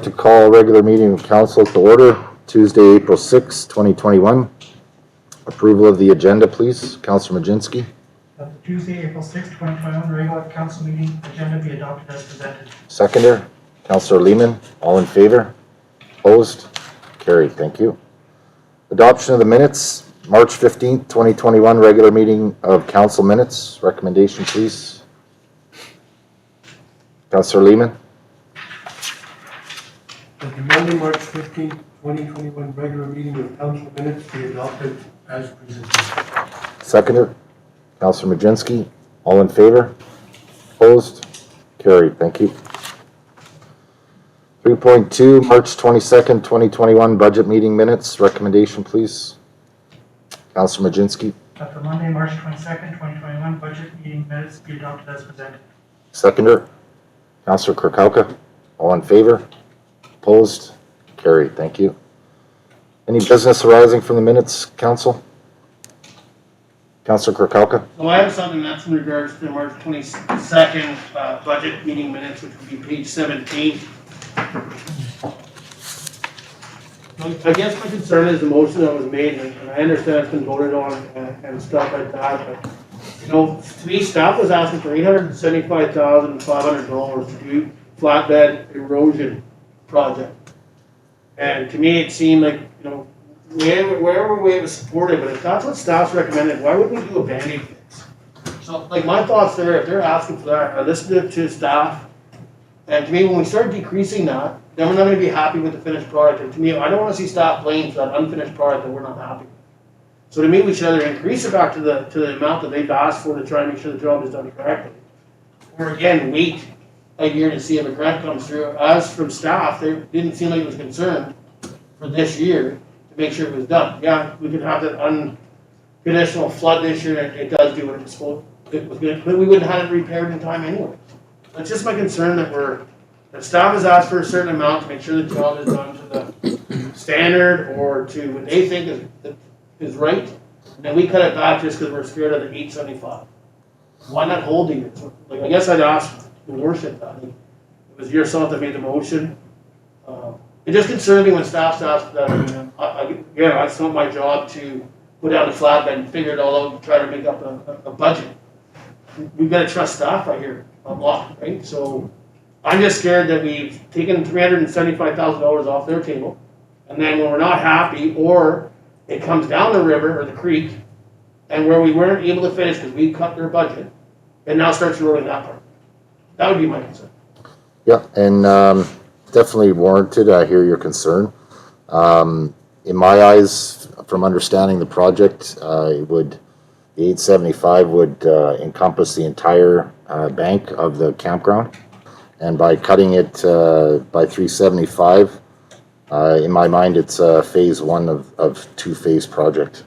to call a regular meeting of council to order Tuesday, April 6, 2021. Approval of the agenda, please. Councillor Majinski. The Tuesday, April 6, 2021 regular council meeting agenda be adopted as presented. Seconder, Councillor Lehman. All in favor? Opposed? Carried. Thank you. Adoption of the minutes, March 15th, 2021 regular meeting of council minutes. Recommendation, please. Councillor Lehman. That the Monday, March 15th, 2021 regular meeting of council minutes be adopted as presented. Seconder, Councillor Majinski. All in favor? Opposed? Carried. Thank you. 3.2, March 22nd, 2021 budget meeting minutes. Recommendation, please. Councillor Majinski. That the Monday, March 22nd, 2021 budget meeting minutes be adopted as presented. Seconder, Councillor Kirkauka. All in favor? Opposed? Carried. Thank you. Any business arising from the minutes, council? Councillor Kirkauka. So I have something that's in regards to the March 22nd budget meeting minutes, which would be page 17. I guess my concern is the motion that was made, and I understand it's been voted on and stuff like that, but, you know, to me, staff was asking for $875,500 to do flatbed erosion project. And to me, it seemed like, you know, wherever way it was supported, but if that's what staff's recommended, why would we do a Band-Aid fix? So, like, my thoughts there, if they're asking for that, I listened to staff, and to me, when we start decreasing that, then we're not gonna be happy with the finished product, and to me, I don't wanna see staff playing for that unfinished product that we're not happy with. So to me, we should either increase it back to the amount that they've asked for to try and make sure the job is done correctly, or again, wait a year to see if a grant comes through. As from staff, they didn't seem like it was concerned for this year to make sure it was done. Yeah, we could have that unconditional flood this year, and it does do what it's supposed to, it was good, but we wouldn't have it repaired in time anyway. That's just my concern that that staff has asked for a certain amount to make sure the job is done to the standard or to what they think is right, and then we cut it back just because we're scared of the 875. Why not holding it? Like, I guess I'd ask the worship that. It was yourself that made the motion. It just concerns me when staff's asked that. I mean, again, it's not my job to put down the flatbed and figure it all out and try to make up a budget. We've got to trust staff right here a lot, right? So I'm just scared that we've taken $375,000 off their table, and then when we're not happy, or it comes down the river or the creek, and where we weren't able to finish because we cut their budget, and now starts eroding that part. That would be my concern. Yeah, and definitely warranted. I hear your concern. In my eyes, from understanding the project, the 875 would encompass the entire bank of the campground, and by cutting it by 375, in my mind, it's phase one of two-phase project.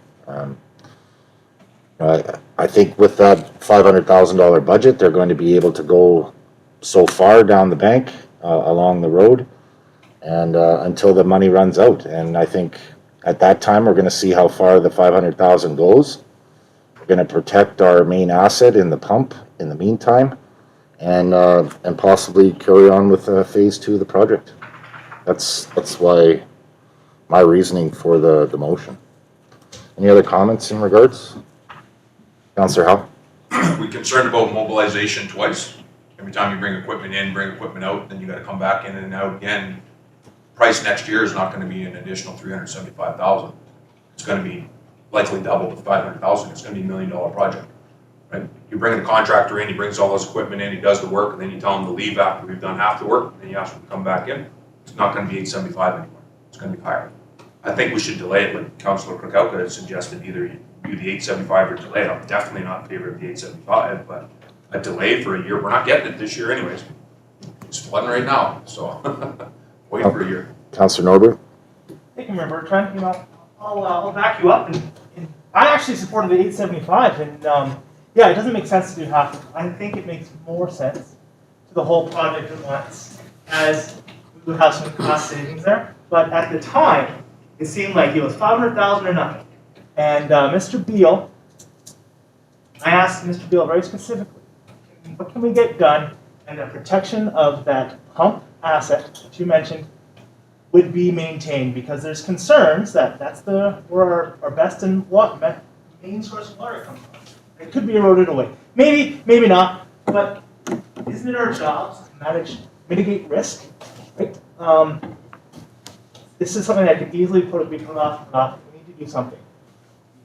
I think with that $500,000 budget, they're going to be able to go so far down the bank along the road, and until the money runs out. And I think at that time, we're going to see how far the 500,000 goes. We're going to protect our main asset in the pump in the meantime, and possibly carry on with phase two of the project. That's why my reasoning for the motion. Any other comments in regards? Councillor Howe? We're concerned about mobilization twice. Every time you bring equipment in, bring equipment out, then you got to come back in and out again. Price next year is not going to be an additional $375,000. It's going to be likely double to $500,000. It's going to be $1 million project, right? You bring the contractor in, he brings all his equipment in, he does the work, and then you tell him to leave after we've done half the work, and then you ask him to come back in. It's not going to be 875 anymore. It's going to be higher. I think we should delay it, like Councillor Krokauka has suggested. Either you do the 875 or delay it. I'm definitely not in favor of the 875, but a delay for a year. We're not getting it this year anyways. It's flooding right now, so wait for a year. Councillor Norbert? Thank you, Member Trent. You know, I'll back you up. And I actually supported the 875, and yeah, it doesn't make sense to do half. I think it makes more sense to the whole project at once, as we would have some cost savings there. But at the time, it seemed like it was $500,000 or nothing. And Mr. Beal, I asked Mr. Beal very specifically, what can we get done in the protection of that pump asset that you mentioned would be maintained, because there's concerns that that's where our best and main source of water comes from. It could be eroded away. Maybe, maybe not, but isn't it our jobs to mitigate risk, right? This is something that could easily be put off. We need to do something,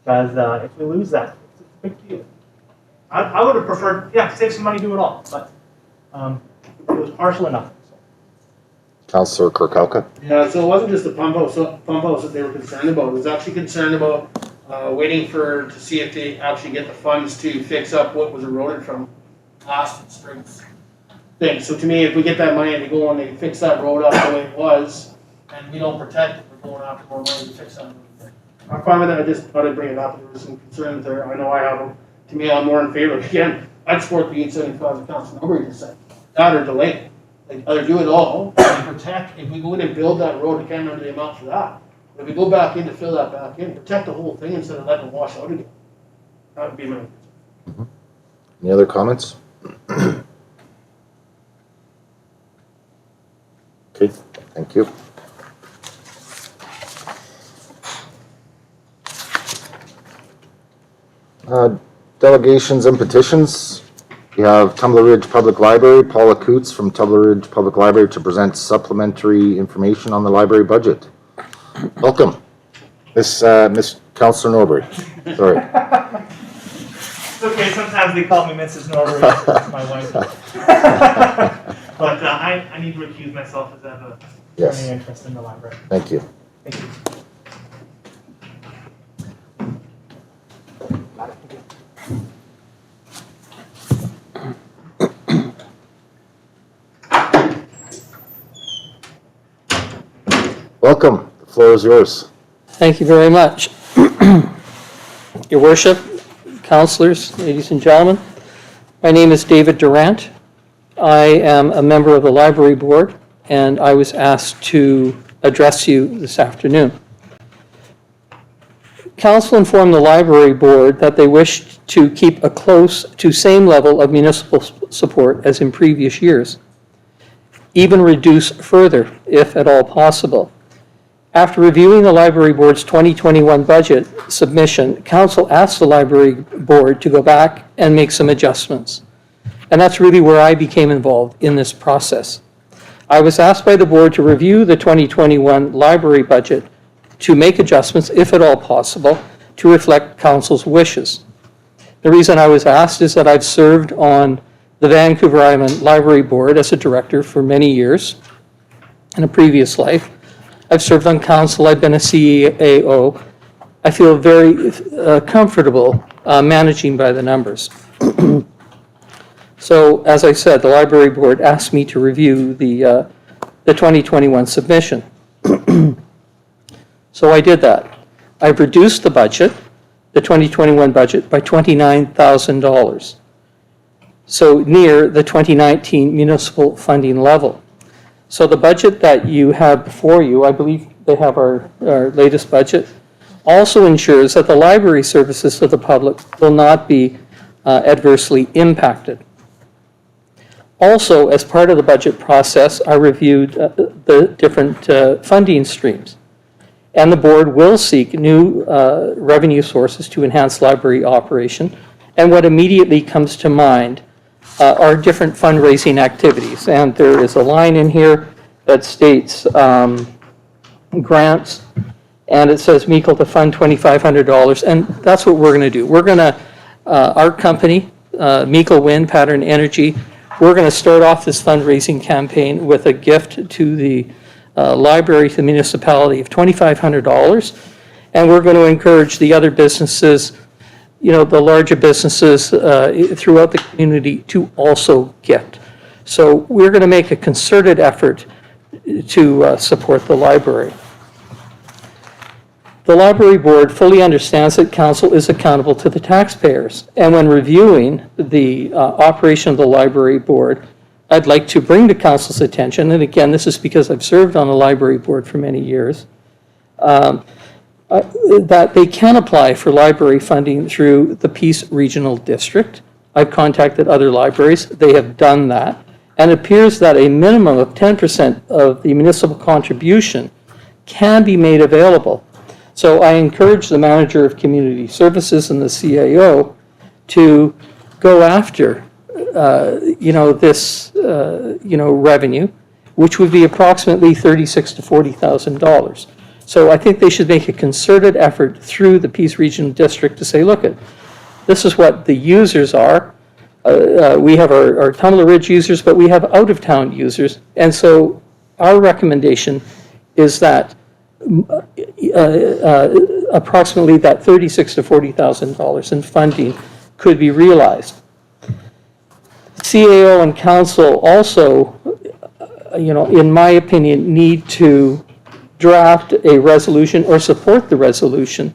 because if we lose that, it's a big deal. I would have preferred, save some money, do it all, but it was partial enough. So. Councillor Kirkowka. Yeah, so it wasn't just the pump house that they were concerned about. It was actually concerned about waiting to see if they actually get the funds to fix up what was eroded from last spring's thing. So to me, if we get that money and they go and they fix that road up the way it was, and we don't protect it, we're going after more money to fix that road. I'm fine with that. I just thought I'd bring it up. There were some concerns there. I know I have them. To me, I'm more in favor. Again, I'd support the 875 that Council Nobody just said. That or delay. Like, either do it all and protect. If we go in and build that road, I can't remember the amount for that. But if we go back in to fill that back in, protect the whole thing instead of letting it wash out again. That would be my opinion. Any other comments? Okay, thank you. Delegations and petitions. We have Tumbler Ridge Public Library, Paula Coutts from Tumbler Ridge Public Library to present supplementary information on the library budget. Welcome. Miss Councillor Norbury. Sorry. It's okay, sometimes they call me Mrs. Norbury, that's my wife. But I need to recuse myself as I have Yes. any interest in the library. Thank you. Thank you. Welcome. The floor is yours. Thank you very much. Your Worship, councillors, ladies and gentlemen, my name is David Durant. I am a member of the Library Board, and I was asked to address you this afternoon. Council informed the Library Board that they wished to keep a close to same level of municipal support as in previous years, even reduce further if at all possible. After reviewing the Library Board's 2021 budget submission, Council asked the Library Board to go back and make some adjustments. And that's really where I became involved in this process. I was asked by the Board to review the 2021 library budget to make adjustments, if at all possible, to reflect Council's wishes. The reason I was asked is that I've served on the Vancouver Island Library Board as a director for many years in a previous life. I've served on council, I've been a CAO. I feel very comfortable managing by the numbers. So, as I said, the Library Board asked me to review the 2021 submission. So I did that. I've reduced the budget, the 2021 budget, by $29,000. So near the 2019 municipal funding level. So the budget that you have before you, I believe they have our latest budget, also ensures that the library services to the public will not be adversely impacted. Also, as part of the budget process, I reviewed the different funding streams. And the board will seek new revenue sources to enhance library operation. And what immediately comes to mind are different fundraising activities. And there is a line in here that states grants, and it says Meikle to fund $2,500, and that's what we're going to do. We're going to, our company, Meikle Wind Pattern Energy, we're going to start off this fundraising campaign with a gift to the library, to the municipality of $2,500, and we're going to encourage the other businesses, you know, the larger businesses throughout the community to also gift. So we're going to make a concerted effort to support the library. The Library Board fully understands that council is accountable to the taxpayers, and when reviewing the operation of the Library Board, I'd like to bring to council's attention, and again, this is because I've served on the Library Board for many years, that they can apply for library funding through the Peace Regional District. I've contacted other libraries. They have done that, And it appears that a minimum of 10% of the municipal contribution can be made available. So I encourage the manager of community services and the CAO to go after, this, revenue, which would be approximately $36,000 to $40,000. So I think they should make a concerted effort through the Peace Regional District to say, look, this is what the users are. We have our Tumbler Ridge users, but we have out-of-town users. And so our recommendation is that approximately that $36,000 to $40,000 in funding could be realized. CAO and council also, in my opinion, need to draft a resolution or support the resolution.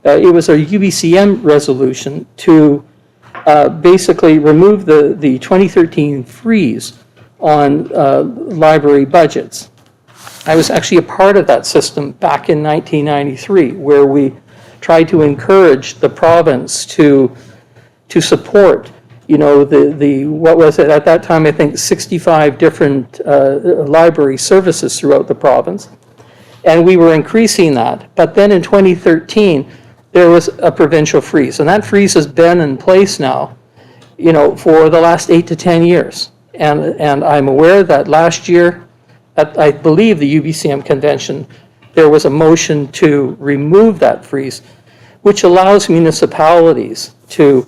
It was a UBCM resolution to basically remove the 2013 freeze on library budgets. I was actually a part of that system back in 1993, where we tried to encourage the province to support, what was it at that time? I think 65 different library services throughout the province, and we were increasing that. But then in 2013, there was a provincial freeze, and that freeze has been in place now, for the last 8 to 10 years. And I'm aware that last year, at, I believe, the UBCM convention, there was a motion to remove that freeze, which allows municipalities to,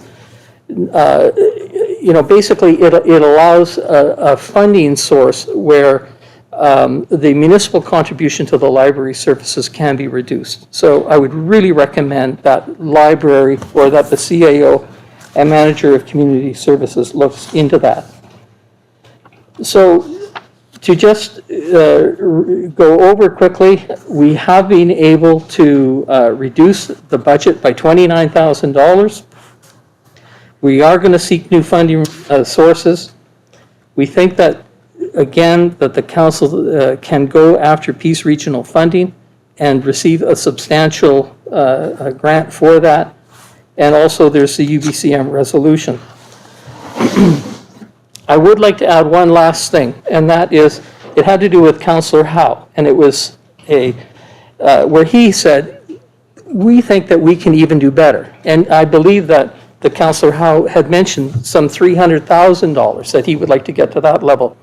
basically it allows a funding source where the municipal contribution to the library services can be reduced. So I would really recommend that library, or that the CAO and manager of community services looks into that. So to just go over quickly, we have been able to reduce the budget by $29,000. We are going to seek new funding sources. We think that, again, that the council can go after Peace Regional funding and receive a substantial grant for that. And also there's the UBCM resolution. I would like to add one last thing, and that is, it had to do with Councillor Howe, and it was where he said, we think that we can even do better. And I believe that the Councillor Howe had mentioned some $300,000 that he would like to get to that level.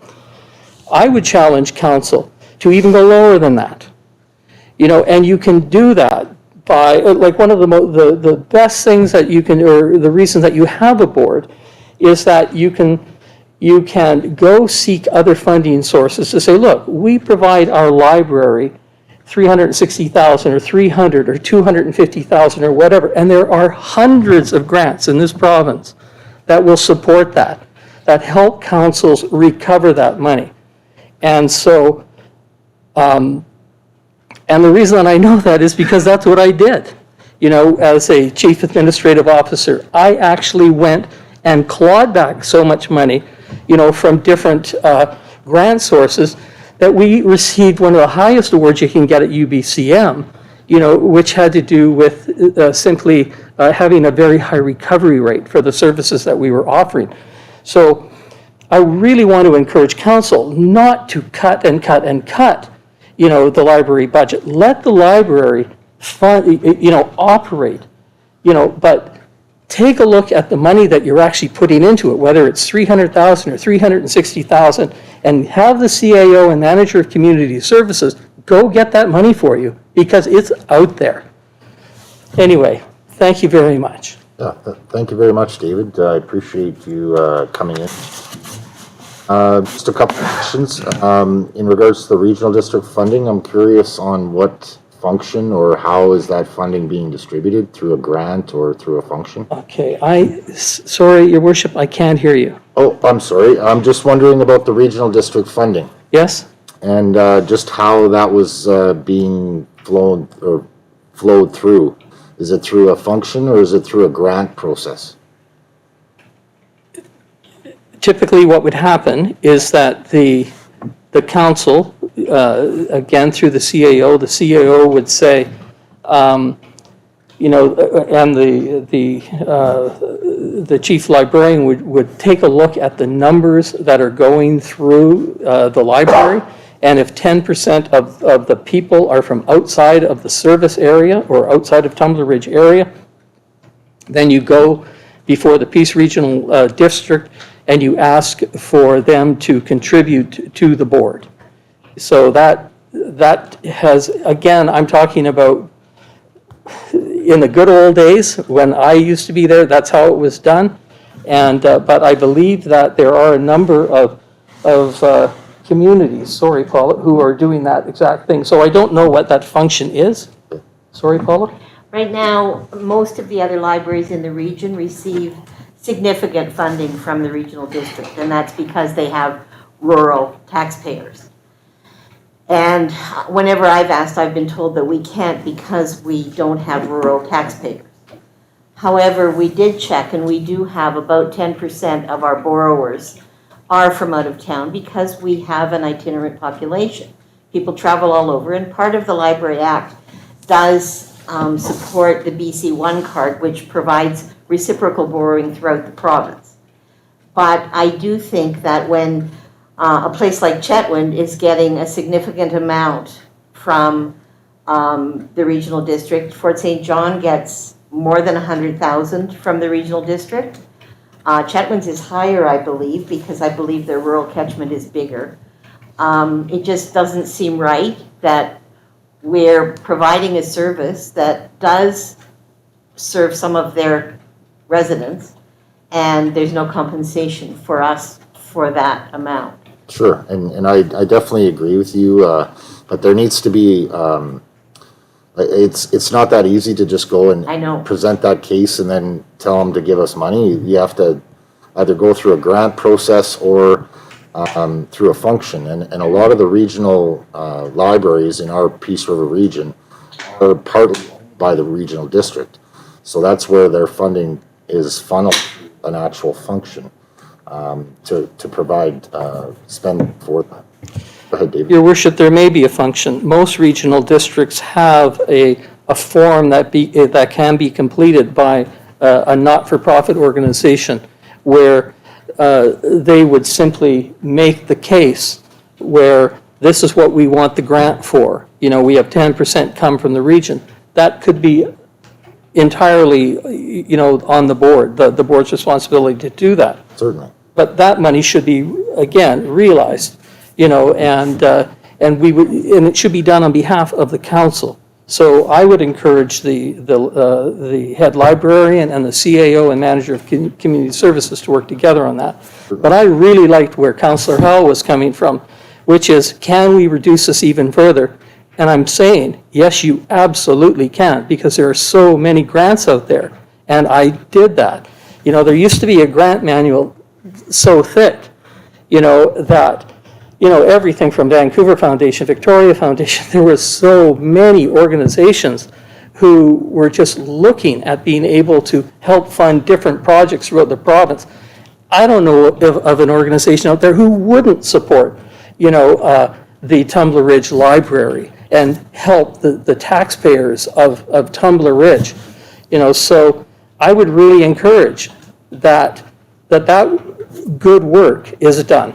I would challenge council to even go lower than that. And you can do that by, like, one of the best things that you can, or the reasons that you have a board, is that you can go seek other funding sources to say, look, we provide our library $360,000 or $300,000 or $250,000 or whatever, and there are hundreds of grants in this province that will support that help councils recover that money. And so, and the reason that I know that is because that's what I did. As a chief administrative officer, I actually went and clawed back so much money, from different grant sources, that we received one of the highest awards you can get at UBCM, which had to do with simply having a very high recovery rate for the services that we were offering. So I really want to encourage council not to cut and cut and cut, the library budget. Let the library fund, operate, but take a look at the money that you're actually putting into it, whether it's $300,000 or $360,000, and have the CAO and manager of community services go get that money for you, because it's out there. Anyway, thank you very much. Yeah, thank you very much, David. I appreciate you coming in. Just a couple of questions. In regards to the regional district funding, I'm curious on what function or how is that funding being distributed, through a grant or through a function? Okay, sorry, Your Worship, I can't hear you. Oh, I'm sorry. I'm just wondering about the regional district funding Yes? and just how that was being flowed through. Is it through a function or is it through a grant process? Typically what would happen is that the council, again through the CAO would say, and the chief librarian would take a look at the numbers that are going through the library, and if 10% of the people are from outside of the service area or outside of Tumbler Ridge area, then you go before the Peace Regional District and you ask for them to contribute to the board. So that has, again, I'm talking about in the good old days, when I used to be there, that's how it was done. And, but I believe that there are a number of communities, sorry, Paula, who are doing that exact thing. So I don't know what that function is. Sorry, Paula? Right now, most of the other libraries in the region receive significant funding from the regional district, and that's because they have rural taxpayers. And whenever I've asked, I've been told that we can't because we don't have rural taxpayers. However, we did check, and we do have about 10% of our borrowers are from out of town because we have an itinerant population. People travel all over, and part of the Library Act does support the BC One card, which provides reciprocal borrowing throughout the province. But I do think that when a place like Chetwynd is getting a significant amount from the regional district, Fort St. John gets more than 100,000 from the regional district. Chetwynd's is higher, I believe, because I believe their rural catchment is bigger. It just doesn't seem right that we're providing a service that does serve some of their residents, and there's no compensation for us for that amount. Sure, and I definitely agree with you, but there needs to be, it's not that easy to just go and I know. present that case and then tell them to give us money. You have to either go through a grant process or through a function, and a lot of the regional libraries in our Peace River region are partly by the regional district. So that's where their funding is funneled to an actual function to provide spend for that. Go ahead, David. Your worship, there may be a function. Most regional districts have a form that can be completed by a not-for-profit organization where they would simply make the case where this is what we want the grant for. You know, we have 10% come from the region. That could be entirely, you know, on the board, the board's responsibility to do that. Certainly. But that money should be, again, realized, you know, and it should be done on behalf of the council. So I would encourage the head librarian and the CAO and manager of community services to work together on that. But I really liked where Councillor Howell was coming from, which is, can we reduce this even further? And I'm saying, yes, you absolutely can, because there are so many grants out there. And I did that. You know, there used to be a grant manual so thick, you know, that, you know, everything from Vancouver Foundation, Victoria Foundation, there were so many organizations who were just looking at being able to help fund different projects throughout the province. I don't know of an organization out there who wouldn't support, you know, the Tumbler Ridge Library and help the taxpayers of Tumbler Ridge. You know, so I would really encourage that good work is done.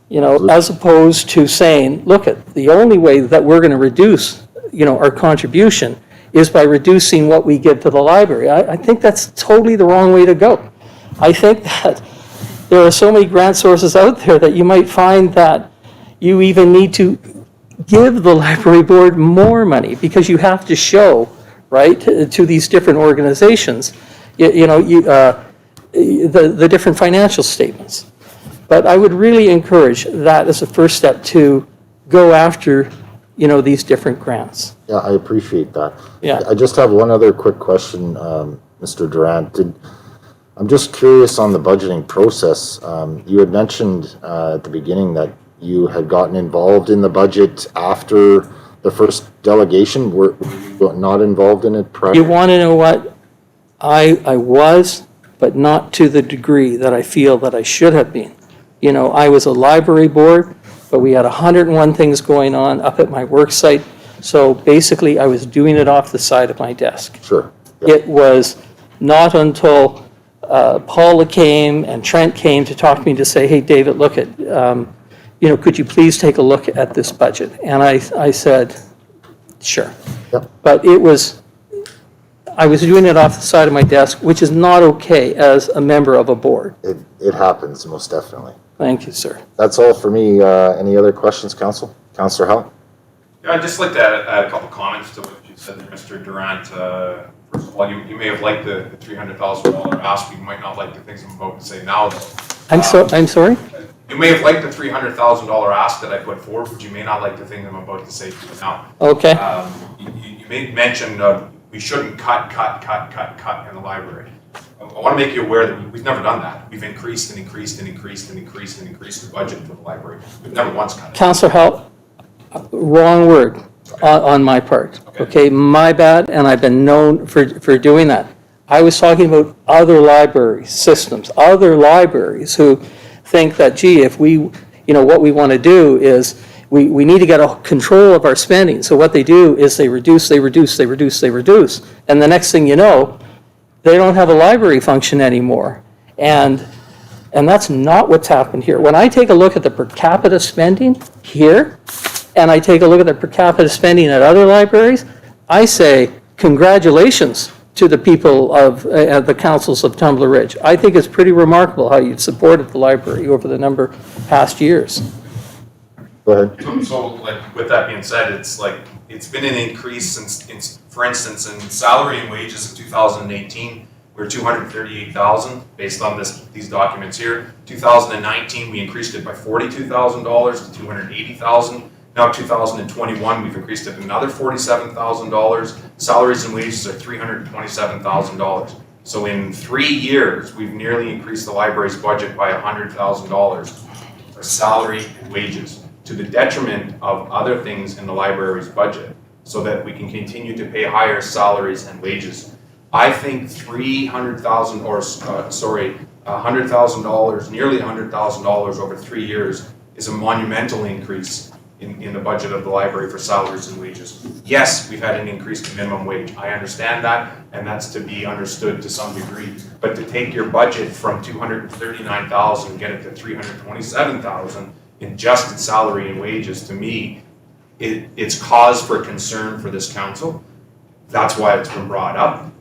You know, as opposed to saying, look, the only way that we're going to reduce, you know, our contribution is by reducing what we give to the library. I think that's totally the wrong way to go. I think that there are so many grant sources out there that you might find that you even need to give the library board more money, because you have to show, right, to these different organizations, the different financial statements. But I would really encourage that as a first step to go after, you know, these different grants. Yeah, I appreciate that. Yeah. I just have one other quick question, Mr. Durant. I'm just curious on the budgeting process. You had mentioned at the beginning that you had gotten involved in the budget after the first delegation. Were you not involved in it prior? You want to know what? I was, but not to the degree that I feel that I should have been. You know, I was a library board, but we had 101 things going on up at my work site. So basically, I was doing it off the side of my desk. Sure. Yeah. It was not until Paula came and Trent came to talk to me to say, hey, David, look at, could you please take a look at this budget? And I said, sure. Yep. But I was doing it off the side of my desk, which is not okay as a member of a board. It happens, most definitely. Thank you, sir. That's all for me. Any other questions, Council? Councillor Howell? Yeah, I'd just like to add a couple comments to what you said there, Mr. Durant. First of all, you may have liked the $300,000 ask. You might not like the things I'm about to say now, though. I'm sorry? You may have liked the $300,000 ask that I put forward, but you may not like the thing I'm about to say to you now. Okay. You made mention of we shouldn't cut in the library. I want to make you aware that we've never done that. We've increased and increased and increased and increased and increased the budget for the library. We've never once cut it. Councillor Howell, wrong word on my part. Okay, my bad, and I've been known for doing that. I was talking about other library systems, other libraries who think that, gee, if we, what we want to do is we need to get a control of our spending. So what they do is they reduce, and the next thing you know, they don't have a library function anymore. And that's not what's happened here. When I take a look at the per capita spending here, and I take a look at the per capita spending at other libraries, I say congratulations to the people of the councils of Tumbler Ridge. I think it's pretty remarkable how you've supported the library over the number of past years. Go ahead. So like, with that being said, it's been an increase since, for instance, in salary and wages in 2018, we were $238,000 based on these documents here. 2019, we increased it by $42,000 to $280,000. Now 2021, we've increased it another $47,000. Salaries and wages are $327,000. So in 3 years, we've nearly increased the library's budget by $100,000 for salary and wages, to the detriment of other things in the library's budget, so that we can continue to pay higher salaries and wages. I think $100,000, nearly $100,000 over 3 years is a monumental increase in the budget of the library for salaries and wages. Yes, we've had an increase in minimum wage. I understand that, and that's to be understood to some degree. But to take your budget from $239,000 and get it to $327,000 in just salary and wages, to me, it's cause for concern for this council. That's why it's been brought up.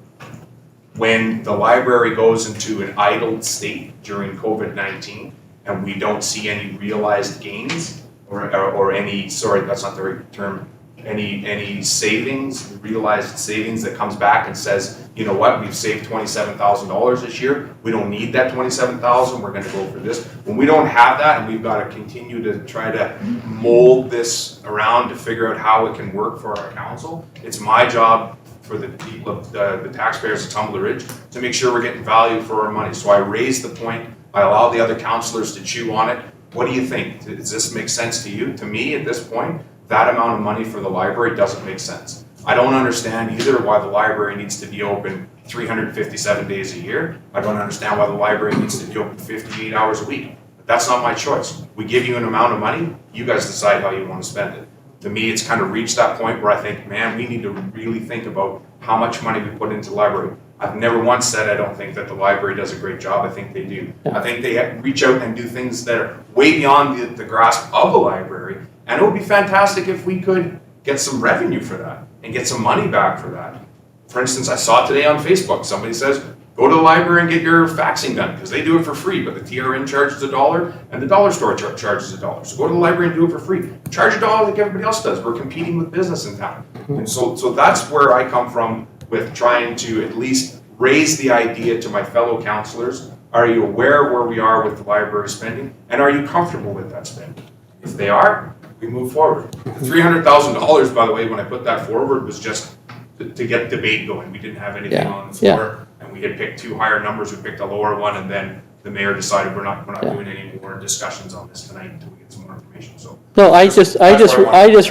When the library goes into an idle state during COVID-19 and we don't see any realized gains or any, sorry, that's not the right term, any savings, realized savings that comes back and says, you know what, we've saved $27,000 this year. We don't need that $27,000. We're going to go for this. When we don't have that, and we've got to continue to try to mold this around to figure out how it can work for our council, it's my job for the people of the taxpayers of Tumbler Ridge to make sure we're getting value for our money. So I raise the point. I allow the other councillors to chew on it. What do you think? Does this make sense to you? To me, at this point, that amount of money for the library doesn't make sense. I don't understand either why the library needs to be open 357 days a year. I don't understand why the library needs to be open 58 hours a week. But that's not my choice. We give you an amount of money, you guys decide how you want to spend it. To me, it's kind of reached that point where I think, man, we need to really think about how much money we put into the library. I've never once said I don't think that the library does a great job. I think they do. I think they reach out and do things that are way beyond the grasp of the library. And it would be fantastic if we could get some revenue for that and get some money back for that. For instance, I saw today on Facebook, somebody says, go to the library and get your faxing done, because they do it for free, but the TRN charges $1 and the dollar store charges $1. So go to the library and do it for free. Charge $1 like everybody else does. We're competing with business in town. And so that's where I come from with trying to at least raise the idea to my fellow councillors. Are you aware of where we are with the library spending? And are you comfortable with that spending? If they are, we move forward. $300,000, by the way, when I put that forward, was just to get debate going. We didn't have anything on the floor, and we had picked 2 higher numbers. We picked a lower one, and then the mayor decided we're not doing any more discussions on this tonight until we get some more information. So no, I just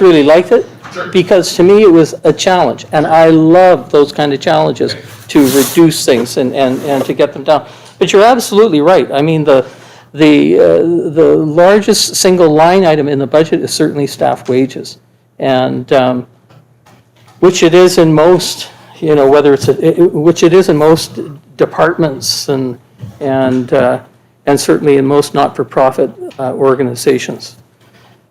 really liked it. Sure. Because to me it was a challenge, and I love those kind of challenges to reduce things and to get them down. But you're absolutely right. I mean, the largest single line item in the budget is certainly staff wages, and which it is in most, whether it's which it is in most departments and and certainly in most not-for-profit organizations.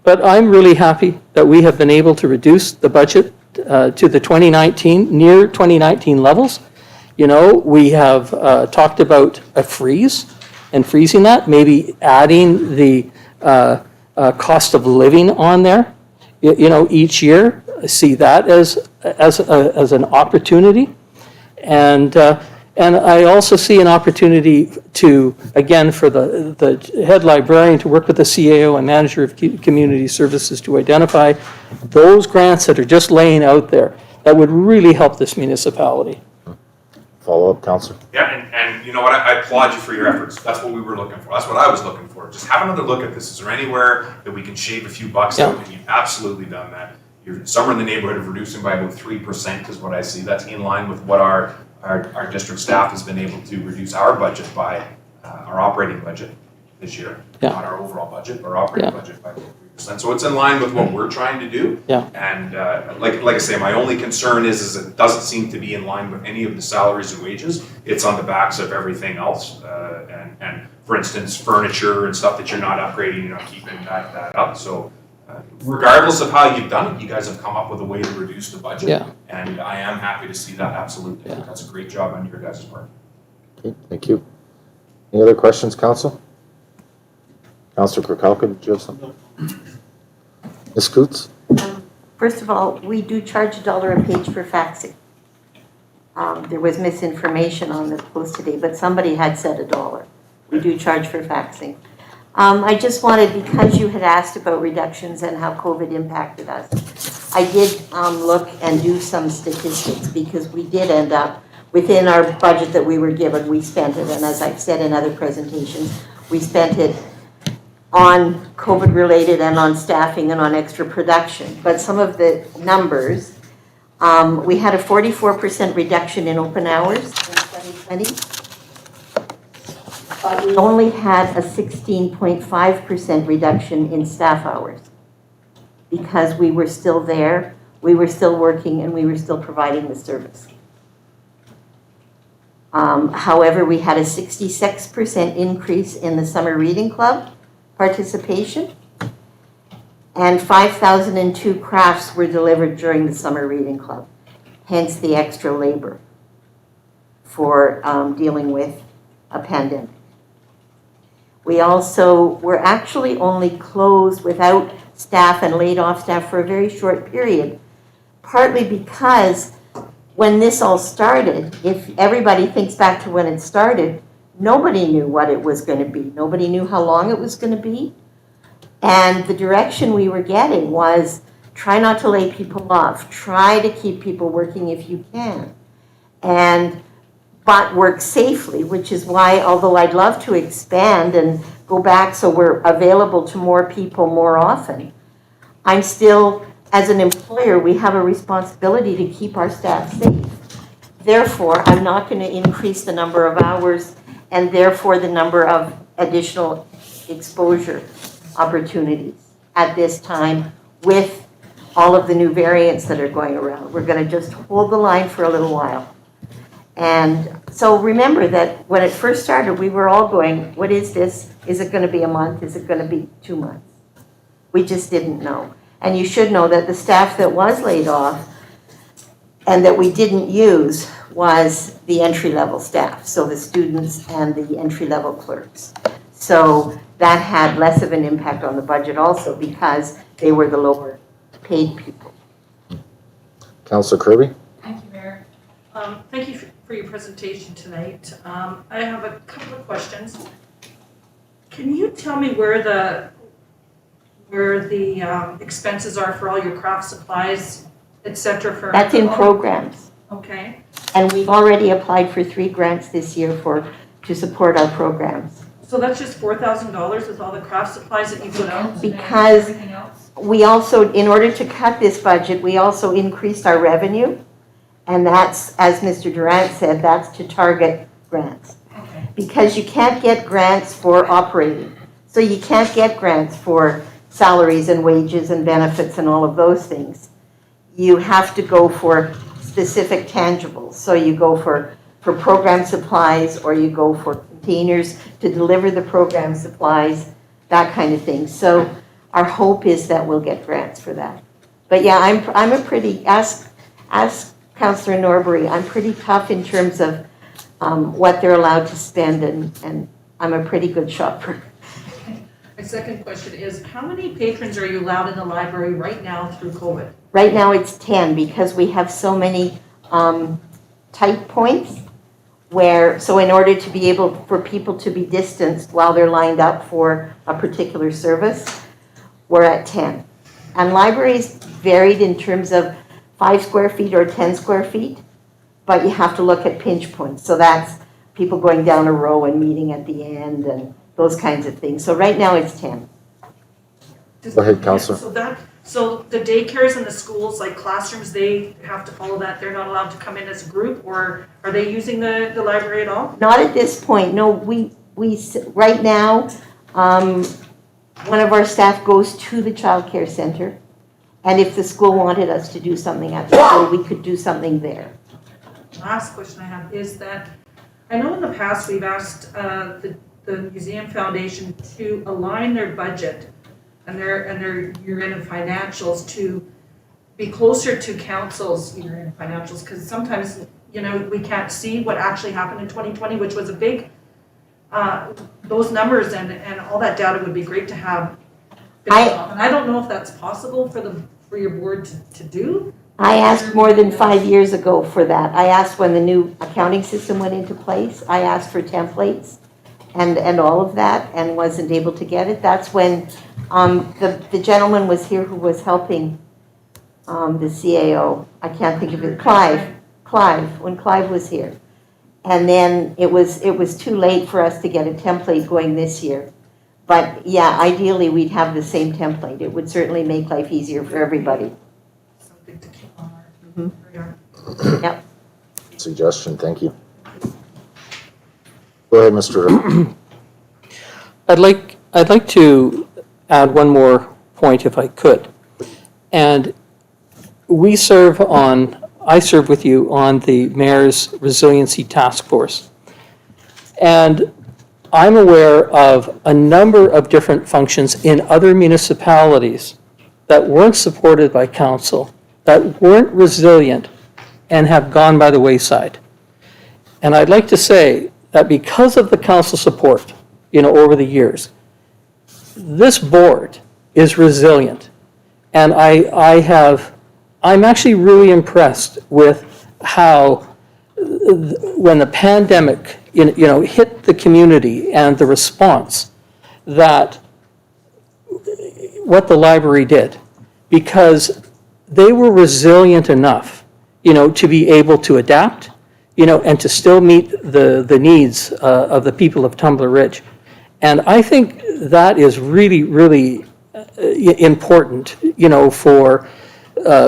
But I'm really happy that we have been able to reduce the budget to the 2019, near 2019 levels. You know, we have talked about a freeze and freezing that, maybe adding the cost of living on there, you know, each year. I see that as an opportunity. And I also see an opportunity to, again, for the head librarian to work with the CAO and manager of community services to identify those grants that are just laying out there that would really help this municipality. Follow-up, Councillor? Yeah, and you know what, I applaud you for your efforts. That's what we were looking for. That's what I was looking for. Just have another look at this. Is there anywhere that we can shave a few bucks out? And you've absolutely done that. You're somewhere in the neighborhood of reducing by about 3% is what I see. That's in line with what our district staff has been able to reduce our budget by, our operating budget this year. Yeah. Not our overall budget, but our operating budget by 3%. So it's in line with what we're trying to do. Yeah. And like I say, my only concern is it doesn't seem to be in line with any of the salaries and wages. It's on the backs of everything else. And for instance, furniture and stuff that you're not upgrading, you're not keeping that up. So regardless of how you've done it, you guys have come up with a way to reduce the budget. Yeah. And I am happy to see that, absolutely. Yeah. That's a great job on your guys' part. Okay, thank you. Any other questions, Council? Councillor Kirkowka, did you have something? Ms. Coutts? First of all, we do charge $1 a page for faxing. There was misinformation on the post today, but somebody had said $1. We do charge for faxing. I just wanted, because you had asked about reductions and how COVID impacted us, I did look and do some statistics, because we did end up, within our budget that we were given, we spent it, and as I've said in other presentations, we spent it on COVID-related and on staffing and on extra production. But some of the numbers, we had a 44% reduction in open hours in 2020. But we only had a 16.5% reduction in staff hours because we were still there, we were still working, and we were still providing the service. However, we had a 66% increase in the summer reading club participation, and 5,002 crafts were delivered during the summer reading club, hence the extra labor for dealing with a pandemic. We also were actually only closed without staff and laid off staff for a very short period, partly because when this all started, if everybody thinks back to when it started, nobody knew what it was going to be. Nobody knew how long it was going to be. And the direction we were getting was try not to lay people off. Try to keep people working if you can. But work safely, which is why, although I'd love to expand and go back so we're available to more people more often, I'm still, as an employer, we have a responsibility to keep our staff safe. Therefore, I'm not going to increase the number of hours and therefore the number of additional exposure opportunities at this time with all of the new variants that are going around. We're going to just hold the line for a little while. And so remember that when it first started, we were all going, what is this? Is it going to be a month? Is it going to be 2 months? We just didn't know. And you should know that the staff that was laid off and that we didn't use was the entry-level staff, so the students and the entry-level clerks. So that had less of an impact on the budget also because they were the lower paid people. Councillor Kirby? Thank you, Mayor. Thank you for your presentation tonight. I have a couple of questions. Can you tell me where the expenses are for all your craft supplies, etc. for? That's in programs. Okay. And we've already applied for 3 grants this year to support our programs. So that's just $4,000 with all the craft supplies that you put out? Because everything else? we also, in order to cut this budget, we also increased our revenue. And that's, as Mr. Durant said, that's to target grants. Okay. Because you can't get grants for operating. So you can't get grants for salaries and wages and benefits and all of those things. You have to go for specific tangibles. So you go for program supplies or you go for containers to deliver the program supplies, that kind of thing. So our hope is that we'll get grants for that. But yeah, I'm a pretty, ask Councillor Norbury, I'm pretty tough in terms of what they're allowed to spend, and I'm a pretty good shopper. My second question is, how many patrons are you allowed in the library right now through COVID? Right now it's 10 because we have so many tight points where, so in order to be able for people to be distanced while they're lined up for a particular service, we're at 10. And libraries varied in terms of 5 square feet or 10 square feet, but you have to look at pinch points. So that's people going down a row and meeting at the end and those kinds of things. So right now it's 10. Go ahead, Councillor. So the daycares and the schools, like classrooms, they have to follow that. They're not allowed to come in as a group, or are they using the library at all? Not at this point. No, we right now, one of our staff goes to the child care center. And if the school wanted us to do something at the school, we could do something there. Last question I have is that, I know in the past we've asked the Museum Foundation to align their budget and their year-end financials to be closer to council's year-end financials, because sometimes, you know, we can't see what actually happened in 2020, which was a big, those numbers and all that data would be great to have. And I don't know if that's possible for your board to do. I asked more than 5 years ago for that. I asked when the new accounting system went into place. I asked for templates and all of that and wasn't able to get it. That's when the gentleman was here who was helping the CAO. I can't think of it. Clive, when Clive was here. And then it was too late for us to get a template going this year. But yeah, ideally we'd have the same template. It would certainly make life easier for everybody. Something to keep on our radar. Yep. Suggestion, thank you. Go ahead, Mr. Hood. I'd like to add one more point if I could. And I serve with you on the Mayor's Resiliency Task Force. And I'm aware of a number of different functions in other municipalities that weren't supported by council, that weren't resilient, and have gone by the wayside. And I'd like to say that because of the council support, over the years, this board is resilient. And I'm actually really impressed with how, when the pandemic, hit the community and the response, that what the library did, because they were resilient enough, to be able to adapt, and to still meet the needs of the people of Tumbler Ridge. And I think that is really, really important,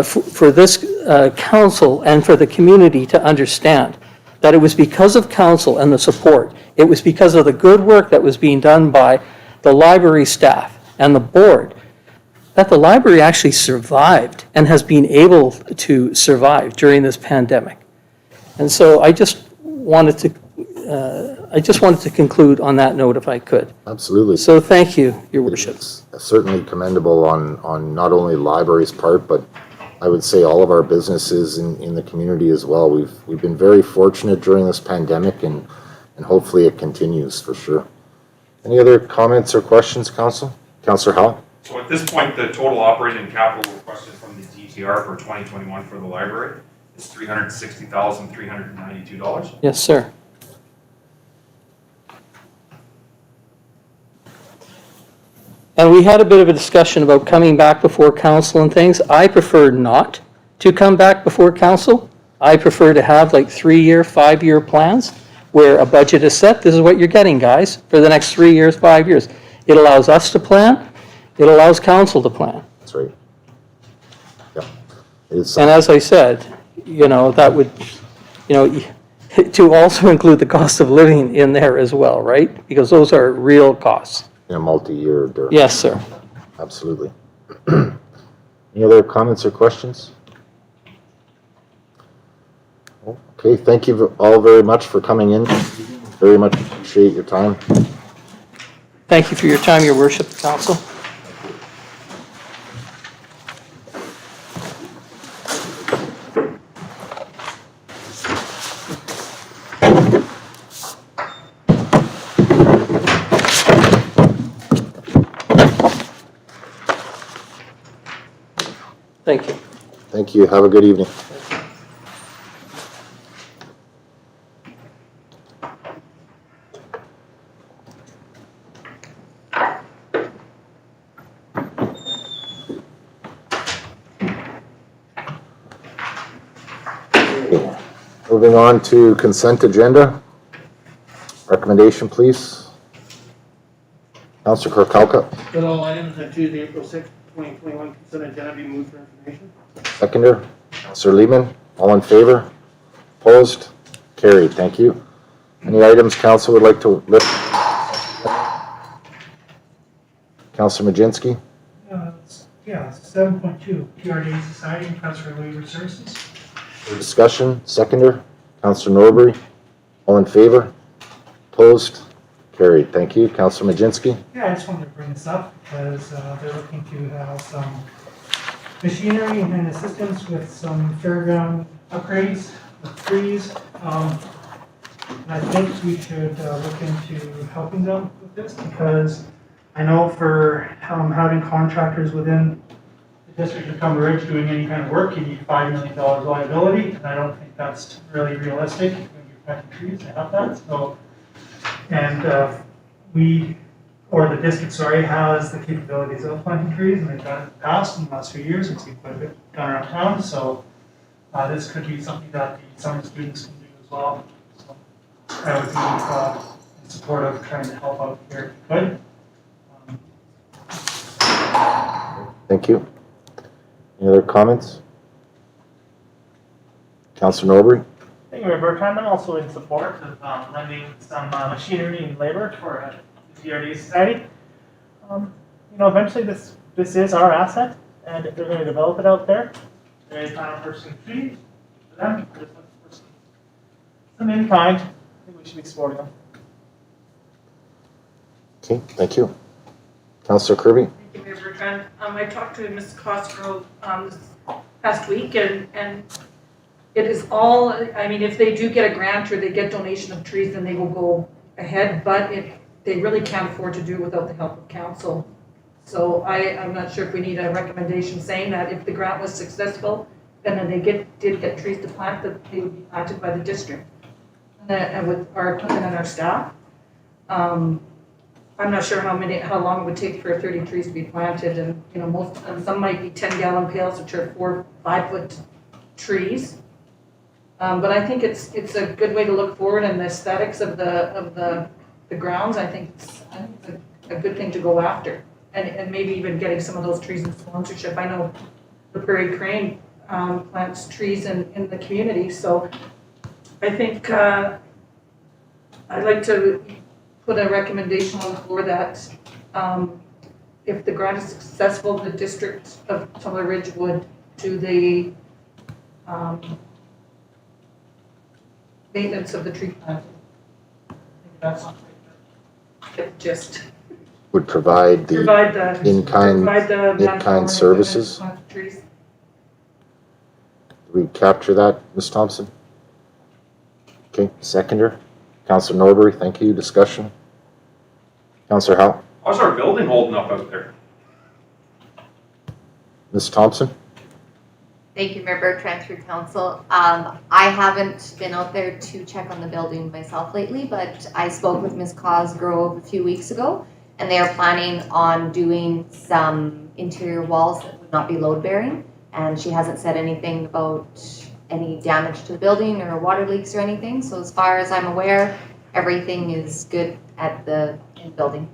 for this council and for the community to understand that it was because of council and the support, it was because of the good work that was being done by the library staff and the board, that the library actually survived and has been able to survive during this pandemic. And so I just wanted to conclude on that note if I could. Absolutely. So thank you, Your Worship. It's certainly commendable on not only library's part, but I would say all of our businesses in the community as well. We've been very fortunate during this pandemic, and hopefully it continues for sure. Any other comments or questions, Council? Councillor Howell? So at this point, the total operating capital requested from the DTR for 2021 for the library is $360,392. Yes, sir. And we had a bit of a discussion about coming back before council and things. I prefer not to come back before council. I prefer to have like 3-year, 5-year plans where a budget is set. This is what you're getting, guys, for the next 3 years, 5 years. It allows us to plan. It allows council to plan. That's right. Yeah. It's, And as I said, that would, to also include the cost of living in there as well, right? Because those are real costs. in a multi-year duration. Yes, sir. Absolutely. Any other comments or questions? Okay, thank you all very much for coming in. Very much appreciate your time. Thank you for your time, Your Worship, Council. Thank you. Thank you. Have a good evening. Moving on to consent agenda. Recommendation, please. Councillor Kirkcalka, That all items on Tuesday, April 6th, 2021, consent agenda be moved for information. seconder. Councillor Lehman, all in favor? Opposed? Carried. Thank you. Any items council would like to lift? Councillor Majinski, Yeah, 7.2, PRD Society and Transfer Labor Services. for discussion. Seconder. Councillor Norbury, all in favor? Opposed? Carried. Thank you. Councillor Majinski. Yeah, I just wanted to bring this up because they're looking to have some machinery and assistance with some fairground upgrades with trees. And I think we should look into helping them with this because I know for having contractors within the district of Tumbler Ridge doing any kind of work, you need $5 million liability, and I don't think that's really realistic when you're planting trees to have that. So, and the district, has the capabilities of planting trees, and they've done it in the past, in the last few years, and seen quite a bit done around town, so this could be something that the summer students can do as well. So I would be in support of trying to help out here if we could. Thank you. Any other comments? Councillor Norbury. Thank you, Mayor Bertrand. I'm also in support of lending some machinery and labor for the TRD Society. Eventually this is our asset, and if they're going to develop it out there, they're trying to purchase trees for them. They're just looking for some in kind. I think we should be supporting them. Okay, thank you. Councillor Kirby. Thank you, Mayor Bertrand. I talked to Ms. Cosgrove this past week, and it is all, if they do get a grant or they get donation of trees, then they will go ahead, but they really can't afford to do it without the help of council. So I'm not sure if we need a recommendation saying that if the grant was successful, and then they did get trees to plant, that they would be planted by the district. And with our equipment and our staff. I'm not sure how long it would take for 30 trees to be planted, and some might be 10-gallon pails, which are 4 5 foot trees. But I think it's a good way to look forward, and the aesthetics of the grounds, I think it's a good thing to go after, and maybe even getting some of those trees in sponsorship. I know the Prairie Crane plants trees in the community, so I think I'd like to put a recommendation on the floor that if the grant is successful, the district of Tumbler Ridge would do the maintenance of the tree planting. I think that's not right. Just Would provide the in-kind services. Trees. Did we capture that, Ms. Thompson? Okay, seconder. Councillor Norbury, thank you. Discussion. Councillor Howe. How's our building holding up out there? Ms. Thompson. Thank you, Mayor Bertrand, through council. I haven't been out there to check on the building myself lately, but I spoke with Ms. Cosgrove a few weeks ago, and they are planning on doing some interior walls that would not be load bearing, and she hasn't said anything about any damage to the building or water leaks or anything. So as far as I'm aware, everything is good at the building.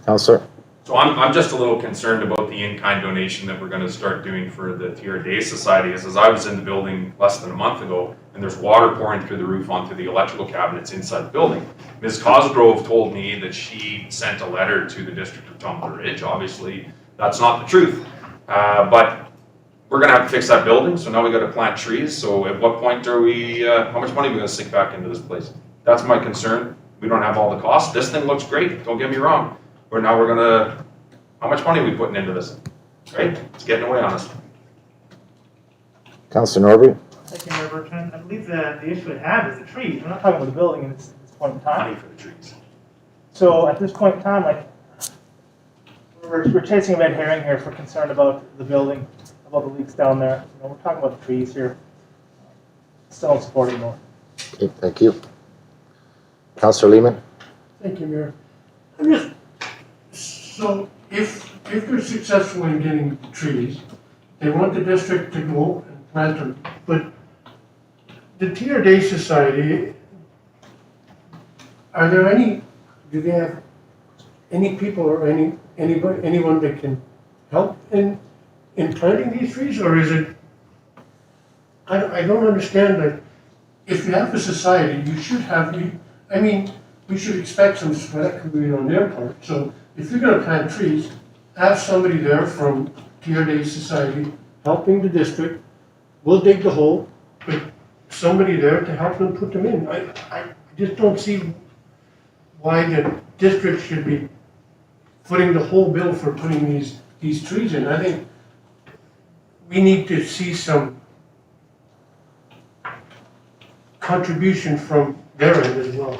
Councillor. So I'm just a little concerned about the in-kind donation that we're going to start doing for the TRD Society. As I was in the building less than a month ago, and there's water pouring through the roof onto the electrical cabinets inside the building. Ms. Cosgrove told me that she sent a letter to the District of Tumbler Ridge. Obviously, that's not the truth. But we're going to have to fix that building, so now we got to plant trees. So at what point are we, how much money are we going to sink back into this place? That's my concern. We don't have all the costs. This thing looks great, don't get me wrong. But now we're gonna, how much money are we putting into this? Right? It's getting away on us. Councillor Norby? Thank you, Mayor Bertrand. I believe that the issue at hand is the trees. We're not talking about the building at this point in time. Money for the trees. So at this point in time, like, we're chasing a red herring here if we're concerned about the building, about the leaks down there. You know, we're talking about the trees here. Still don't support it more. Okay, thank you. Councillor Lehman? Thank you, Mayor. I'm just, so if they're successful in getting the trees, they want the district to go and plant them, but the Tier Day Society, are there any, do they have any people or anyone that can help in planting these trees, or is it, I don't understand, like, if you have a society, you should have, I mean, we should expect some sweat on their part. So if you're gonna plant trees, have somebody there from Tier Day Society helping the district. We'll dig the hole, but somebody there to help them put them in. I just don't see why the district should be footing the whole bill for putting these trees in. I think we need to see some contribution from their end as well.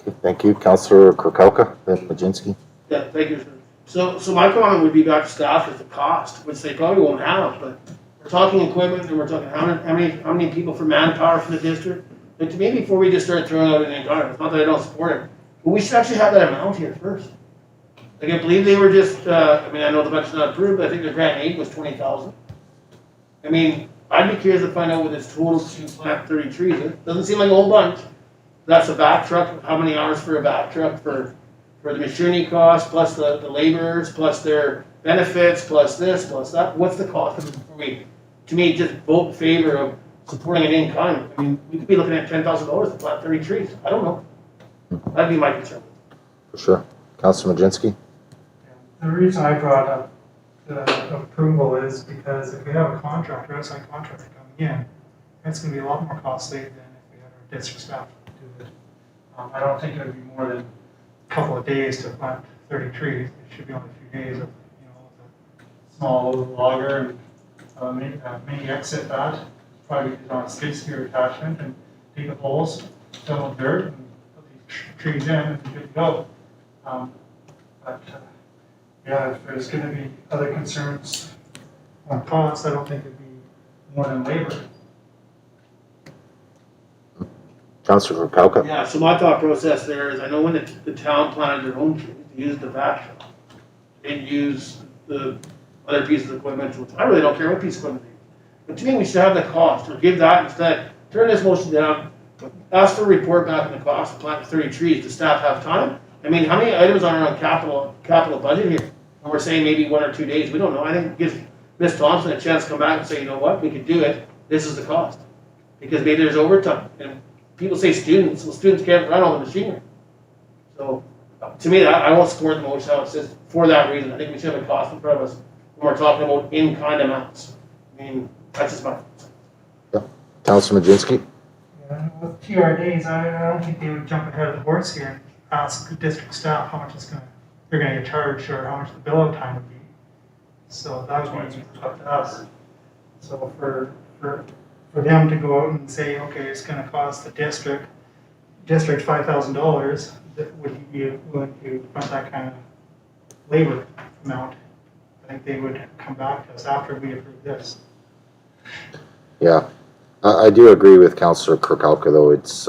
Okay, thank you. Councillor Krokowka, then Majinski. Yeah, thank you, sir. So my comment would be back to staff is the cost, which they probably won't have, but we're talking equipment and we're talking how many people for manpower for the district. But to me, before we just start throwing out anything, it's not that I don't support it, but we should actually have that amount here first. Like, I believe they were just, I mean, I know the budget's not approved, but I think the grant aid was 20,000. I mean, I'd be curious to find out what it's total to plant 30 trees. It doesn't seem like a whole bunch. That's a back truck, how many hours for a back truck for the machinery cost, plus the laborers, plus their benefits, plus this, plus that. What's the cost of it before we, to me, just vote in favor of supporting it in kind? I mean, we could be looking at $10,000 to plant 30 trees. I don't know. That'd be my concern. For sure. Councillor Majinski? The reason I brought up the approval is because if we have a contractor, outside contractor coming in, it's going to be a lot more costly than if we had our district staff do it. I don't think it would be more than a couple of days to plant 30 trees. It should be only a few days of, you know, with a small logger and mini exit that. Probably use on a skid steer attachment and dig the holes, fill with dirt, and put these trees in, and be good to go. Yeah, if there's going to be other concerns on costs, I don't think it'd be more than labor. Councillor Krokowka? Yeah, so my thought process there is, I know when the town planted their own trees, they used the vac truck. They didn't use the other pieces of equipment, which I really don't care what piece of equipment they use. But to me, we should have the cost, or give that instead. Turn this motion down, ask for a report back on the cost of planting 30 trees. Does staff have time? I mean, how many items are on capital budget here? And we're saying maybe 1 or 2 days, we don't know. I think it gives Ms. Thompson a chance to come back and say, you know what, we could do it, this is the cost. Because maybe there's overtime, and people say students, well, students can't run all the machinery. So, to me, I won't support the motion how it says for that reason. I think we should have a cost in front of us when we're talking about in-kind amounts. I mean, that's just my thoughts. Councillor Majinski? Yeah, with TRDs, I don't think they would jump ahead of the horse here and ask the district staff how much they're going to get charged or how much the bill out time would be. So that would be up to us. So for them to go out and say, okay, it's going to cost the district $5,000, would you be willing to fund that kind of labor amount? I think they would come back to us after we approve this. Yeah, I do agree with Councillor Krokowka, though. It's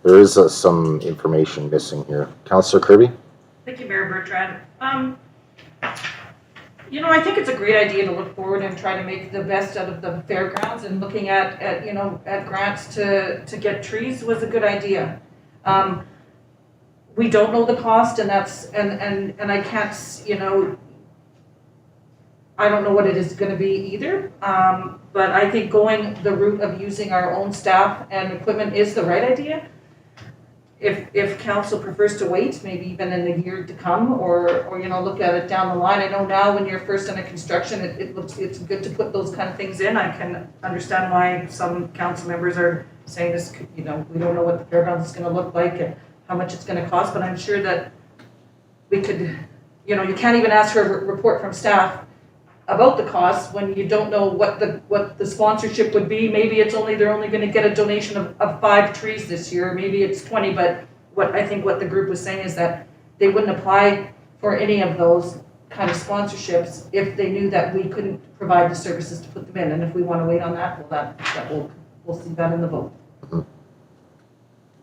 there is some information missing here. Councillor Kirby? Thank you, Mayor Bertrand. You know, I think it's a great idea to look forward and try to make the best out of the fairgrounds, and looking at grants to get trees was a good idea. We don't know the cost, and that's and I can't, you know, I don't know what it is going to be either. But I think going the route of using our own staff and equipment is the right idea. if council prefers to wait, maybe even in the year to come, or, look at it down the line. I know now when you're first in a construction, it's good to put those kind of things in. I can understand why some council members are saying this, we don't know what the fairgrounds is gonna look like and how much it's gonna cost, but I'm sure that we could, you can't even ask for a report from staff about the costs when you don't know what the sponsorship would be. Maybe they're only gonna get a donation of 5 trees this year, maybe it's 20, but what the group was saying is that they wouldn't apply for any of those kind of sponsorships if they knew that we couldn't provide the services to put them in, and if we wanna wait on that, well, we'll see that in the vote.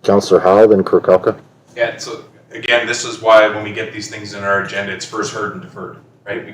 Councillor Howell, then Kirkowka. Yeah, so again, this is why when we get these things in our agenda, it's first heard and deferred, right?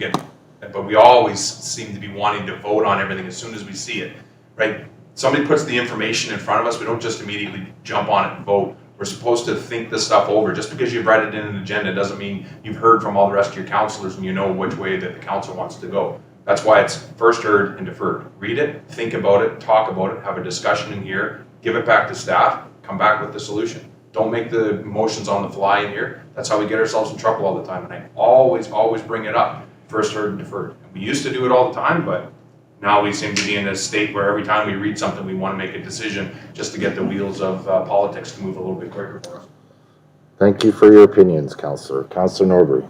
But we always seem to be wanting to vote on everything as soon as we see it, right? Somebody puts the information in front of us, we don't just immediately jump on it and vote. We're supposed to think this stuff over. Just because you've read it in an agenda doesn't mean you've heard from all the rest of your councillors and you know which way that the council wants to go. That's why it's first heard and deferred. Read it, think about it, talk about it, have a discussion in here, give it back to staff, come back with the solution. Don't make the motions on the fly in here. That's how we get ourselves in trouble all the time. And I always bring it up. First heard and deferred. And we used to do it all the time, but now we seem to be in a state where every time we read something, we want to make a decision just to get the wheels of politics to move a little bit quicker for us. Thank you for your opinions, Councillor. Councillor Norbury.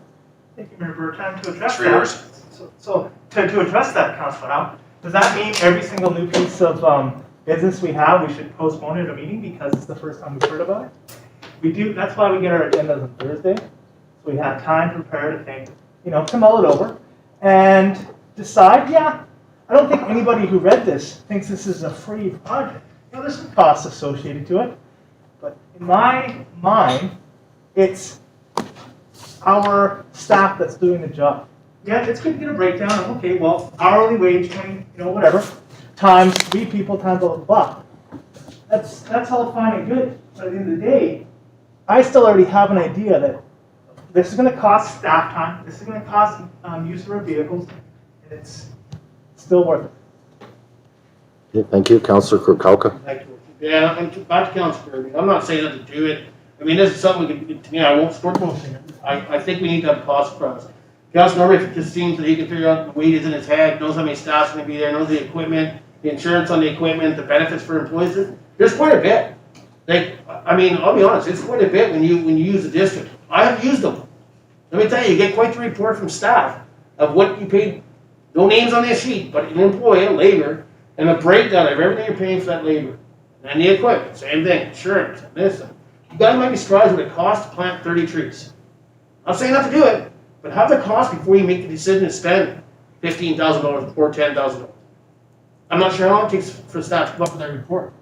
Thank you, Mayor Bertrand. To address For that, yours. so to address that, Councillor Howe, does that mean every single new piece of business we have, we should postpone it at a meeting because it's the first time we've heard about it? We do. That's why we get our agendas on Thursday, so we have time to prepare to think, to mull it over and decide. Yeah, I don't think anybody who read this thinks this is a free project. There's some costs associated to it, but in my mind, it's our staff that's doing the job. Yeah, it's good to get a breakdown of, okay, well, hourly wage, whatever, times 3 people times blah, blah, blah. That's all fine and good, but at the end of the day, I still already have an idea that this is going to cost staff time, this is going to cost use of our vehicles, and it's still worth it. Okay, thank you. Councillor Kirkowka. Thank you. Yeah, and back to Council Kirby. I'm not saying that to do it. I mean, this is something we can, to me, I won't support motion it. I think we need to have cost price. Council Norbury just seems that he can figure out the weight is in his head, knows how many staff's going to be there, knows the equipment, the insurance on the equipment, the benefits for employees. There's quite a bit. Like, I mean, I'll be honest, it's quite a bit when you use the district. I have used them. Let me tell you, you get quite the report from staff of what you paid. No names on this sheet, but an employee, labor, and a breakdown of everything you're paying for that labor. And the equipment, same thing, insurance, and this. You guys might be surprised what it costs to plant 30 trees. I'm not saying not to do it, but have the cost before you make the decision to spend $15,000 or $10,000. I'm not sure how long it takes for staff to come up with that report,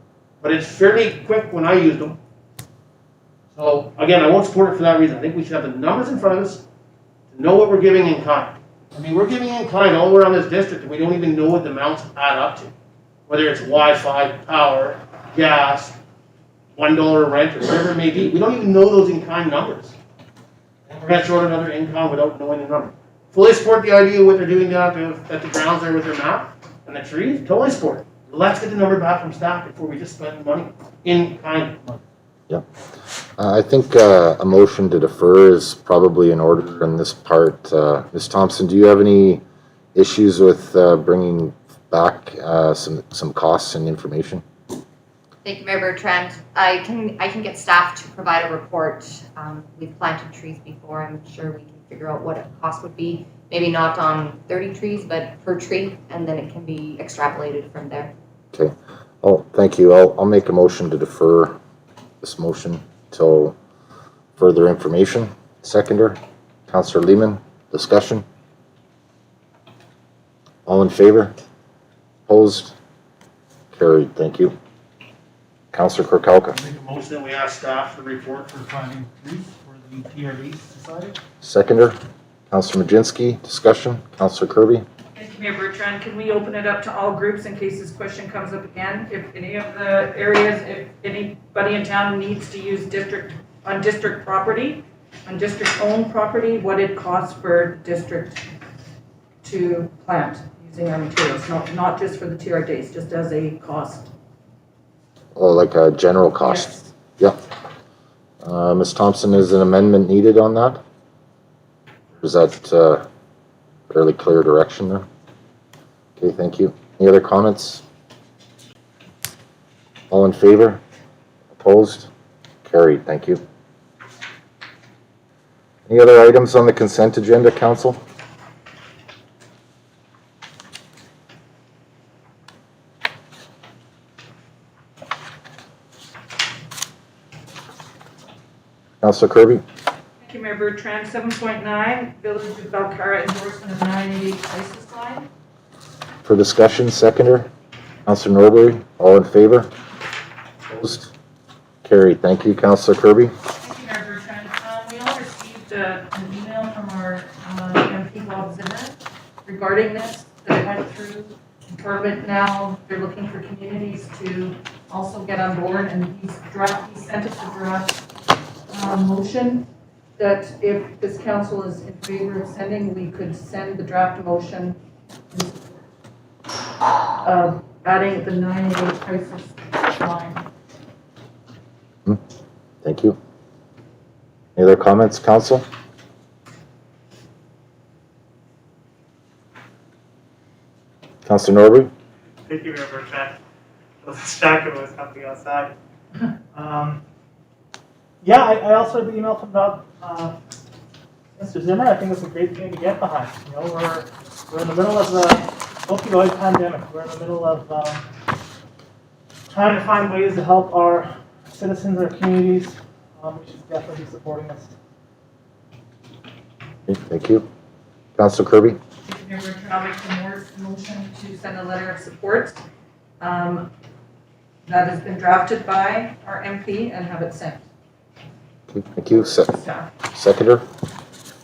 but it's fairly quick when I used them. So again, I won't support it for that reason. I think we should have the numbers in front of us to know what we're giving in kind. I mean, we're giving in kind all around this district and we don't even know what the amounts add up to. Whether it's Wi-Fi, power, gas, $1 rent, or whatever it may be. We don't even know those in kind numbers. And we're gonna throw out another income without knowing the number. Fully support the idea of what they're doing down at the grounds there with their map and the trees. Totally support it. Let's get the number back from staff before we just spend money in kind money. Yep. I think a motion to defer is probably in order in this part. Ms. Thompson, do you have any issues with bringing back some costs and information? Thank you, Mayor Bertrand. I can get staff to provide a report. We've planted trees before. I'm sure we can figure out what a cost would be. Maybe not on 30 trees, but per tree, and then it can be extrapolated from there. Okay. Oh, thank you. I'll make a motion to defer this motion till further information. Seconder, Councillor Lehman, discussion. All in favor? Opposed? Carried. Thank you. Councillor Kirkowka. Make a motion that we ask staff to report for planting trees for the TRD society. Seconder, Councillor Majinski, discussion. Councillor Kirby. Thank you, Mayor Bertrand. Can we open it up to all groups in case this question comes up again? If any of the areas, if anybody in town needs to use district property, on district-owned property, what it costs for district to plant using our materials, not just for the TRDs, just as a cost. Oh, like a general cost? Yes. Yep. Ms. Thompson, is an amendment needed on that? Or is that fairly clear direction there? Okay, thank you. Any other comments? All in favor? Opposed? Carried, thank you. Any other items on the consent agenda, council? Councilor Kirby? Thank you, Mayor Bertrand. 7.9, Village of Belcara endorsement of 988 crisis line. For discussion, seconder? Councilor Norbury, all in favor? Opposed? Carried, thank you. Councilor Kirby? Thank you, Mayor Bertrand. We all received an email from our MP Bob Zimmer regarding this, that it went through Parliament now. They're looking for communities to also get on board, and he sent us a draft motion that if this council is in favor of sending, we could send the draft motion adding the 988 crisis line. Thank you. Any other comments, council? Councilor Norbury? Thank you, Mayor Bertrand. The stacker was coming outside. Yeah, I also had the email from Mr. Zimmer. I think it's a great thing to get behind. You know, we're in the middle of the opioid pandemic. We're in the middle of trying to find ways to help our citizens, our communities. We should definitely be supporting this. Okay, thank you. Councilor Kirby? Thank you, Mayor Bertrand. I'll make the motion to send a letter of support that has been drafted by our MP and have it sent. Okay, thank you. Staff. Seconder?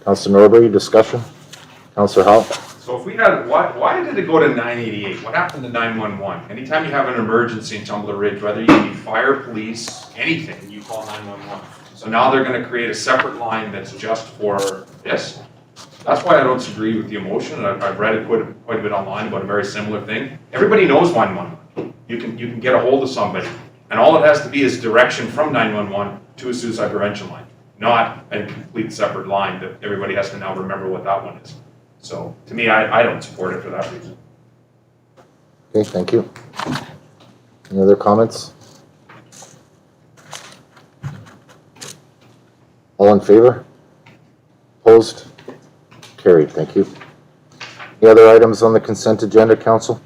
Councilor Norbury, discussion? Councilor Howell? So if we had, why did it go to 988? What happened to 911? Anytime you have an emergency in Tumbler Ridge, whether you need fire, police, anything, you call 911. So now they're gonna create a separate line that's just for this? That's why I don't agree with the emotion. I've read it quite a bit online about a very similar thing. Everybody knows 911. You can get a hold of somebody, and all it has to be is direction from 911 to a suicide prevention line, not a complete separate line that everybody has to now remember what that one is. So to me, I don't support it for that reason. Okay, thank you. Any other comments? All in favor? Opposed? Carried, thank you. Any other items on the consent agenda, council?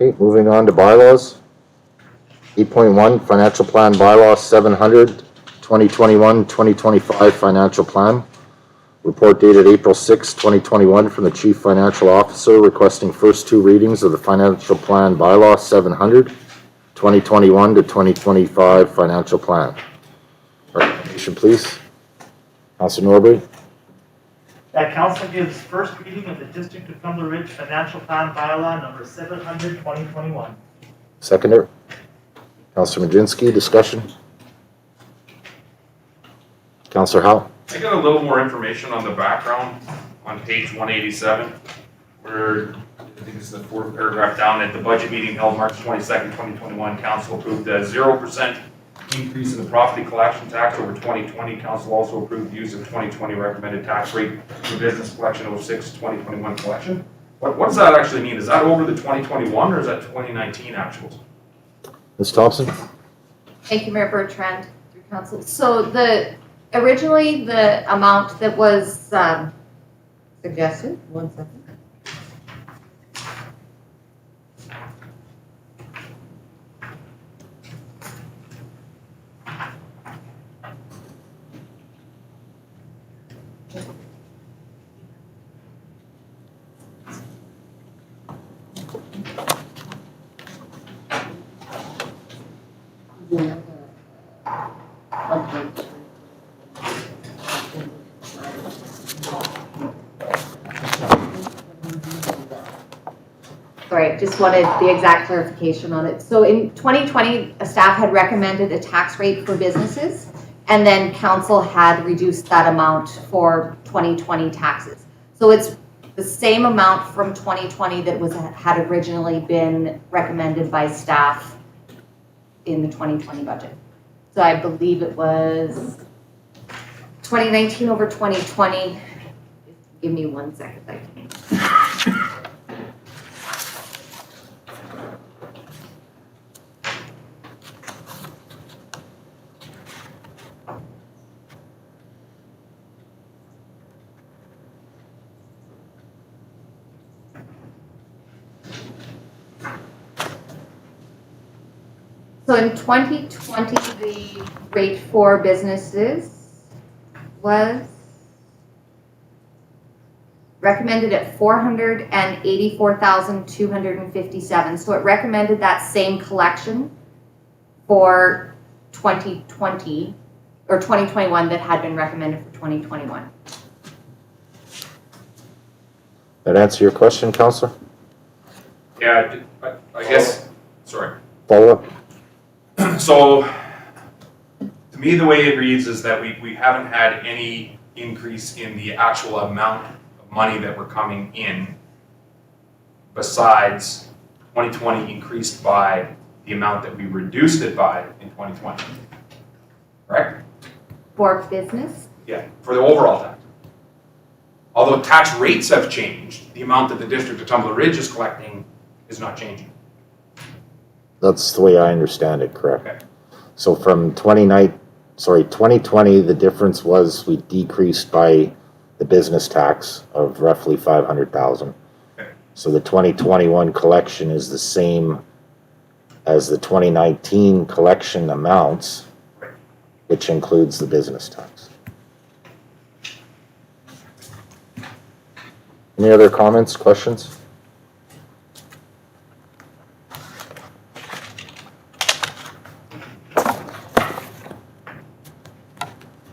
Okay, moving on to bylaws. 8.1 Financial Plan Bylaw 700, 2021-2025 Financial Plan. Report dated April 6, 2021 from the Chief Financial Officer requesting first two readings of the Financial Plan Bylaw 700, 2021 to 2025 Financial Plan. Recommendation, please. Councilor Norbury. That council gives first reading of the District of Tumbler Ridge Financial Plan Bylaw number 700, 2021. Seconder. Councilor Majinski, discussion. Councilor Howell. I got a little more information on the background on page 187, where I think it's the fourth paragraph down. At the budget meeting held March 22nd, 2021, council approved a 0% increase in the property collection tax over 2020. Council also approved the use of 2020 recommended tax rate for business collection 06 2021 collection. What does that actually mean? Is that over the 2021 or is that 2019 actuals? Ms. Thompson. Thank you, Mayor Bertrand, through council. So originally the amount that was suggested, one second. Sorry, just wanted the exact clarification on it. So in 2020, staff had recommended a tax rate for businesses, and then council had reduced that amount for 2020 taxes. So it's the same amount from 2020 that had originally been recommended by staff in the 2020 budget. So I believe it was 2019 over 2020. Give me 1 second. I can. So in 2020, the rate for businesses was recommended at 484,257. So it recommended that same collection for 2020 or 2021 that had been recommended for 2021. That answer your question, Counselor? Yeah, I guess, sorry. Paula? So, to me, the way it reads is that we haven't had any increase in the actual amount of money that we're coming in besides 2020 increased by the amount that we reduced it by in 2020. Correct? For business? Yeah, for the overall tax. Although tax rates have changed, the amount that the District of Tumbler Ridge is collecting is not changing. That's the way I understand it, correct? Okay. So from 2020, the difference was we decreased by the business tax of roughly 500,000. Okay. So the 2021 collection is the same as the 2019 collection amounts, which includes the business tax. Any other comments, questions?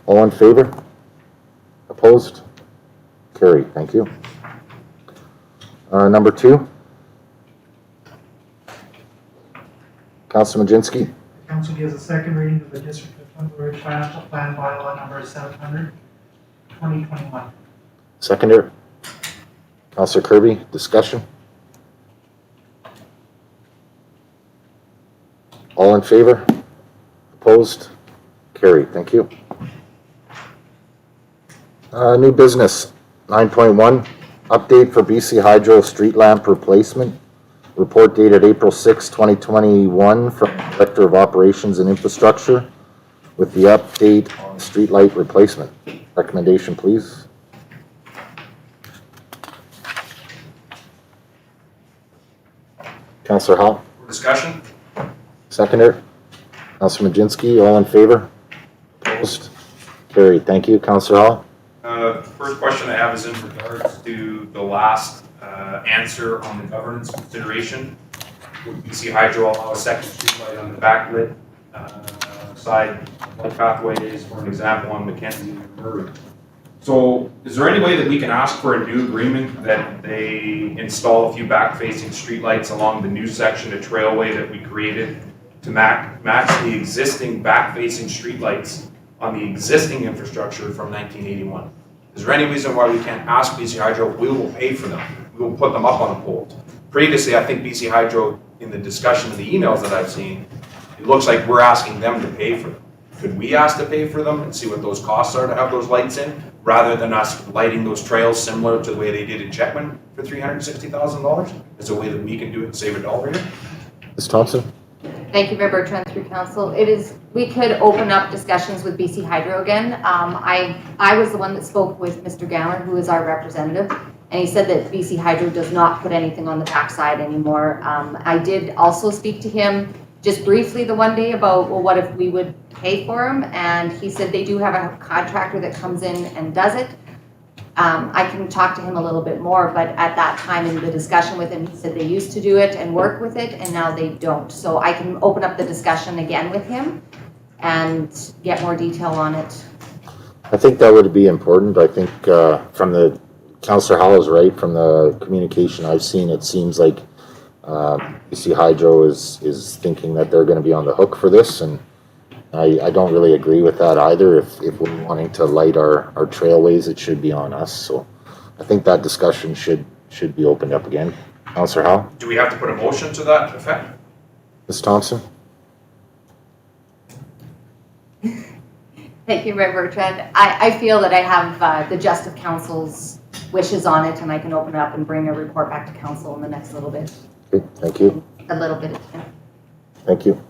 All in favor? Opposed? Carried, thank you. Number 2. Councilor Majinski. Council gives a second reading of the District of Tumbler Ridge Financial Plan bylaw number 700, 2021. Seconder. Councilor Kirby, discussion? All in favor? Opposed? Carried, thank you. New business, 9.1, update for BC Hydro street lamp replacement. Report dated April 6, 2021 from Director of Operations and Infrastructure with the update on street light replacement. Recommendation, please. Councilor Hall, Discussion? seconder. Councilor Majinski, all in favor? Opposed? Carried, thank you. Councilor Hall. First question I have is in regards to the last answer on the governance consideration. Would BC Hydro allow a second streetlight on the backlit side light pathways, for an example, on Mackenzie and Murray? So is there any way that we can ask for a new agreement that they install a few back-facing streetlights along the new section of trailway that we created to match the existing back-facing streetlights on the existing infrastructure from 1981? Is there any reason why we can't ask BC Hydro? We will pay for them. We will put them up on a pole. Previously, I think BC Hydro, in the discussion of the emails that I've seen, it looks like we're asking them to pay for them. Could we ask to pay for them and see what those costs are to have those lights in, rather than us lighting those trails similar to the way they did in Checkman for $360,000? Is there a way that we can do it and save $1 here? Ms. Thompson. Thank you, Member Trent, through council. We could open up discussions with BC Hydro again. I was the one that spoke with Mr. Gammer, who is our representative, and he said that BC Hydro does not put anything on the backside anymore. I did also speak to him just briefly the one day about, well, what if we would pay for them? And he said they do have a contractor that comes in and does it. I can talk to him a little bit more, but at that time in the discussion with him, he said they used to do it and work with it, and now they don't. So I can open up the discussion again with him and get more detail on it. I think that would be important. I think from the, Councillor Hall is right, from the communication I've seen, it seems like BC Hydro is thinking that they're going to be on the hook for this, and I don't really agree with that either. If we're wanting to light our trailways, it should be on us. So I think that discussion should be opened up again. Councillor Howe? Do we have to put a motion to that effect? Ms. Thompson? Thank you, Member Trent. I feel that I have the gist of council's wishes on it, and I can open it up and bring a report back to council in the next little bit, Okay, thank you. a little bit of time. Thank you.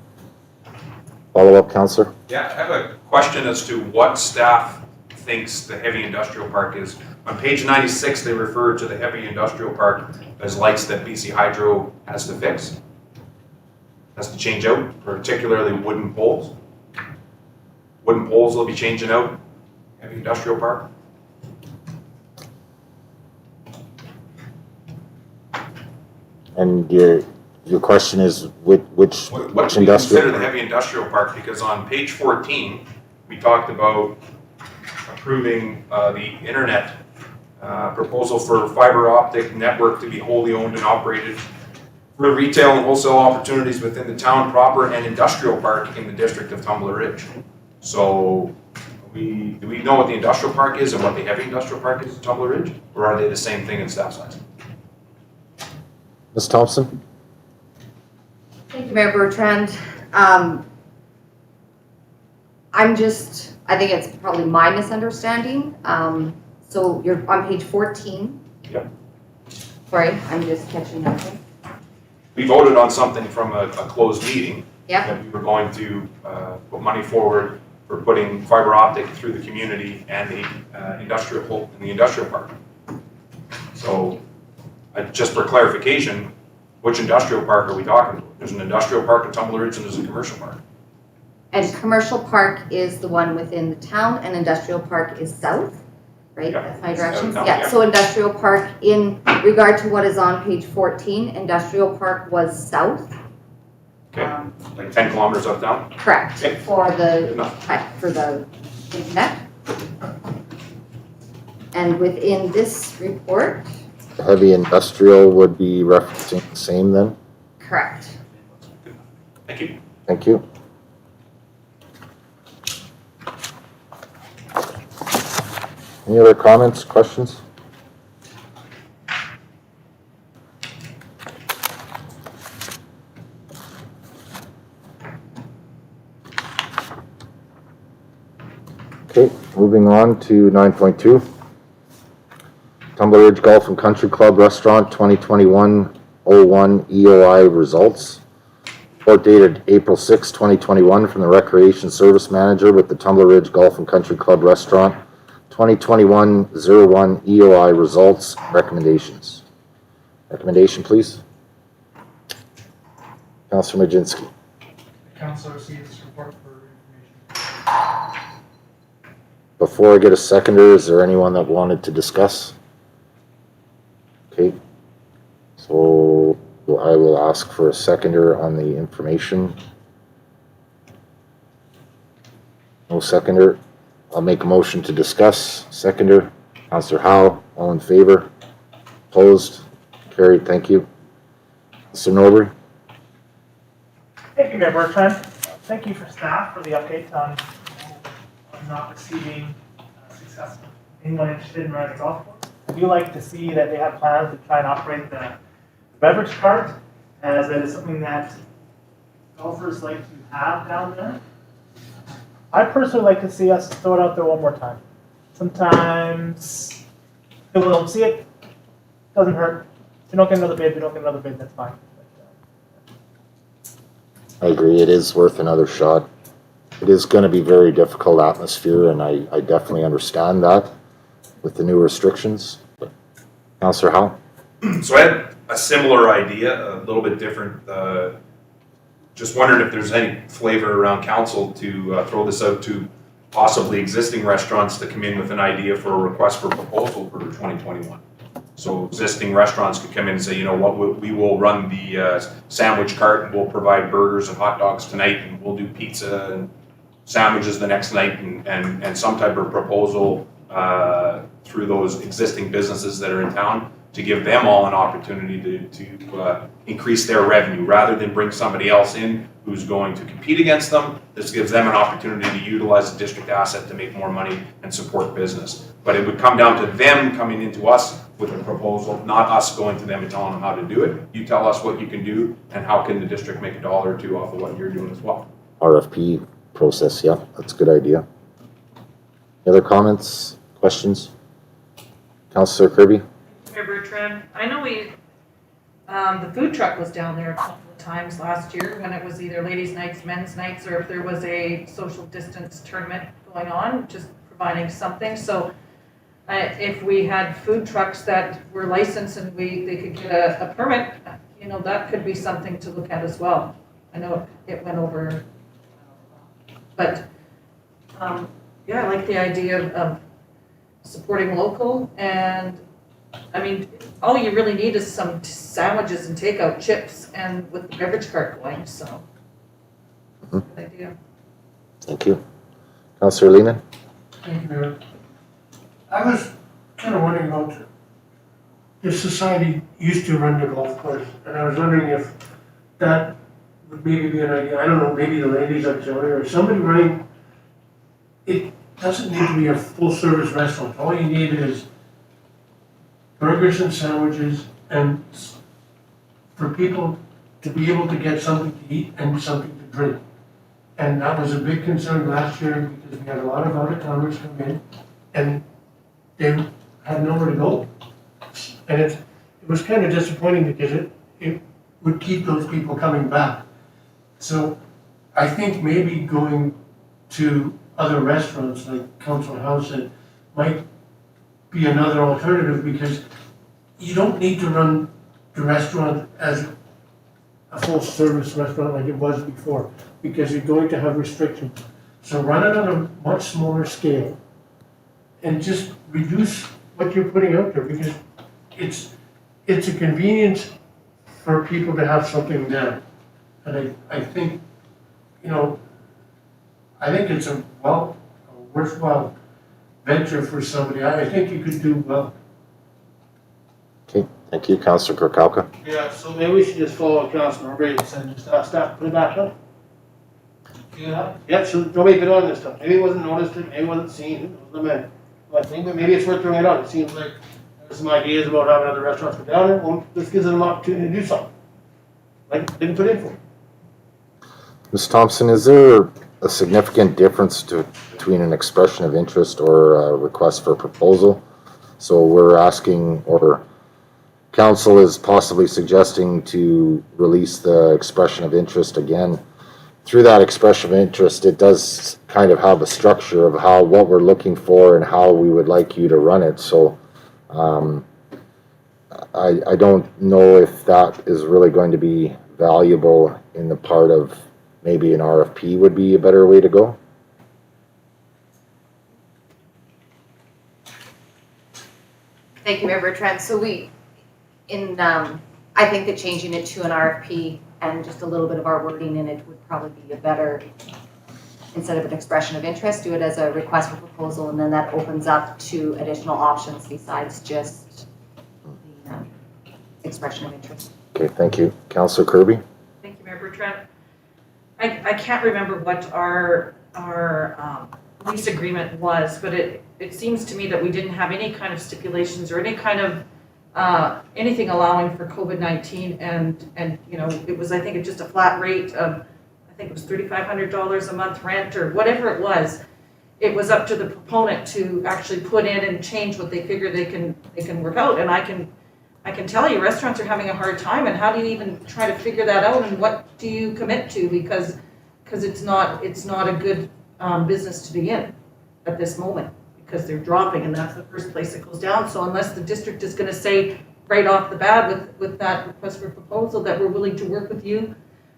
Follow-up, Councillor? Yeah, I have a question as to what staff thinks the heavy industrial park is. On page 96, they refer to the heavy industrial park as lights that BC Hydro has to fix. Has to change out, particularly wooden poles. Wooden poles will be changing out, heavy industrial park. And your question is which What do we consider industrial? the heavy industrial park? Because on page 14, we talked about approving the internet proposal for fiber optic network to be wholly owned and operated for retail and wholesale opportunities within the town proper and industrial park in the district of Tumbler Ridge. So do we know what the industrial park is and what the heavy industrial park is in Tumbler Ridge? Or are they the same thing in staff size? Ms. Thompson? Thank you, Mayor Bertrand. I think it's probably my misunderstanding. So you're on page 14. Yep. Sorry, I'm just catching up. We voted on something from a closed meeting. Yep. That we were going to put money forward for putting fiber optic through the community and the industrial park. So, just for clarification, which industrial park are we talking about? There's an industrial park in Tumbler Ridge and there's a commercial park. And commercial park is the one within the town, and industrial park is south, right? Yeah, That's my it's directions. south, Yeah, yeah. so industrial park, in regard to what is on page 14, industrial park was south. Okay. Like 10 kilometers up down? Correct, Okay. for Good the enough. internet. And within this report, Heavy industrial would be referencing the same then? correct. Thank you. Thank you. Any other comments, questions? Okay, moving on to 9.2. Tumbler Ridge Golf and Country Club Restaurant 2021-01 EOI results. Report dated April 6, 2021 from the Recreation Service Manager with the Tumbler Ridge Golf and Country Club Restaurant 2021-01 EOI results recommendations. Recommendation, please. Councillor Majinski. The council received this report for information. Before I get a seconder, is there anyone that wanted to discuss? Okay, so I will ask for a seconder on the information. No seconder. I'll make a motion to discuss. Seconder, Councillor Howe, all in favor? Opposed? Carried, thank you. Mr. Norbury? Thank you, Mayor Bertrand. Thank you for staff for the update on not receiving success. Anyone interested in running a golf course? I do like to see that they have plans to try and operate the beverage cart, as that is something that golfers like to have down there. I personally like to see us throw it out there one more time. Sometimes people don't see it, doesn't hurt. If we don't get another bid, that's fine. I agree, it is worth another shot. It is going to be very difficult atmosphere, and I definitely understand that with the new restrictions. But Councillor Howe? So I had a similar idea, a little bit different. Just wondering if there's any flavor around council to throw this out to possibly existing restaurants to come in with an idea for a request for proposal for 2021. So existing restaurants could come in and say, you know what, we will run the sandwich cart and we'll provide burgers and hot dogs tonight, and we'll do pizza and sandwiches the next night, and some type of proposal through those existing businesses that are in town to give them all an opportunity to increase their revenue, rather than bring somebody else in who's going to compete against them. This gives them an opportunity to utilize the district asset to make more money and support business. But it would come down to them coming into us with a proposal, not us going to them and telling them how to do it. You tell us what you can do, and how can the district make $1 or $2 off of what you're doing as well. RFP process, yeah, that's a good idea. Any other comments, questions? Councillor Kirby? Mayor Bertrand, I know the food truck was down there a couple of times last year when it was either ladies' nights, men's nights, or if there was a social distance tournament going on, just providing something. So if we had food trucks that were licensed and they could get a permit, you know, that could be something to look at as well. I know it went over, but yeah, I like the idea of supporting local, and I mean, all you really need is some sandwiches and takeout chips and with the beverage cart going, so. Good idea. Thank you. Councillor Lehman? Thank you, Mayor. I was kind of wondering about, this society used to run the golf course, and I was wondering if that would maybe be an idea. I don't know, maybe the ladies auxiliary or somebody running. It doesn't need to be a full-service restaurant. All you need is burgers and sandwiches, and for people to be able to get something to eat and something to drink. And that was a big concern last year, because we had a lot of out-of-towners come in, and they had nowhere to go. And it was kind of disappointing, because it would keep those people coming back. So I think maybe going to other restaurants like Council House might be another alternative, because you don't need to run the restaurant as a full service restaurant like it was before, because you're going to have restrictions. So run it on a much smaller scale and just reduce what you're putting out there, because it's a convenience for people to have something there. And I think, you know, I think it's a worthwhile venture for somebody. I think you could do well. Okay, thank you. Councillor Kirkowka? Yeah, so maybe we should just follow what Councilor Brady said, just ask staff to put it back up. Yeah, so nobody bid on this stuff. Maybe it wasn't noticed, maybe it wasn't seen, it wasn't meant. But I think that maybe it's worth throwing it out. It seems like there's some ideas about having other restaurants go down there. Well, this gives them an opportunity to do something. Like, they can put in for it. Ms. Thompson, is there a significant difference between an expression of interest or a request for a proposal? So we're asking, or council is possibly suggesting to release the expression of interest again. Through that expression of interest, it does kind of have a structure of what we're looking for and how we would like you to run it. So I don't know if that is really going to be valuable in the part of maybe an RFP would be a better way to go. Thank you, Mayor Bertrand. So I think that changing it to an RFP and just a little bit of our wording in it would probably be a better, instead of an expression of interest, do it as a request for proposal, and then that opens up to additional options besides just the expression of interest. Okay, thank you. Councillor Kirby? Thank you, Mayor Bertrand. I can't remember what our lease agreement was, but it seems to me that we didn't have any kind of stipulations or any kind of anything allowing for COVID-19, and you know, it was, I think, just a flat rate of, I think it was $3,500 a month rent or whatever it was. It was up to the proponent to actually put in and change what they figure they can work out, and I can tell you, restaurants are having a hard time, and how do you even try to figure that out, and what do you commit to, because it's not a good business to be in at this moment, because they're dropping, and that's the first place it goes down. So unless the district is going to say right off the bat with that request for proposal that we're willing to work with you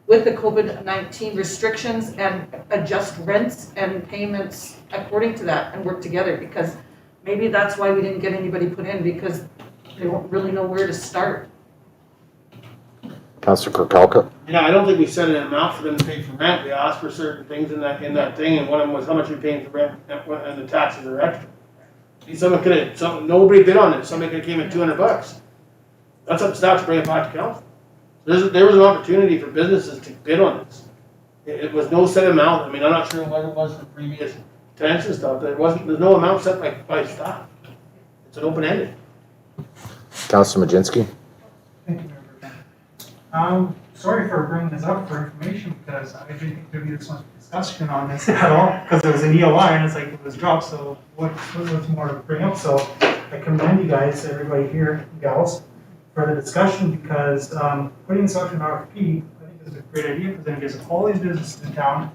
with the COVID-19 restrictions and adjust rents and payments according to that and work together, because maybe that's why we didn't get anybody put in, because they won't really know where to start. Councillor Kirkowka? Yeah, I don't think we set an amount for them to pay for rent. We asked for certain things in that thing, and one of them was how much you're paying for rent, and the taxes are extra. See, nobody bid on it. Somebody could have came at $200. That's up to staff to bring it back to council. There was an opportunity for businesses to bid on this. It was no set amount. I mean, I'm not sure what it was for previous tenants and stuff. There's no amount set by staff. It's an open-ended. Councilor Majinski? Thank you, Member. Sorry for bringing this up for information, because I didn't think there'd be this much discussion on this at all, because it was an EOI and it's like it was dropped, so what was more to bring up? So I commend you guys, everybody here, gals, for the discussion, because putting such an RFP, I think is a great idea, because then it gives all these businesses in town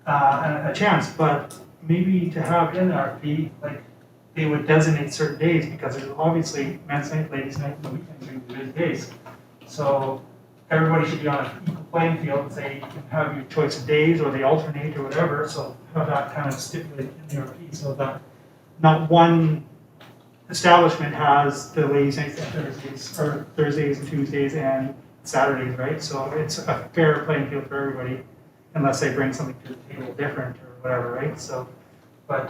a chance, but maybe to have in the RFP, like, they would designate certain days, because there's obviously men's night, ladies' night, and the weekends are the busy days. So everybody should be on an equal playing field and say you can have your choice of days, or they alternate, or whatever, so have that kind of stipulated in the RFP, so that not one establishment has the ladies' nights and Thursdays, or Thursdays and Tuesdays and Saturdays, right? So it's a fair playing field for everybody, unless they bring something to the table different or whatever, right? So, but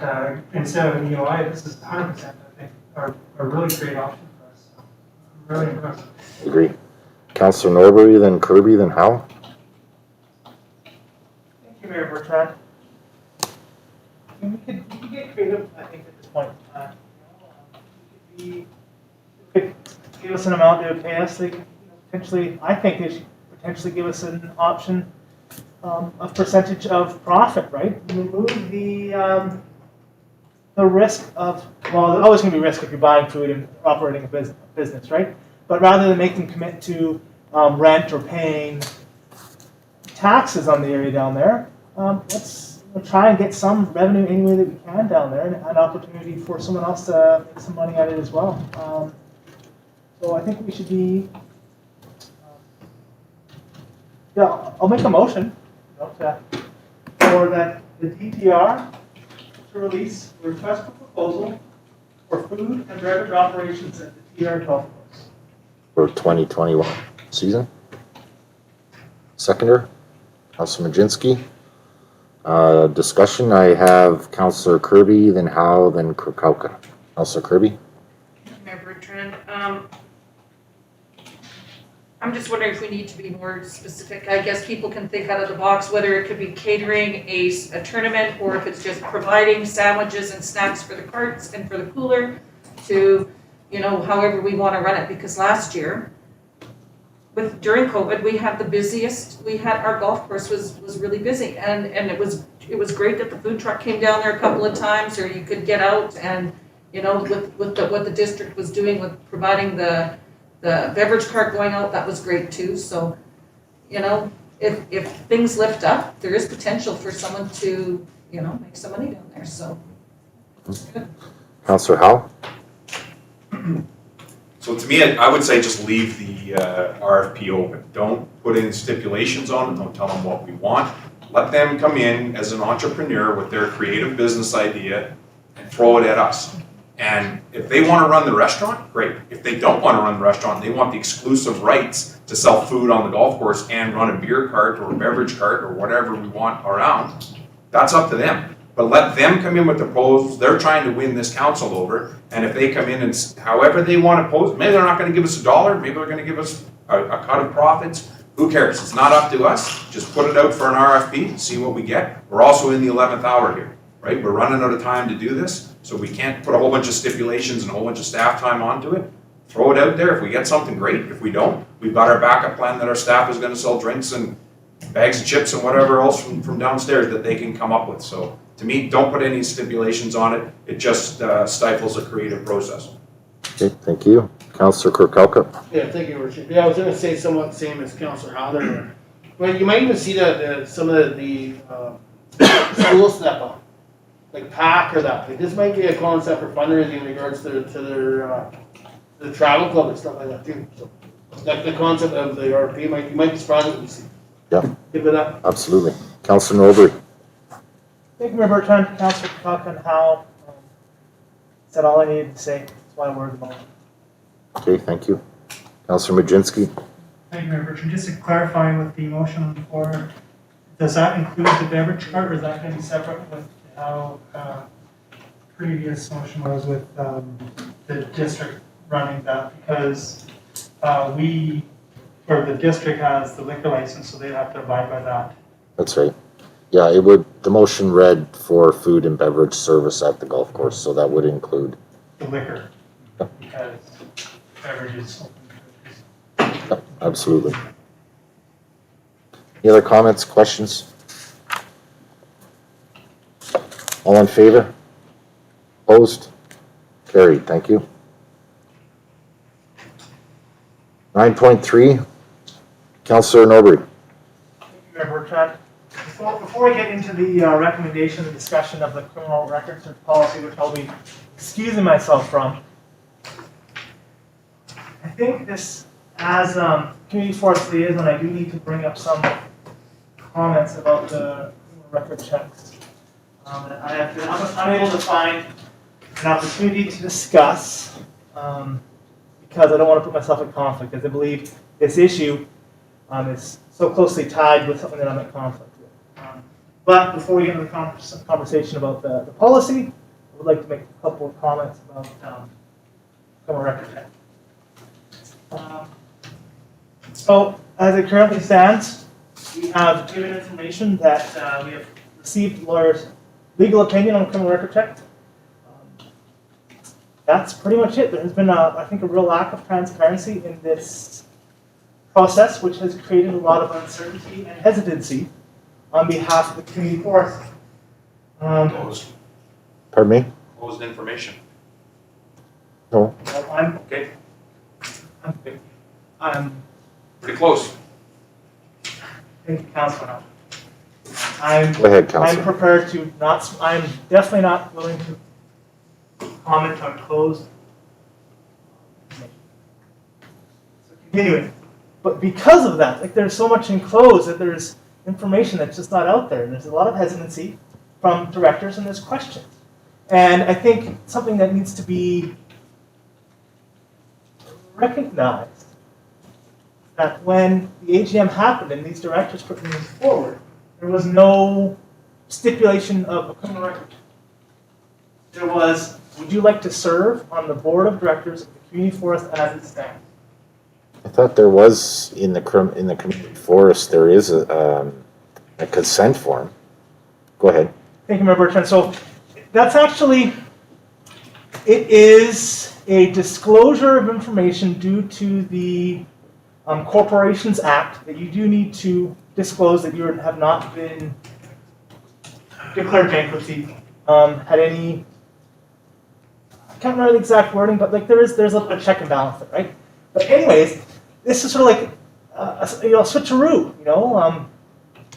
instead of an EOI, this is 100%, I think, a really great option for us. So I'm really impressed. Agree. Councilor Norbury, then Kirby, then Howe? Thank you, Mayor Bertrand. I mean, we could get creative, I think, at this point in time. You could give us an amount they would pay us. They could potentially, I think they should potentially give us an option of percentage of profit, right? Remove the risk of, well, there's always going to be risk if you're buying food and operating a business, right? But rather than make them commit to rent or paying taxes on the area down there, let's try and get some revenue any way that we can down there, and an opportunity for someone else to make some money at it as well. So I think we should be, yeah, I'll make a motion for that the DTR to release a request for proposal for food and beverage operations at the TR golf course. For 2021 season. Seconder, Councilor Majinski. Discussion, I have Councilor Kirby, then Howe, then Kurkauka. Councilor Kirby? Mayor Bertrand, I'm just wondering if we need to be more specific. I guess people can think out of the box, whether it could be catering a tournament, or if it's just providing sandwiches and snacks for the carts and for the cooler to, however we want to run it. Because last year, during COVID, we had the busiest, our golf course was really busy, and it was great that the food truck came down there a couple of times, or you could get out and, with what the district was doing with providing the beverage cart going out, that was great too. So, if things lift up, there is potential for someone to, make some money down there, so. Councilor Howe? So to me, I would say just leave the RFP open. Don't put in stipulations on it. Don't tell them what we want. Let them come in as an entrepreneur with their creative business idea and throw it at us. And if they want to run the restaurant, great. If they don't want to run the restaurant, they want the exclusive rights to sell food on the golf course and run a beer cart or a beverage cart or whatever we want around, that's up to them. But let them come in with the proposals. They're trying to win this council over. And if they come in and however they want to pose, maybe they're not going to give us $1, maybe they're going to give us a cut of profits. Who cares? It's not up to us. Just put it out for an RFP, see what we get. We're also in the 11th hour here, right? We're running out of time to do this. So we can't put a whole bunch of stipulations and a whole bunch of staff time onto it. Throw it out there. If we get something, great. If we don't, we've got our backup plan that our staff is going to sell drinks and bags of chips and whatever else from downstairs that they can come up with. So to me, don't put any stipulations on it. It just stifles a creative process. Okay, thank you. Councilor Kurkauka? Yeah, thank you, Richard. Yeah, I was going to say somewhat the same as Councilor Howler. But you might even see that some of the schools step up, like PAC or that. Like, this might be a concept for fundraising in regards to the travel club and stuff like that too. So that's the concept of the RP. You might be surprised what you see. Yeah. Give it up. Absolutely. Councilor Norbury? Thank you, Mayor Bertrand, Councilor Cook, and Howe. Said all I needed to say. That's why we're at the moment. Okay, thank you. Councilor Majinski? Thank you, Mayor Bertrand. Just to clarify with the motion on the floor, does that include the beverage cart, or is that going to be separate with how previous motion was with the district running that? Because the district has the liquor license, so they'd have to abide by that. That's right. Yeah, it would, the motion read for food and beverage service at the golf course, so that would include. The liquor, because beverages. Absolutely. Any other comments, questions? All in favor? Opposed? Carried, thank you. 9.3, Councillor Norbury. Thank you, Mayor Bertrand. Before we get into the recommendation and discussion of the criminal record search policy, which I'll be excusing myself from, I think this, as community forest liaison, I do need to bring up some comments about the criminal record checks. That I have been unable to find an opportunity to discuss because I don't want to put myself in conflict, as I believe this issue is so closely tied with something that I'm in conflict with. But before we get into the conversation about the policy, I would like to make a couple of comments about criminal record check. So, as it currently stands, we have given information that we have received lawyers' legal opinion on criminal record check. That's pretty much it. There has been, I think, a real lack of transparency in this process, which has created a lot of uncertainty and hesitancy on behalf of the community forest. Closed, Pardon me? closed information. No. Well, I'm Okay, pretty close. Thank you, Councilor. I'm Go ahead, I'm Councillor. prepared to not. I'm definitely not willing to comment on closed. So continuing, but because of that, like there's so much enclosed that there's information that's just not out there. And there's a lot of hesitancy from directors, and there's questions. And I think something that needs to be recognized that when the AGM happened and these directors put things forward, there was no stipulation of a criminal record. There was, would you like to serve on the board of directors of the community forest as it stands? I thought there was, in the community forest, there is a consent form. Go ahead. Thank you, Member Bertrand. So that's actually, it is a disclosure of information due to the Corporations Act that you do need to disclose that you have not been declared bankruptcy, had any, I can't remember the exact wording, but like there's a check and balance there, right? But anyways, this is sort of like a switcheroo,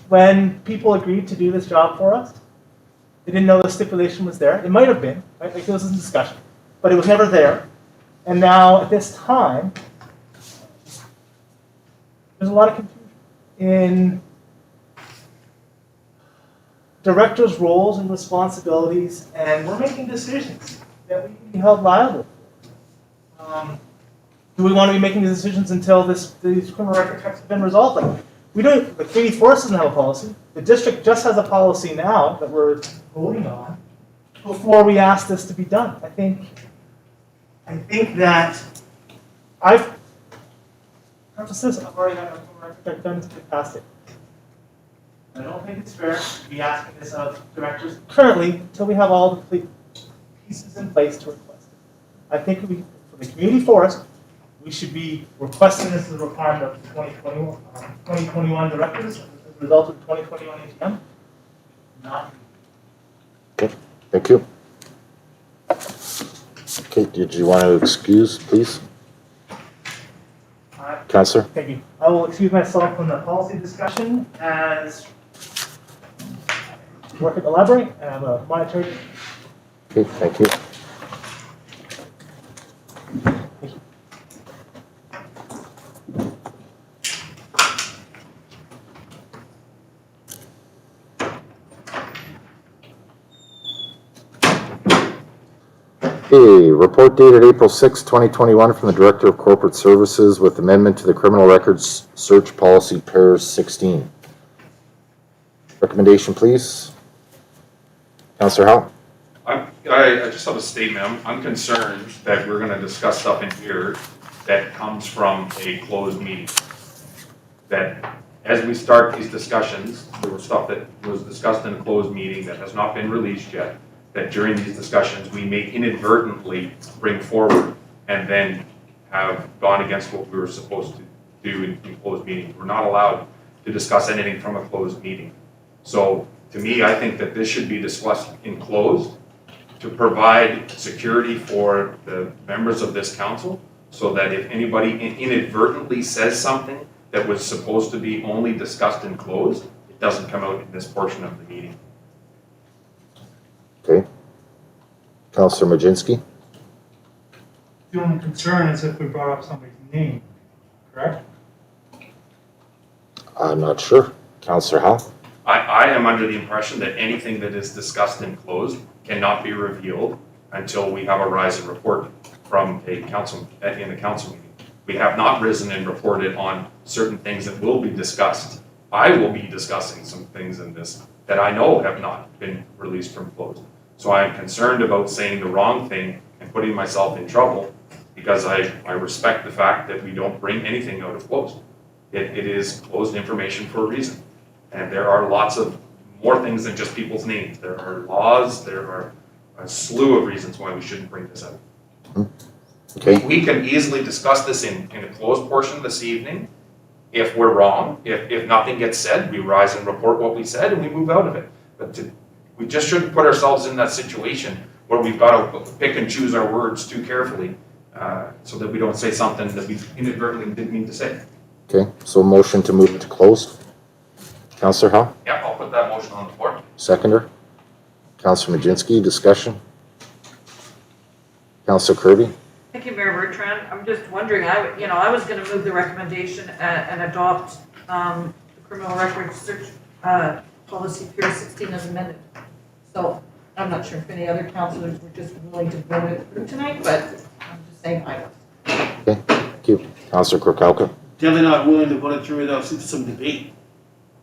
when people agreed to do this job for us, they didn't know the stipulation was there. It might have been, right? Like there was a discussion, but it was never there. And now at this time, there's a lot of confusion in directors' roles and responsibilities, and we're making decisions that we can be held liable for. Do we want to be making these decisions until these criminal record checks have been resolved? Like, we don't, the community forest doesn't have a policy. The district just has a policy now that we're voting on before we ask this to be done. I think that I've already had a criminal record check done, it's fantastic. I don't think it's fair to be asking this of directors currently until we have all the pieces in place to request it. I think for the community forest, we should be requesting this as a requirement of 2021 directors as a result of 2021 AGM. Not. Okay, thank you. Okay, did you want to excuse, please? Councillor? Thank you. I will excuse myself from the policy discussion as work at the library and have a monetary. Okay, thank you. Okay, report dated April 6, 2021 from the Director of Corporate Services with amendment to the Criminal Records Search Policy Pairs 16. Recommendation, please. Councillor Howe? I just have a statement. I'm concerned that we're gonna discuss stuff in here that comes from a closed meeting. That as we start these discussions, there was stuff that was discussed in a closed meeting that has not been released yet, that during these discussions, we may inadvertently bring forward and then have gone against what we were supposed to do in closed meetings. We're not allowed to discuss anything from a closed meeting. So to me, I think that this should be discussed in closed to provide security for the members of this council, so that if anybody inadvertently says something that was supposed to be only discussed in closed, it doesn't come out in this portion of the meeting. Okay. Councillor Majinski? The only concern is if we brought up somebody's name, correct? I'm not sure. Councillor Howell? I am under the impression that anything that is discussed in closed cannot be revealed until we have a rise and report from a council, in a council meeting. We have not risen and reported on certain things that will be discussed. I will be discussing some things in this that I know have not been released from closed. So I'm concerned about saying the wrong thing and putting myself in trouble, because I respect the fact that we don't bring anything out of closed. It is closed information for a reason. And there are lots of more things than just people's names. There are laws, there are a slew of reasons why we shouldn't bring this out. Okay. We can easily discuss this in a closed portion this evening. If we're wrong, if nothing gets said, we rise and report what we said and we move out of it. But we just shouldn't put ourselves in that situation where we've got to pick and choose our words too carefully, so that we don't say something that we inadvertently didn't mean to say. Okay, so motion to move to closed. Councillor Howell? Yeah, I'll put that motion on the floor. Seconder? Councillor Majinski, discussion? Councillor Kirby? Thank you, Mayor Bertrand. I'm just wondering, I was gonna move the recommendation and adopt, the criminal record search, policy Pier 16 as amended. So I'm not sure if any other councilors were just willing to vote it through tonight, but I'm just saying I was. Okay, thank you. Councillor Kirkowka? Definitely not willing to put it through without some debate.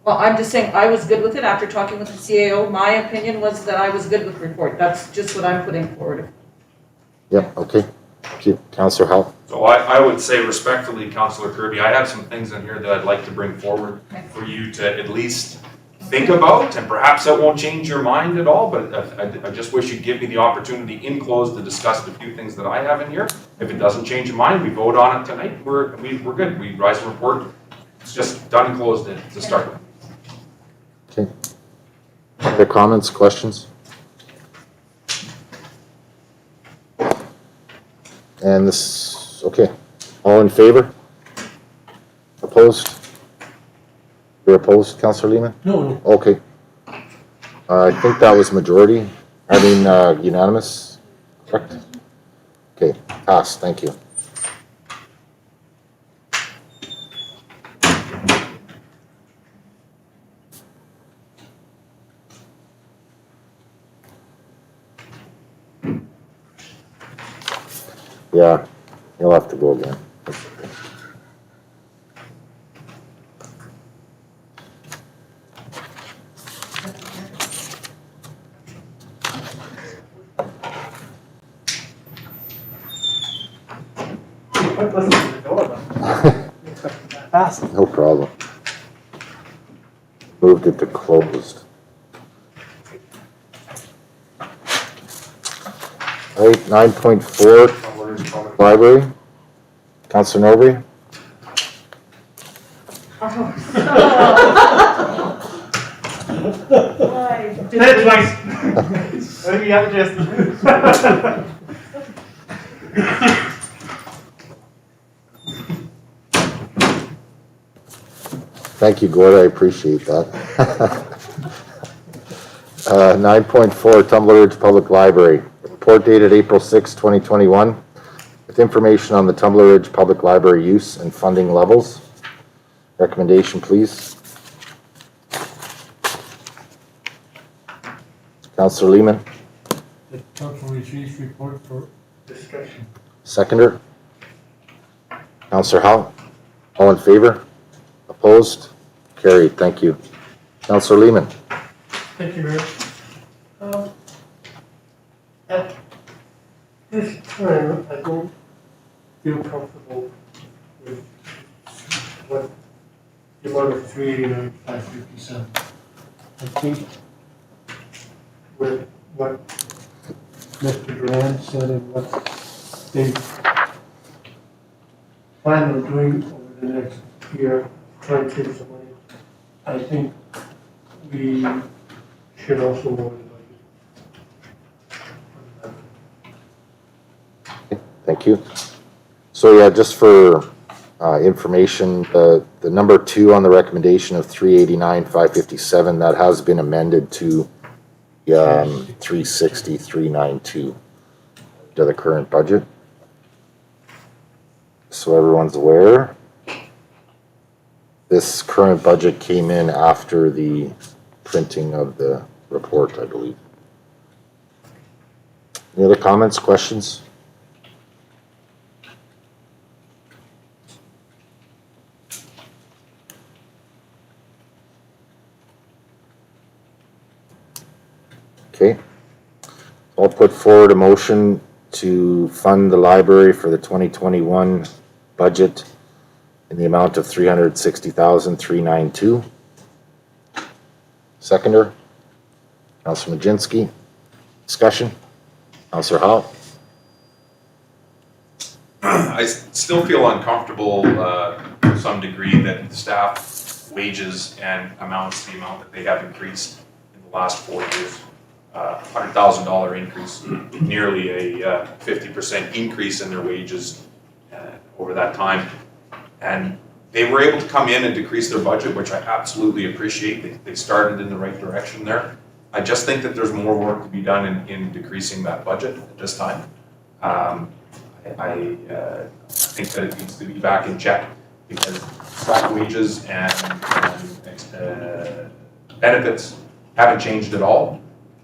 Well, I'm just saying I was good with it after talking with the CAO. My opinion was that I was good with the report. That's just what I'm putting forward. Yep, okay. Thank you. Councillor Howell? So I would say respectfully, Councillor Kirby, I have some things in here that I'd like to bring forward for you to at least think about, and perhaps that won't change your mind at all, but I just wish you'd give me the opportunity in close to discuss the few things that I have in here. If it doesn't change your mind, we vote on it tonight, we're good. We rise and report. It's just done and closed to start with. Okay. Other comments, questions? And this, okay. All in favor? Opposed? You're opposed, Councillor Lehman? No, Okay. I think that was majority, unanimous, correct? Okay, passed, thank you. Yeah, you'll have to go again. Quick listen to the door, though. Fast. No problem. Moved it to closed. All right, 9.4, library. Councillor Norbury? Say it twice. I think you have the gist. Thank you, Gord, I appreciate that. 9.4, Tumbler Ridge Public Library. Report dated April 6, 2021, with information on the Tumbler Ridge Public Library use and funding levels. Recommendation, please. Councillor Lehman, the council receives report for discussion. seconder. Councillor Howell, all in favor? Opposed? Carried, thank you. Councillor Lehman. Thank you, Mayor. At this time, I don't feel comfortable with what the amount of 389,557. I think with what Mr. Duran said and what they plan on doing over the next year, trying to save some money, I think we should also lower the budget. Thank you. So yeah, just for information, the number 2 on the recommendation of 389,557, that has been amended to 360,392 to the current budget. So everyone's aware. This current budget came in after the printing of the report, I believe. Any other comments, questions? Okay. I'll put forward a motion to fund the library for the 2021 budget in the amount of $360,392. Seconder, Councilor Majinski. Discussion, Councilor Howell. I still feel uncomfortable to some degree that the staff wages and the amount that they have increased in the last 4 years. $100,000 increase, nearly a 50% increase in their wages over that time. And they were able to come in and decrease their budget, which I absolutely appreciate. They started in the right direction there. I just think that there's more work to be done in decreasing that budget at this time. I think that it needs to be back in check because staff wages and benefits haven't changed at all.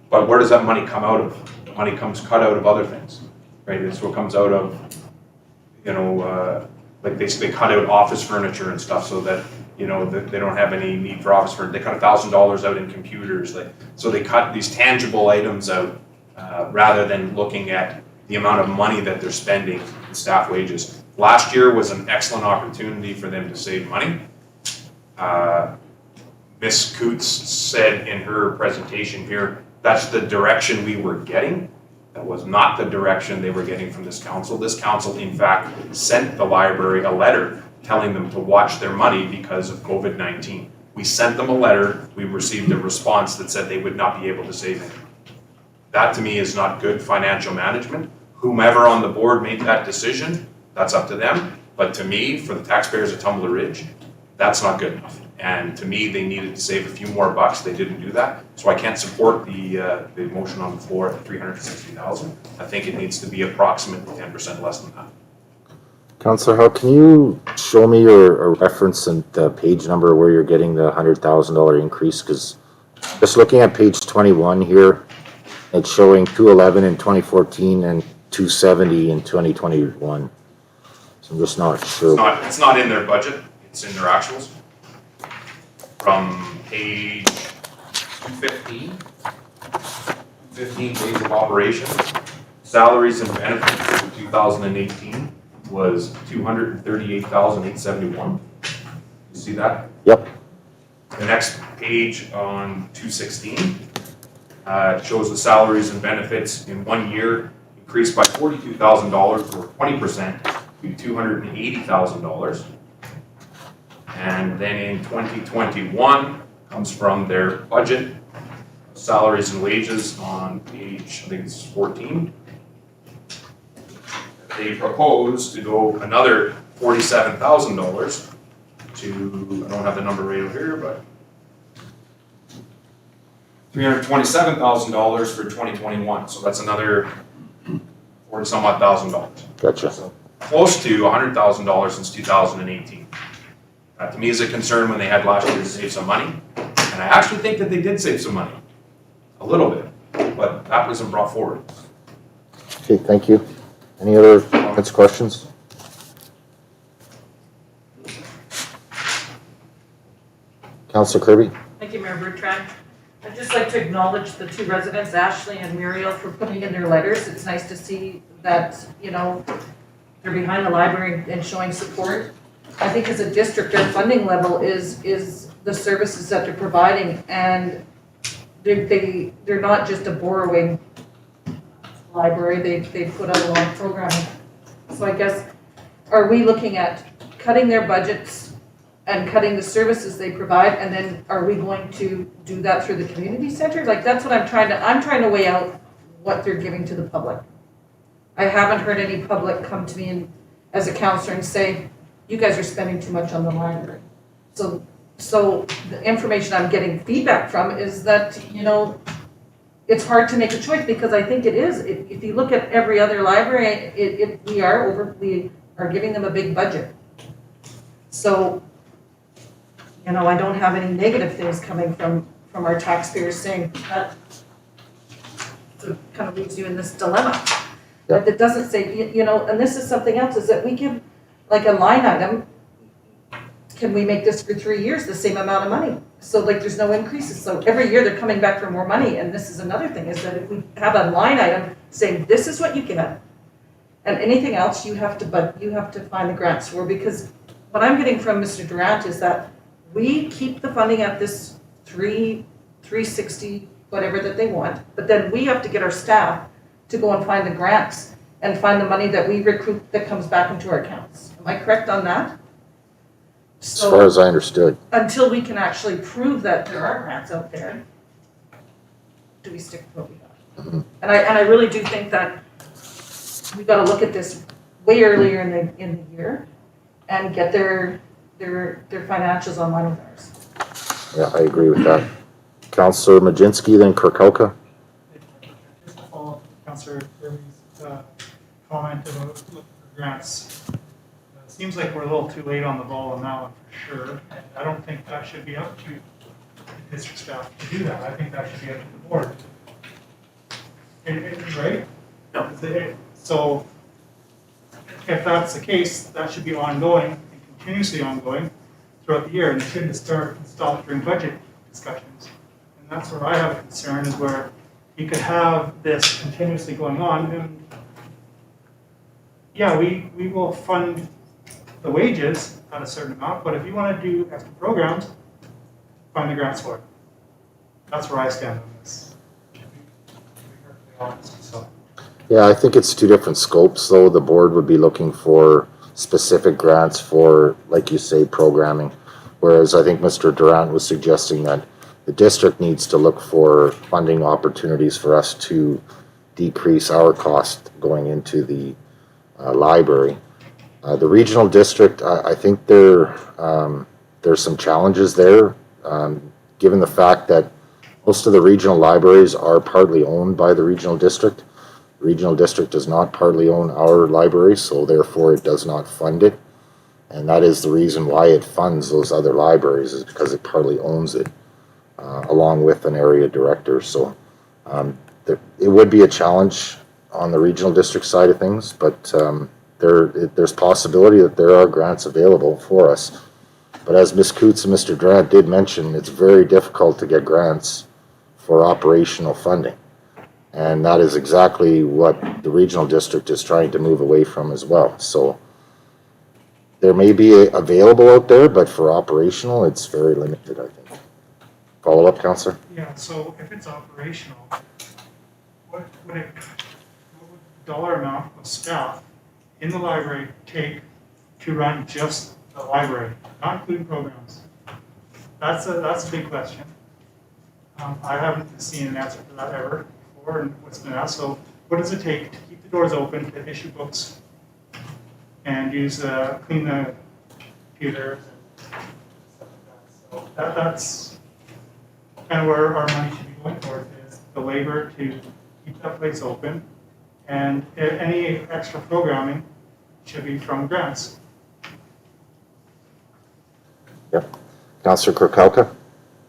But where does that money come out of? The money comes cut out of other things, right? It's what comes out of, like they cut out office furniture and stuff so that, that they don't have any need for office furniture. They cut $1,000 out in computers. So they cut these tangible items out rather than looking at the amount of money that they're spending in staff wages. Last year was an excellent opportunity for them to save money. Ms. Coutts said in her presentation here, that's the direction we were getting. That was not the direction they were getting from this council. This council, in fact, sent the library a letter telling them to watch their money because of COVID-19. We sent them a letter, we received a response that said they would not be able to save it. That to me is not good financial management. Whomever on the board made that decision, that's up to them. But to me, for the taxpayers of Tumbler Ridge, that's not good enough. And to me, they needed to save a few more bucks. They didn't do that. So I can't support the motion on the floor at $360,000. I think it needs to be approximately 10% less than that. Councilor Howe, can you show me your reference and the page number where you're getting the $100,000 increase? Because just looking at page 21 here, it's showing 211 in 2014 and 270 in 2021. So I'm just not sure. It's not in their budget. It's in their actuals. From page 215 days of operation, salaries and benefits for 2018 was $238,871. You see that? Yep. The next page on 216 shows the salaries and benefits in 1 year increased by $42,000 or 20% to $280,000. And then in 2021 comes from their budget, salaries and wages on page, I think it's 14. They propose to go another $47,000 to, I don't have the number right over here, but $327,000 for 2021. So that's another $40-some-odd thousand. Gotcha. So close to $100,000 since 2018. That to me is a concern when they had last year to save some money. And I actually think that they did save some money. A little bit. But that wasn't brought forward. Okay, thank you. Any other comments, questions? Councilor Kirby? Thank you, Mayor Bertrand. I'd just like to acknowledge the two residents, Ashley and Muriel, for putting in their letters. It's nice to see that, they're behind the library and showing support. I think as a district, our funding level is the services that they're providing, and they're not just a borrowing library, they put out a lot of programming. So I guess, are we looking at cutting their budgets and cutting the services they provide, and then are we going to do that through the community center? Like, that's what I'm trying to weigh out what they're giving to the public. I haven't heard any public come to me as a counselor and say, you guys are spending too much on the library. So the information I'm getting feedback from is that, it's hard to make a choice, because I think it is. If you look at every other library, we are giving them a big budget. So, I don't have any negative things coming from our taxpayers saying that. It kind of leaves you in this dilemma. Yeah. But it doesn't say, and this is something else, is that we give like a line item. Can we make this for 3 years, the same amount of money? So like there's no increases. So every year they're coming back for more money. And this is another thing, is that if we have a line item saying this is what you get, and anything else you have to find the grants for, because what I'm getting from Mr. Durant is that we keep the funding at this 360, whatever that they want, but then we have to get our staff to go and find the grants and find the money that we recruit that comes back into our accounts. Am I correct on that? As far as I understood. Until we can actually prove that there are grants out there, do we stick with what we got? Mhm. And I really do think that we got to look at this way earlier in the year and get their financials on line with ours. Yeah, I agree with that. Councillor Majinski, then Kirkowka. Just to follow up Councillor Kirby's comment about looking for grants. Seems like we're a little too late on the ball on that one for sure. And I don't think that should be up to the district staff to do that. I think that should be up to the board. Right? No. So if that's the case, that should be ongoing and continuously ongoing throughout the year, and it shouldn't start and stop during budget discussions. And that's where I have a concern, is where you could have this continuously going on, and yeah, we will fund the wages at a certain amount, but if you want to do extra programs, find the grants for it. That's where I stand on this. To be perfectly honest, so. Yeah, I think it's two different scopes, though. The board would be looking for specific grants for, like you say, programming. Whereas I think Mr. Durant was suggesting that the district needs to look for funding opportunities for us to decrease our cost going into the library. The regional district, I think there's some challenges there, given the fact that most of the regional libraries are partly owned by the regional district. The regional district does not partly own our library, so therefore it does not fund it. And that is the reason why it funds those other libraries, is because it partly owns it, along with an area director. So it would be a challenge on the regional district side of things, but there's possibility that there are grants available for us. But as Ms. Coutts and Mr. Durant did mention, it's very difficult to get grants for operational funding. And that is exactly what the regional district is trying to move away from as well. So there may be available out there, but for operational, it's very limited, I think. Follow up, Councillor? Yeah, so if it's operational, what would the dollar amount of staff in the library take to run just the library, not including programs? That's a big question. I haven't seen an answer for that ever before, and what's been asked. So what does it take to keep the doors open, to issue books, and clean the computers and stuff like that? So that's kind of where our money should be going towards, is the labor to keep that place open, and any extra programming should be from grants. Yep. Councillor Kirkowka?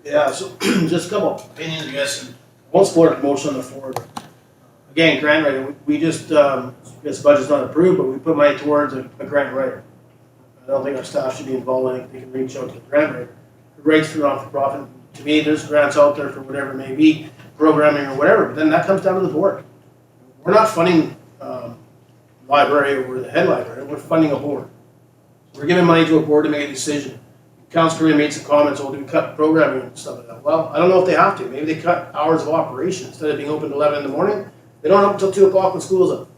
Yeah, so just a couple of opinions, I guess, and I won't support a motion on the floor. Again, grant writer, we just, this budget's not approved, but we put money towards a grant writer. I don't think our staff should be involved in it. They can reach out to the grant writer. The rates for not-for-profit, to me, there's grants out there for whatever it may be, programming or whatever, but then that comes down to the board. We're not funding library or we're the head library, we're funding a board. We're giving money to a board to make a decision. Councilor made some comments, oh, do we cut programming and stuff like that? Well, I don't know if they have to. Maybe they cut hours of operation. Instead of being open at 11 in the morning, they don't open until 2 o'clock when school's up.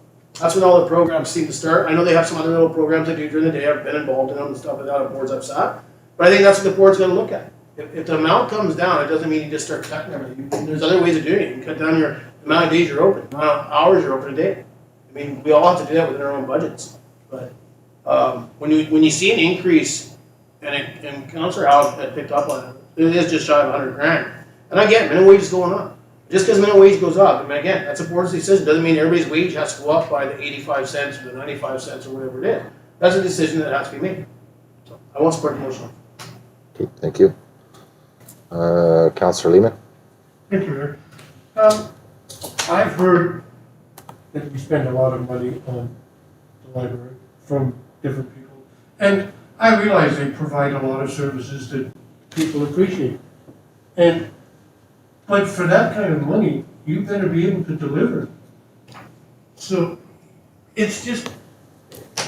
That's when all the programs seem to start. I know they have some other little programs they do during the day. I've been involved in them and stuff like that, at boards I've sat. But I think that's what the board's gonna look at. If the amount comes down, it doesn't mean you just start cutting everything. There's other ways of doing it. You can cut down your amount of days you're open, the amount of hours you're open a day. I mean, we all have to do that within our own budgets. But when you see an increase, and Councillor Howe had picked up on it, it is just shy of 100 grand. And I get minimum wage is going up. Just because minimum wage goes up, I mean, again, that's a board's decision. Doesn't mean everybody's wage has to go up by the 85 cents or the 95 cents or whatever it is. That's a decision that has to be made. So I won't support the motion. Okay, thank you. Councillor Lehman? Thank you, Mayor. I've heard that we spend a lot of money on the library from different people. And I realize they provide a lot of services that people appreciate. But for that kind of money, you better be able to deliver. So it's just,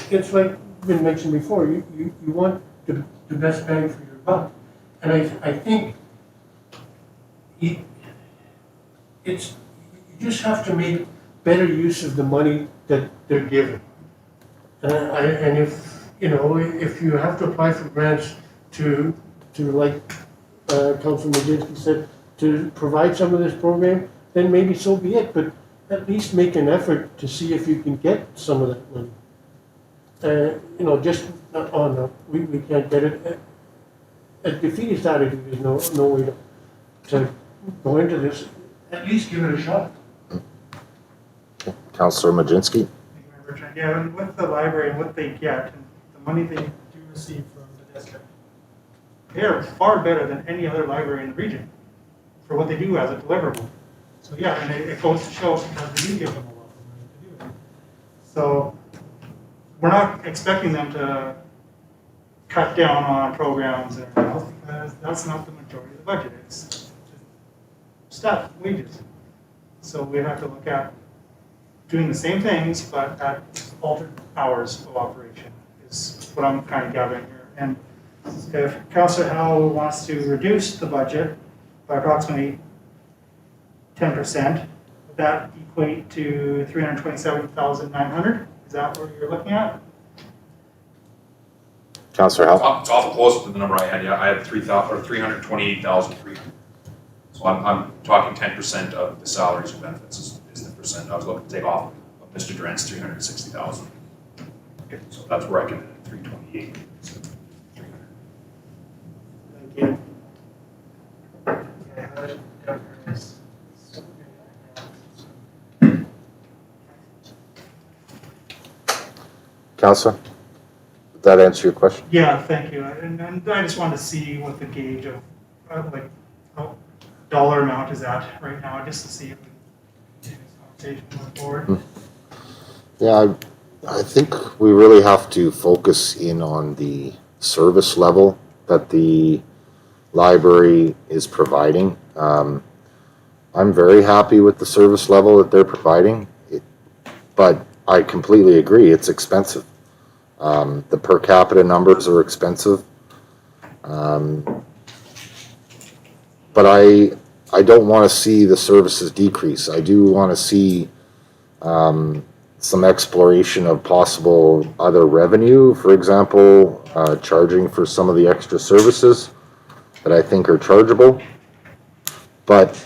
it's like been mentioned before, you want the best bang for your buck. And I think you just have to make better use of the money that they're given. And if, you know, if you have to apply for grants to like Councilman Majinski said, to provide some of this program, then maybe so be it, but at least make an effort to see if you can get some of that money. You know, just, oh no, we can't get it. A defeatist attitude is no way to go into this. At least give it a shot. Councillor Majinski? Yeah, and with the library and what they get, and the money they do receive from the district, they are far better than any other library in the region for what they do as a deliverable. So yeah, and it goes to show because we do give them a lot of money to do it. So we're not expecting them to cut down on programs and everything else because that's not the majority of the budget. It's staff wages. So we have to look at doing the same things, but at altered hours of operation is what I'm kind of gathering here. And if Councillor Howe wants to reduce the budget by approximately 10%, would that equate to $327,900? Is that what you're looking at? Councillor Howe? It's awful close to the number I had, yeah, I had 328,300. So I'm talking 10% of the salaries and benefits is the percent I was looking to take off of Mr. Durant's 360,000. So that's where I can at 328. So 300. Thank you. Councillor? Did that answer your question? Yeah, thank you. And I just wanted to see what the gauge of like how dollar amount is at right now, just to see if we can continue this conversation going forward. Yeah, I think we really have to focus in on the service level that the library is providing. I'm very happy with the service level that they're providing, but I completely agree, it's expensive. The per capita numbers are expensive. But I don't want to see the services decrease. I do want to see some exploration of possible other revenue, for example, charging for some of the extra services that I think are chargeable. But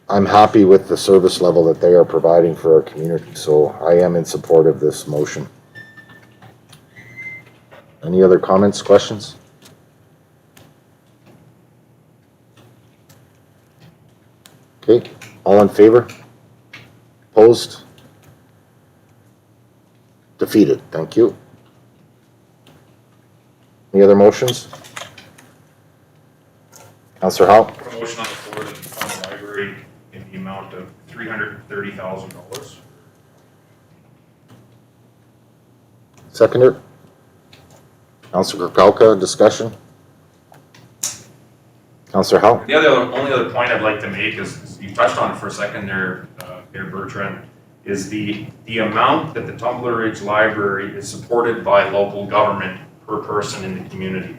I'm happy with the service level that they are providing for our community, so I am in support of this motion. Any other comments, questions? Okay, all in favor? Opposed? Defeated, thank you. Any other motions? Councillor Howe? Put a motion on the floor to fund the library in the amount of $330,000. Seconder? Councillor Kirkowka, discussion? Councillor Howe? The only other point I'd like to make is, you touched on it for a second there, Mayor Bertrand, is the amount that the Tumbler Ridge Library is supported by local government per person in the community.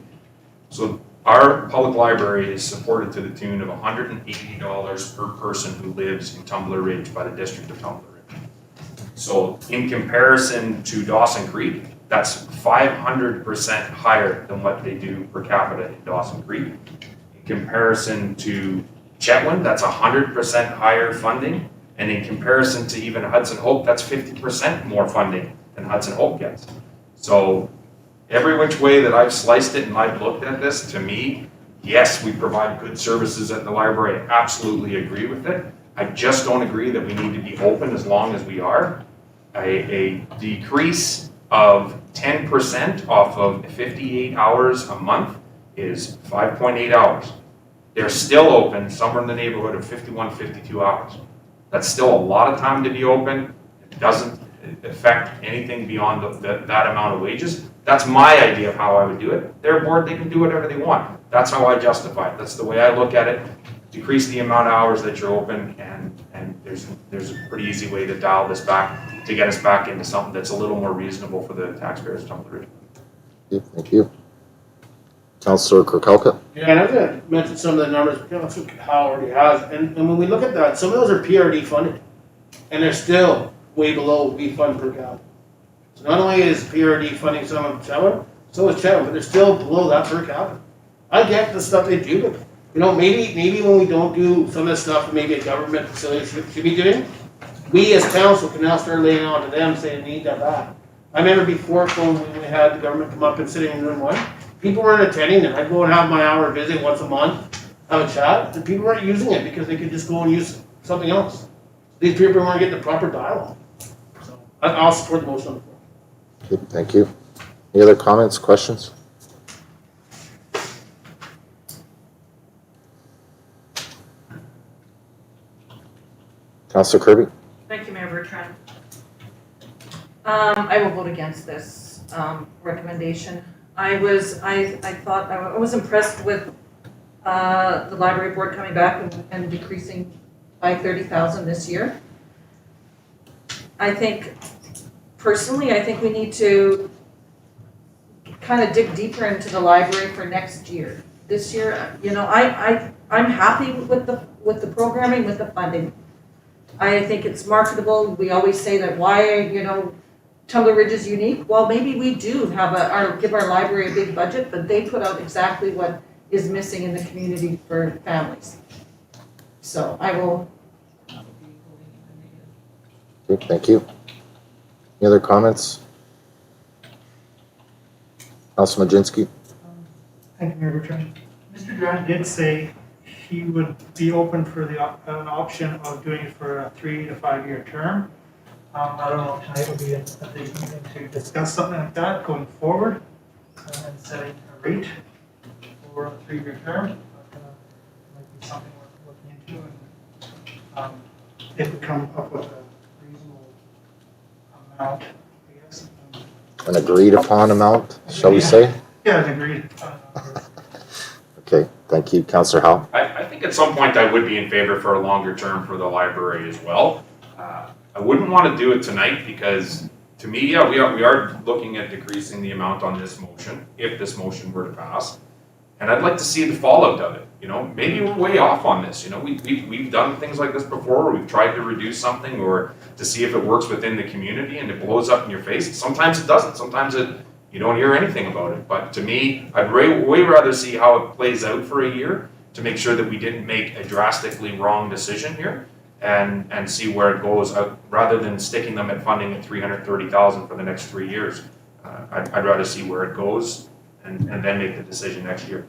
So our public library is supported to the tune of $180 per person who lives in Tumbler Ridge by the District of Tumbler Ridge. So in comparison to Dawson Creek, that's 500% higher than what they do per capita in Dawson Creek. In comparison to Chetwynd, that's 100% higher funding. And in comparison to even Hudson Hope, that's 50% more funding than Hudson Hope gets. So every which way that I've sliced it and I've looked at this, to me, yes, we provide good services at the library. I absolutely agree with it. I just don't agree that we need to be open as long as we are. A decrease of 10% off of 58 hours a month is 5.8 hours. They're still open somewhere in the neighborhood of 51, 52 hours. That's still a lot of time to be open. It doesn't affect anything beyond that amount of wages. That's my idea of how I would do it. Their board, they can do whatever they want. That's how I justify it. That's the way I look at it. Decrease the amount of hours that you're open, and there's a pretty easy way to dial this back to get us back into something that's a little more reasonable for the taxpayers of Tumbler Ridge. Thank you. Councillor Kirkhalka. Yeah, and I was gonna mention some of the numbers Councilor Howell already has, and when we look at that, some of those are PRD funded, and they're still way below what we fund per capita. So not only is PRD funding some of Chetwynd, so is Chetwynd, but they're still below that per capita. I get the stuff they do, but, you know, maybe when we don't do some of the stuff that maybe a government facility should be doing, we as council can now start laying on to them saying, we need that back. I remember before when we had the government come up and sitting in room 1, people weren't attending it. I'd go and have my hour visit once a month, have a chat, and people weren't using it because they could just go and use something else. These people weren't getting the proper dialogue. So I'll support the motion on the floor. Okay, thank you. Any other comments, questions? Councillor Kirby. Thank you, Mayor Bertrand. I will vote against this recommendation. I was impressed with the library board coming back and decreasing by 30,000 this year. I think, personally, we need to kind of dig deeper into the library for next year. This year, you know, I'm happy with the programming, with the funding. I think it's marketable. We always say that why, you know, Tumbler Ridge is unique. Well, maybe we do have give our library a big budget, but they put out exactly what is missing in the community for families. So I will. Okay, thank you. Any other comments? Councilor Majinski. Thank you, Mayor Bertrand. Mr. Durant did say he would be open for the an option of doing it for a 3 to 5 year term. I don't know if tonight would be a big meeting to discuss something like that going forward and setting a rate for a 3-year term. But, might be something worth looking into, and if we come up with a reasonable amount, I guess. An agreed upon amount, shall we say? Yeah, an agreed. Okay, thank you. Councillor Howell. I think at some point I would be in favor for a longer term for the library as well. I wouldn't want to do it tonight because, to me, yeah, we are looking at decreasing the amount on this motion, if this motion were to pass. And I'd like to see the fallout of it. You know, maybe we're way off on this. You know, we've done things like this before where we've tried to reduce something or to see if it works within the community and it blows up in your face. Sometimes it doesn't. Sometimes you don't hear anything about it. But to me, I'd way rather see how it plays out for a year to make sure that we didn't make a drastically wrong decision here. And see where it goes, rather than sticking them at funding at $330,000 for the next 3 years. I'd rather see where it goes and then make the decision next year.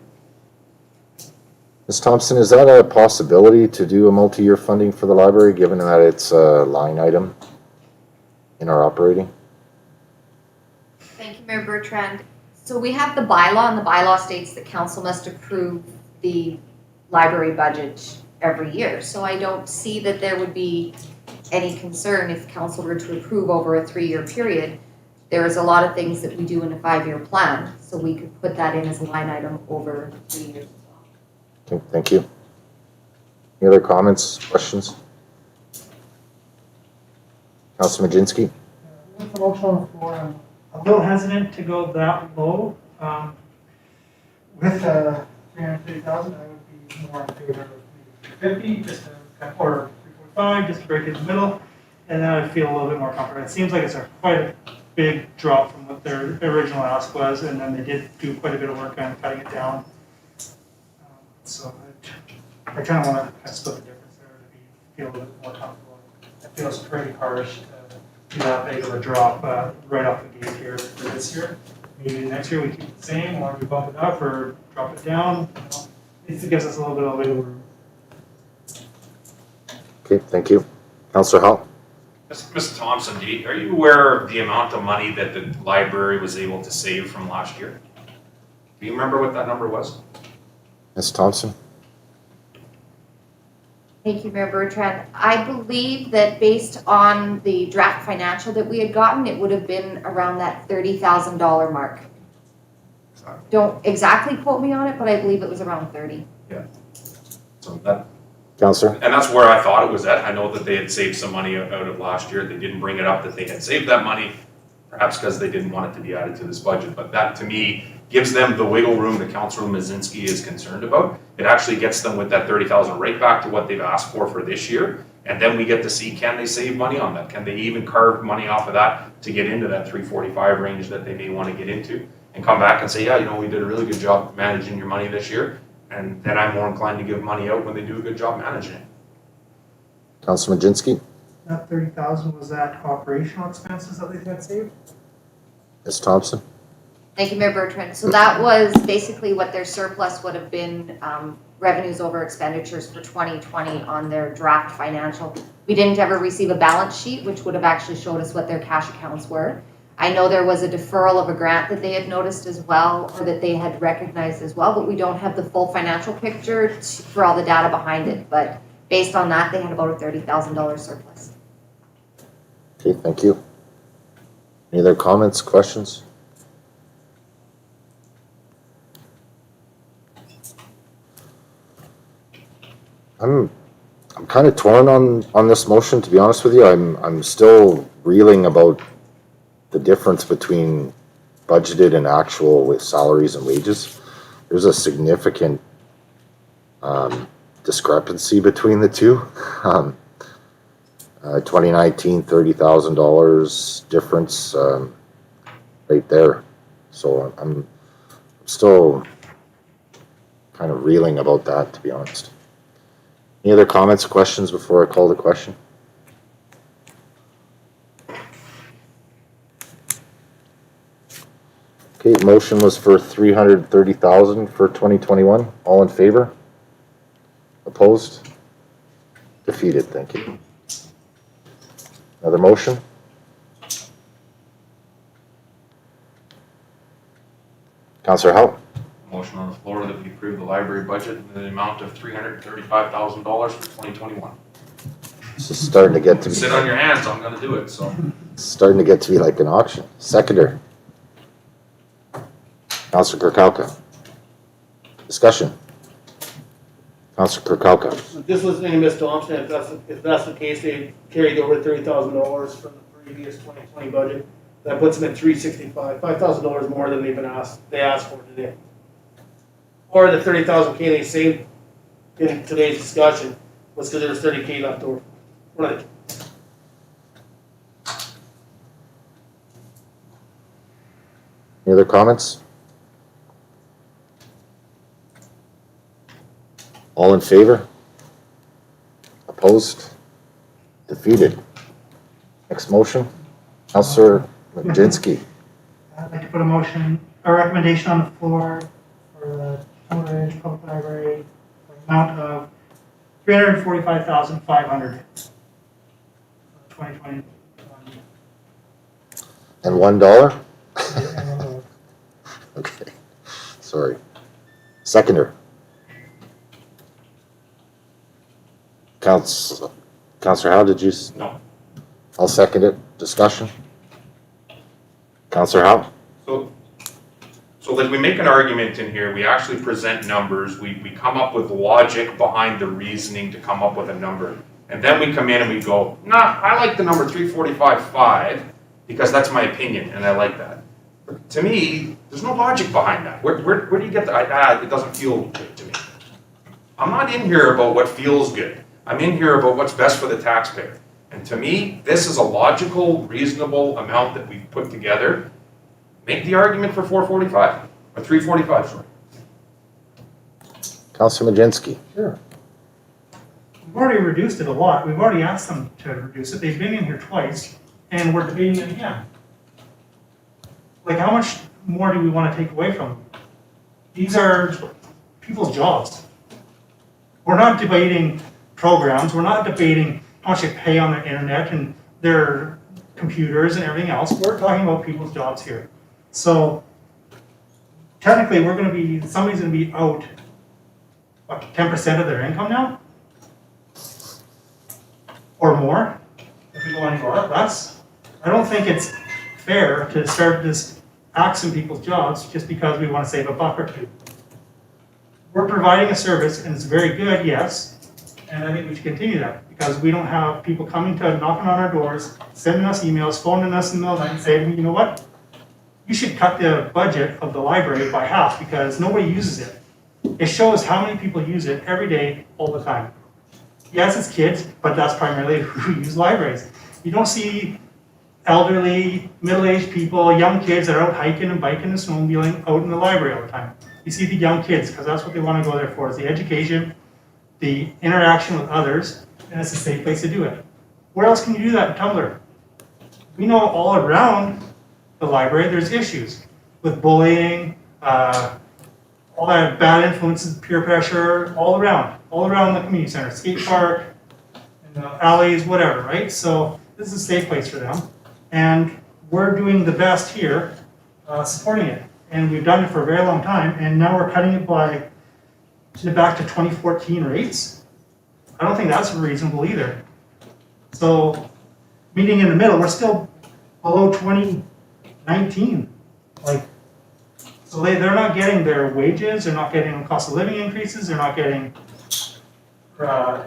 Ms. Thompson, is that a possibility to do a multi-year funding for the library, given that it's a line item in our operating? Thank you, Mayor Bertrand. So we have the bylaw, and the bylaw states that council must approve the library budget every year. So I don't see that there would be any concern if council were to approve over a 3-year period. There is a lot of things that we do in a 5-year plan, so we could put that in as a line item over 3 years as well. Okay, thank you. Any other comments, questions? Councilor Majinski? With the motion on the floor, I'm a little hesitant to go that low. With 330,000, I would be more in favor of maybe 50, just to, or 345, just to break it in the middle, and then I'd feel a little bit more comfortable. It seems like it's quite a big drop from what their original ask was, and then they did do quite a bit of work on cutting it down. So I kind of want to split the difference there to feel a little bit more comfortable. It feels pretty harsh to do that big of a drop right off the gate here for this year. Maybe next year we keep it the same, or we bump it up or drop it down. It gives us a little bit of wiggle room. Okay, thank you. Councilor Howell? Ms. Thompson, are you aware of the amount of money that the library was able to save from last year? Do you remember what that number was? Ms. Thompson? Thank you, Mayor Bertrand. I believe that based on the draft financial that we had gotten, it would have been around that $30,000 mark. Don't exactly quote me on it, but I believe it was around 30. So that, Councilor? and that's where I thought it was at. I know that they had saved some money out of last year. They didn't bring it up that they had saved that money, perhaps because they didn't want it to be added to this budget. But that, to me, gives them the wiggle room that Councilor Mazinski is concerned about. It actually gets them with that 30,000 right back to what they've asked for this year. And then we get to see, can they save money on that? Can they even carve money off of that to get into that 345 range that they may want to get into? And come back and say, yeah, you know, we did a really good job managing your money this year. And then I'm more inclined to give money out when they do a good job managing it. Councilor Majinski? That 30,000, was that operational expenses that they had saved? Ms. Thompson? Thank you, Mayor Bertrand. So that was basically what their surplus would have been, revenues over expenditures for 2020 on their draft financial. We didn't ever receive a balance sheet, which would have actually showed us what their cash accounts were. I know there was a deferral of a grant that they had noticed as well, or that they had recognized as well, but we don't have the full financial picture for all the data behind it. But based on that, they had about a $30,000 surplus. Okay, thank you. Any other comments, questions? I'm kind of torn on this motion, to be honest with you. I'm still reeling about the difference between budgeted and actual with salaries and wages. There's a significant discrepancy between the two. 2019, $30,000 difference right there. So I'm still kind of reeling about that, to be honest. Any other comments, questions before I call the question? Okay, motion was for 330,000 for 2021. All in favor? Opposed? Defeated, thank you. Another motion? Councillor Howe? Motion on the floor that we approve the library budget in the amount of $335,000 for 2021. This is starting to get to be, Sit on your hands, I'm gonna do it, so. starting to get to be like an auction. Seconder? Councillor Kirkowka? Discussion? Councillor Kirkowka? Just listening to Ms. Thompson, if that's the case, they carried over $30,000 from the previous 2020 budget. That puts them at $365, $5,000 more than they asked for today. Or the $30,000 they saved in today's discussion was because there was $30,000 left over. Right. Any other comments? All in favor? Opposed? Defeated. Next motion, Councillor Majinski. I'd like to put a recommendation on the floor for the Tumbler Ridge Public Library for an amount of $345,500 for 2021. And $1? Okay, sorry. Seconder. Councillor Howe, did you? No. I'll second it. Discussion? Councillor Howe? So like we make an argument in here, we actually present numbers, we come up with logic behind the reasoning to come up with a number. And then we come in and we go, nah, I like the number 345.5 because that's my opinion and I like that. But to me, there's no logic behind that. Where do you get that? It doesn't feel good to me. I'm not in here about what feels good. I'm in here about what's best for the taxpayer. And to me, this is a logical, reasonable amount that we've put together. Make the argument for 445, or 345, sorry. Councillor Majinski. Sure. We've already reduced it a lot. We've already asked them to reduce it. They've been in here twice, and we're debating it again. Like, how much more do we want to take away from them? These are people's jobs. We're not debating programs. We're not debating how much they pay on their internet and their computers and everything else. We're talking about people's jobs here. So technically, somebody's going to be out, what, 10% of their income now? Or more, if we go any more. I don't think it's fair to start this axing people's jobs just because we want to save a buck or two. We're providing a service and it's very good, yes, and I think we should continue that because we don't have people coming to knocking on our doors, sending us emails, phoning us in the middle of the night and saying, you know what? You should cut the budget of the library by half because nobody uses it. It shows how many people use it every day, all the time. Yes, it's kids, but that's primarily who use libraries. You don't see elderly, middle-aged people, young kids that are out hiking and biking and snowmobiling out in the library all the time. You see the young kids, because that's what they want to go there for, is the education, the interaction with others, and it's a safe place to do it. Where else can you do that in Tumbler? We know all around the library there's issues with bullying, all that bad influences, peer pressure, all around the community center, skate park, and alleys, whatever, right? So this is a safe place for them. And we're doing the best here, supporting it. And we've done it for a very long time, and now we're cutting it back to 2014 rates. I don't think that's reasonable either. So meeting in the middle, we're still below 2019. So they're not getting their wages, they're not getting cost of living increases, they're not getting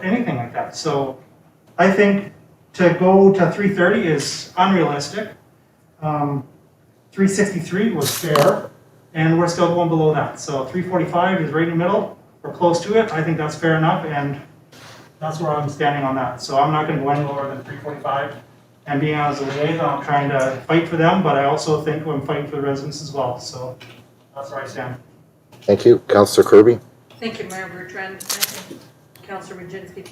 anything like that. So I think to go to 330 is unrealistic. 363 was fair, and we're still going below that. So 345 is right in the middle, we're close to it. I think that's fair enough, and that's where I'm standing on that. So I'm not going to go any lower than 345. And being as a liaison, I'm trying to fight for them, but I also think I'm fighting for the residents as well. So that's where I stand. Thank you. Councillor Kirby. Thank you, Mayor Bertrand. I think Councillor Majinski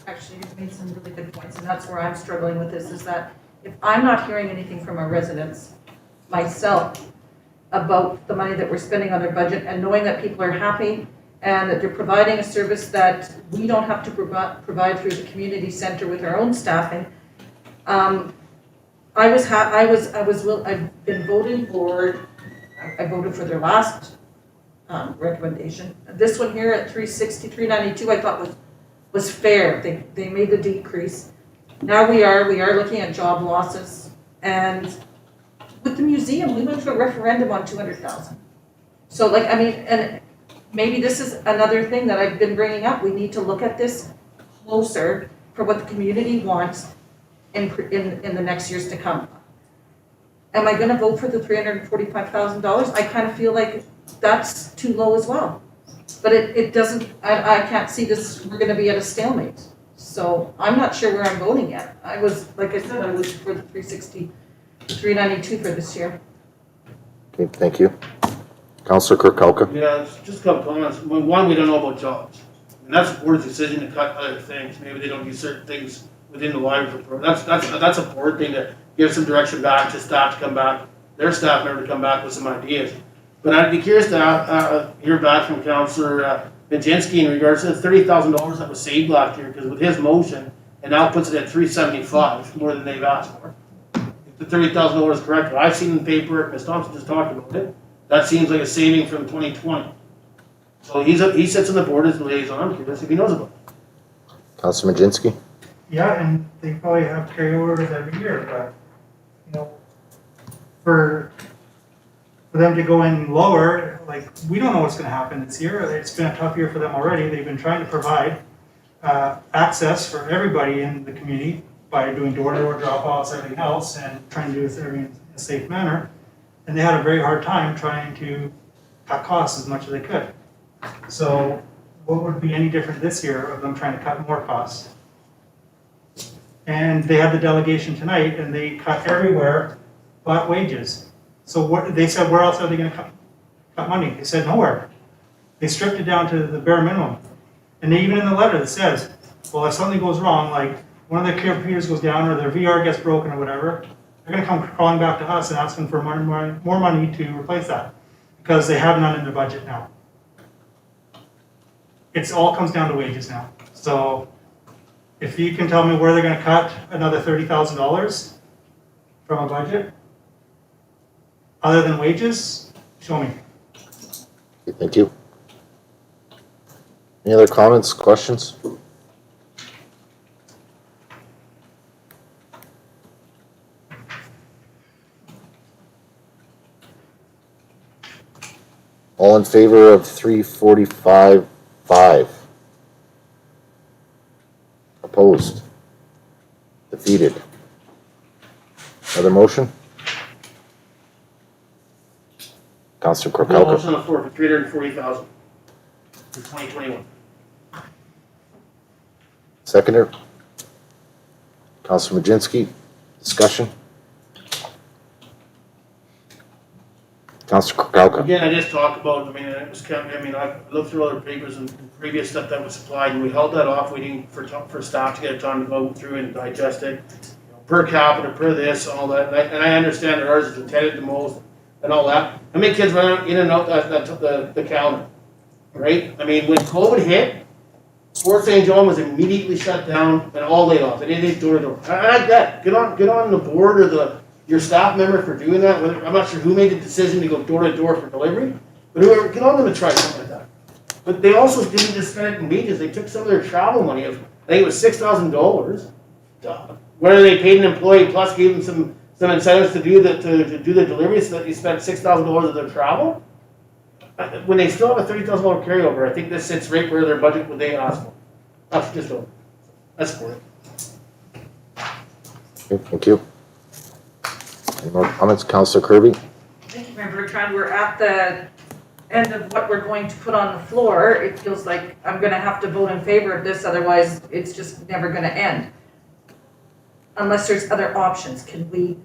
actually made some really good points, and that's where I'm struggling with this, is that if I'm not hearing anything from our residents myself about the money that we're spending on their budget and knowing that people are happy and that they're providing a service that we don't have to provide through the community center with our own staffing, I've been voting for. I voted for their last recommendation. This one here at 360, 392, I thought was fair. They made the decrease. Now we are looking at job losses, and with the museum, we went to a referendum on 200,000. So and maybe this is another thing that I've been bringing up. We need to look at this closer for what the community wants in the next years to come. Am I going to vote for the $345,000? I kind of feel like that's too low as well. But it doesn't, I can't see this, we're going to be at a stalemate. So I'm not sure where I'm voting yet. I was, like I said, I was for the 360, 392 for this year. Okay, thank you. Councillor Kirkcalka. Yeah, just a couple comments. One, we don't know about jobs. And that's the board's decision to cut other things. Maybe they don't do certain things within the library. That's a board thing to give some direction back to staff to come back, their staff member to come back with some ideas. But I'd be curious to hear back from Councillor Majinski in regards to the $30,000 that was saved last year, because with his motion, it now puts it at $375, more than they've asked for. If the $30,000 is correct, what I've seen in the paper, Ms. Thompson just talked about it, that seems like a saving from 2020. So he sits on the board as liaison. I'm curious if he knows about it. Councillor Majinski. Yeah, and they probably have carryovers every year, but for them to go in lower, we don't know what's going to happen this year. It's been a tough year for them already. They've been trying to provide. access for everybody in the community by doing door-to-door drop-offs, everything else, and trying to do everything in a safe manner. And they had a very hard time trying to cut costs as much as they could. So what would be any different this year of them trying to cut more costs? And they had the delegation tonight, and they cut everywhere but wages. So what, they said, where else are they gonna cut money? They said nowhere. They stripped it down to the bare minimum. And they, even in the letter that says, well, if something goes wrong, like one of their computers goes down or their VR gets broken or whatever, they're gonna come crawling back to us and asking for more money to replace that, because they have none in their budget now. It's all comes down to wages now. So if you can tell me where they're gonna cut another $30,000 from a budget, other than wages, show me. Okay, thank you. Any other comments, questions? All in favor of 345.5? Opposed? Defeated? Another motion? Councilor Krokowka. Motion on the floor for $340,000 for 2021. Seconder? Councilor Majinski, discussion? Councilor Krokowka. Again, I just talked about, I mean, it was kind of, I mean, I've looked through other papers and previous stuff that was supplied, and we held that off waiting for staff to get time to go through and digest it. You know, per capita, per this, all that, and I understand that ours is attended the most and all that. How many kids run in and out the counter, right? I mean, when COVID hit, Fort St. John was immediately shut down and all laid off. They did door to door. And I get, get on the board or your staff member for doing that. Whether, I'm not sure who made the decision to go door to door for delivery, but whoever, get on them and try something like that. But they also didn't just spend it in wages. They took some of their travel money of, I think it was $6,000. Whether they paid an employee plus gave them some incentives to do the delivery, so that you spent $6,000 of their travel. When they still have a $30,000 carryover, I think this sits right where their budget would they ask for. That's just over. That's for it. Okay, thank you. Any more comments, Councilor Kirby? Thank you, Mayor Bertrand. We're at the end of what we're going to put on the floor. It feels like I'm gonna have to vote in favor of this, otherwise it's just never gonna end. Unless there's other options, can we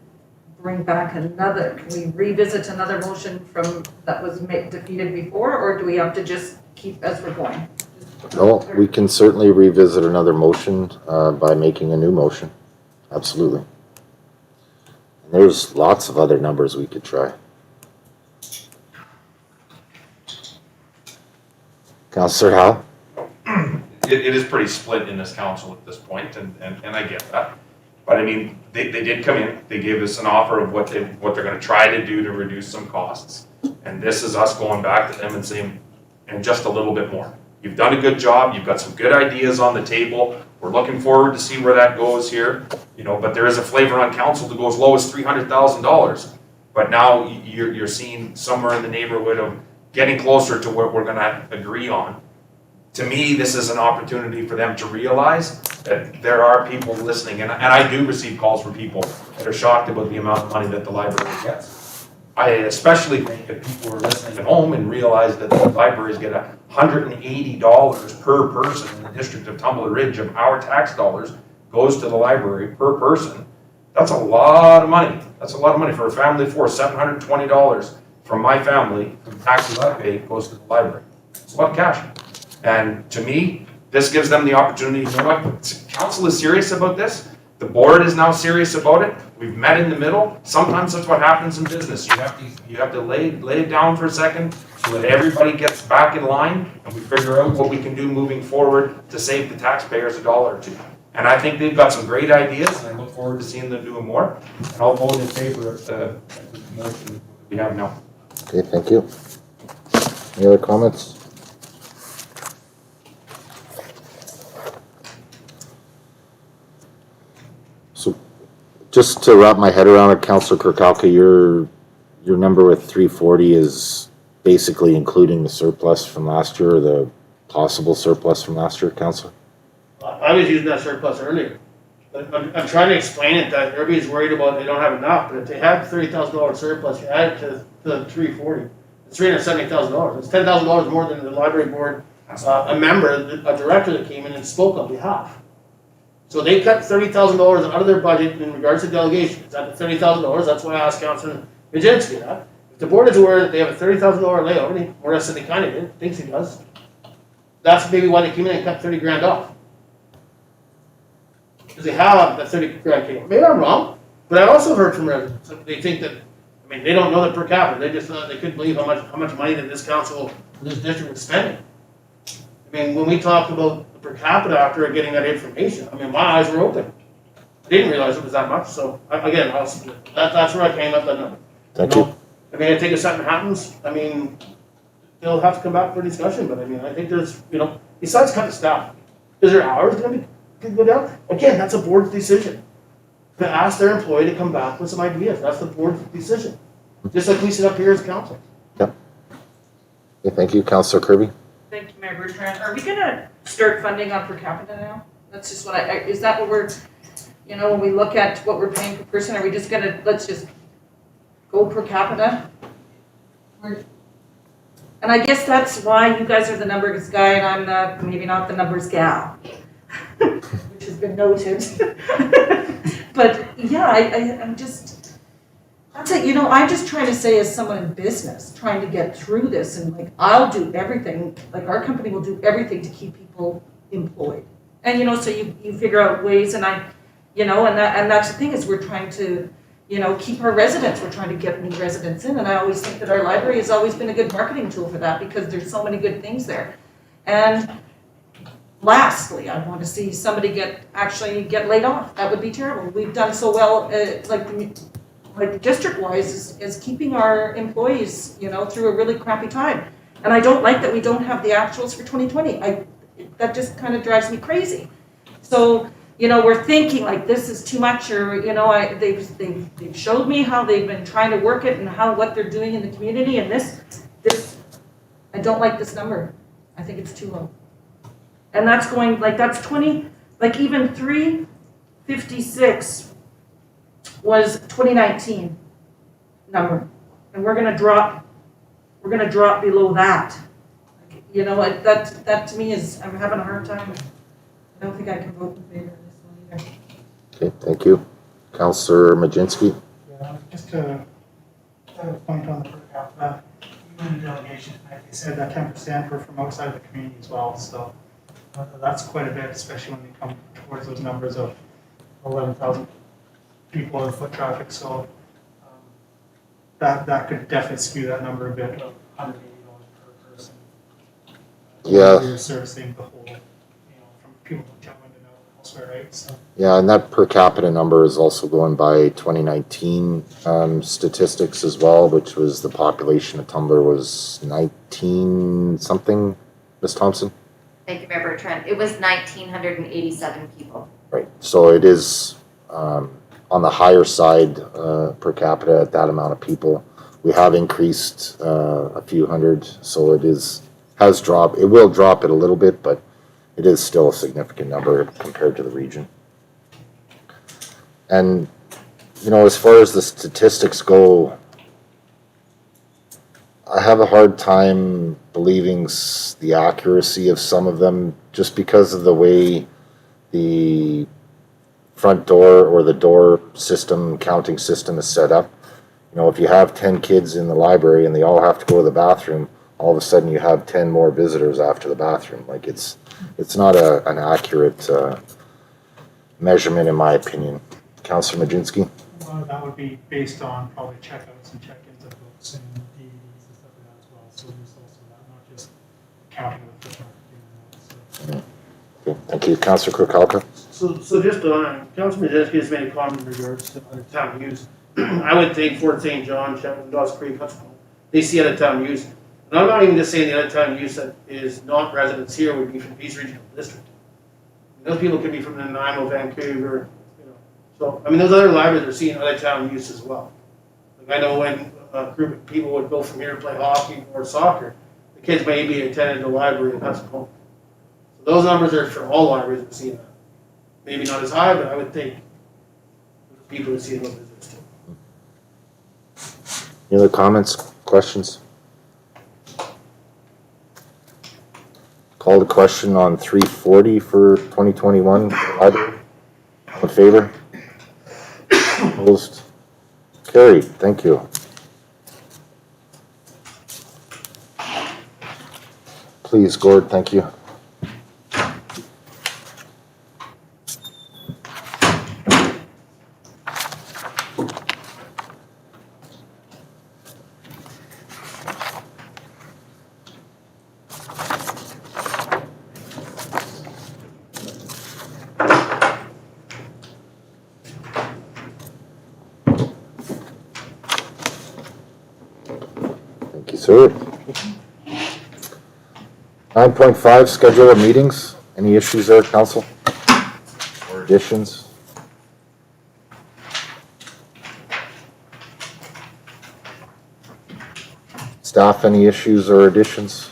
bring back another, can we revisit another motion from, that was defeated before, or do we have to just keep as we're going? No, we can certainly revisit another motion by making a new motion. Absolutely. And there's lots of other numbers we could try. Councilor Howe? It is pretty split in this council at this point, and I get that. But I mean, they did come in, they gave us an offer of what they're gonna try to do to reduce some costs. And this is us going back to them and saying, and just a little bit more. You've done a good job, you've got some good ideas on the table, we're looking forward to see where that goes here. You know, but there is a flavor on council to go as low as $300,000. But now you're seeing somewhere in the neighborhood of getting closer to what we're gonna agree on. To me, this is an opportunity for them to realize that there are people listening, and I do receive calls from people that are shocked about the amount of money that the library gets. I especially think that people are listening at home and realize that the libraries get $180 per person in the district of Tumbler Ridge of our tax dollars goes to the library per person. That's a lot of money. That's a lot of money for a family of four. $720 from my family, from taxes I pay, goes to the library. It's a lot of cash. And to me, this gives them the opportunity, you know what, council is serious about this. The board is now serious about it. We've met in the middle. Sometimes that's what happens in business. You have to lay it down for a second so that everybody gets back in line and we figure out what we can do moving forward to save the taxpayers $1 or $2. And I think they've got some great ideas, and I look forward to seeing them doing more. And I'll vote in favor of the motion we have now. Okay, thank you. Any other comments? So, just to wrap my head around it, Councilor Krokowka, your number with 340 is basically including the surplus from last year, or the possible surplus from last year, Councilor? I was using that surplus earlier. But I'm trying to explain it that everybody's worried about they don't have enough, but if they had $30,000 surplus, you add it to the 340, it's $370,000. It's $10,000 more than the library board, a member, a director that came in and spoke on behalf. So they cut $30,000 out of their budget in regards to delegation. It's at the $30,000, that's why I asked Councilor Majinsky that. If the board is aware that they have a $30,000 layout, and he, or else they kind of did, thinks he does, that's maybe why they came in and cut 30 grand off. Because they have that 30 grand came. Maybe I'm wrong, but I also heard from residents that they think that, I mean, they don't know the per capita. They just thought they couldn't believe how much money that this council, this district was spending. I mean, when we talked about the per capita after getting that information, I mean, my eyes were open. I didn't realize it was that much. So again, that's where I came up with that number. Thank you. I mean, I think if something happens, I mean, they'll have to come back for a discussion. But I mean, I think there's, besides cutting staff, is there hours going to be? Go down. Again, that's a board's decision. To ask their employee to come back with some ideas. That's the board's decision. Just like we sit up here as council. Yep. Okay, thank you. Councillor Kirby? Thank you, Mayor Bertrand. Are we gonna start funding on per capita now? That's just what is that what we're, when we look at what we're paying per person, are we just gonna, let's just go per capita? And I guess that's why you guys are the numbers guy and I'm maybe not the numbers gal. Which has been noted. But yeah, I'm just, that's it, I'm just trying to say as someone in business, trying to get through this and like, I'll do everything, like our company will do everything to keep people employed. And so you figure out ways and and that's the thing is we're trying to, keep our residents, we're trying to get new residents in. And I always think that our library has always been a good marketing tool for that because there's so many good things there. And lastly, I want to see somebody get laid off. That would be terrible. We've done so well, like district-wise, is keeping our employees, through a really crappy time. And I don't like that we don't have the actuals for 2020. That just kind of drives me crazy. So, we're thinking like this is too much, or they've showed me how they've been trying to work it and what they're doing in the community. And this, I don't like this number. I think it's too low. And that's going, that's 20, even 356 was 2019 number. And we're gonna drop below that. That to me is, I'm having a hard time. I don't think I can vote in favor of this one either. Okay, thank you. Councillor Majinsky? Yeah, just to point on the per capita, even in delegation, like they said, that 10% were from outside of the community as well, so that's quite a bit, especially when we come towards those numbers of 11,000 people in foot traffic, so that could definitely skew that number a bit of $180 per person. Yeah. We're servicing the whole, from people from Chetwynd and elsewhere, right? So. Yeah, and that per capita number is also going by 2019 statistics as well, which was the population of Tumbler was 19 something, Ms. Thompson? Thank you, Mayor Bertrand. It was 1,987 people. Right, so it is on the higher side per capita at that amount of people. We have increased a few hundred, so it has dropped. It will drop it a little bit, but it is still a significant number compared to the region. And, as far as the statistics go, I have a hard time believing the accuracy of some of them just because of the way the front door or the door system, counting system is set up. If you have 10 kids in the library and they all have to go to the bathroom, all of a sudden you have 10 more visitors after the bathroom. Like it's not an accurate measurement in my opinion. Councillor Majinsky? Well, that would be based on probably checkouts and check-ins of books and DVDs and stuff like that as well. So there's also that, not just counting the foot traffic. Okay, thank you. Councillor Kukalka? So just on, Councilman Majeski has made a comment in regards to out-of-town use. I would think Fort St. John, Chetwynd, Dawes Creek, they see out-of-town use. And I'm not even just saying the out-of-town use that is not residents here would be from East Regional District. Those people could be from Nanaimo, Vancouver, So, those other libraries are seeing out-of-town use as well. Like I know when a group of people would go from here to play hockey or soccer, the kids maybe attended the library and that's home. Those numbers are for all libraries we've seen that. Maybe not as high, but I would think people have seen those visits too. Any other comments, questions? Call the question on 340 for 2021. Library. All in favor? Opposed? Carried. Thank you. Please, Gord, thank you. Thank you, sir. 9.5, schedule of meetings. Any issues there, council? Or additions? Staff, any issues or additions?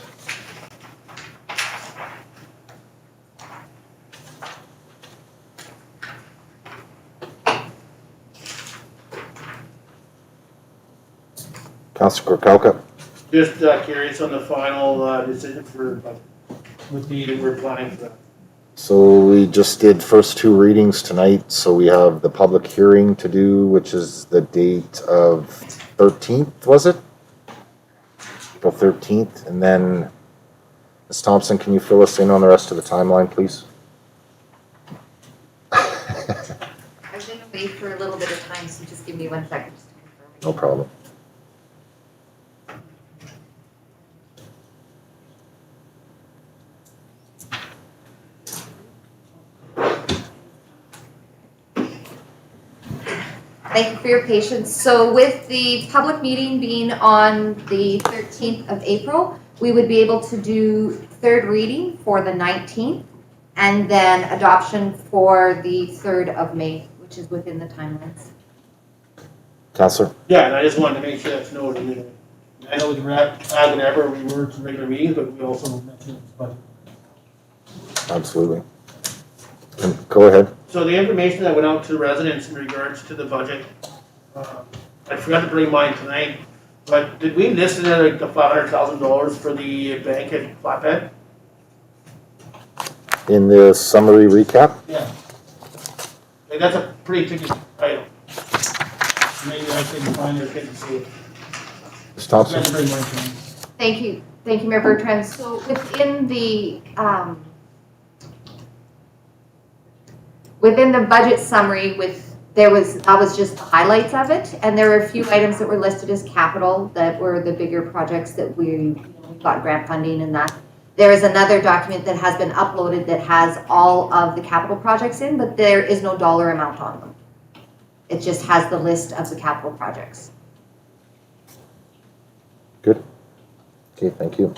Councilor Korkalka? Just curious on the final decision for with the we're planning for that. So we just did first two readings tonight, so we have the public hearing to do, which is the date of 13th, was it? April 13th, and then, Ms. Thompson, can you fill us in on the rest of the timeline, please? I was gonna wait for a little bit of time, so just give me 1 second just to confirm. No problem. Thank you for your patience. So with the public meeting being on the 13th of April, we would be able to do third reading for the 19th and then adoption for the 3rd of May, which is within the timelines. Councilor? Yeah, and I just wanted to make sure that's noted. You know, I know we're at whenever we were to regular meetings, but we also mentioned this budget. Absolutely. Go ahead. So the information that went out to the residents in regards to the budget, I forgot to bring mine tonight, but did we list it at like the $500,000 for the bank at Flatbed? In the summary recap? Yeah. Like that's a pretty ticket item. Maybe I couldn't find it, I couldn't see it. Ms. Thompson? Forgot to bring mine tonight. Thank you, Mayor Bertrand. So within the budget summary that was just the highlights of it, and there were a few items that were listed as capital that were the bigger projects that we got grant funding and that. There is another document that has been uploaded that has all of the capital projects in, but there is no dollar amount on them. It just has the list of the capital projects. Good. Okay, thank you.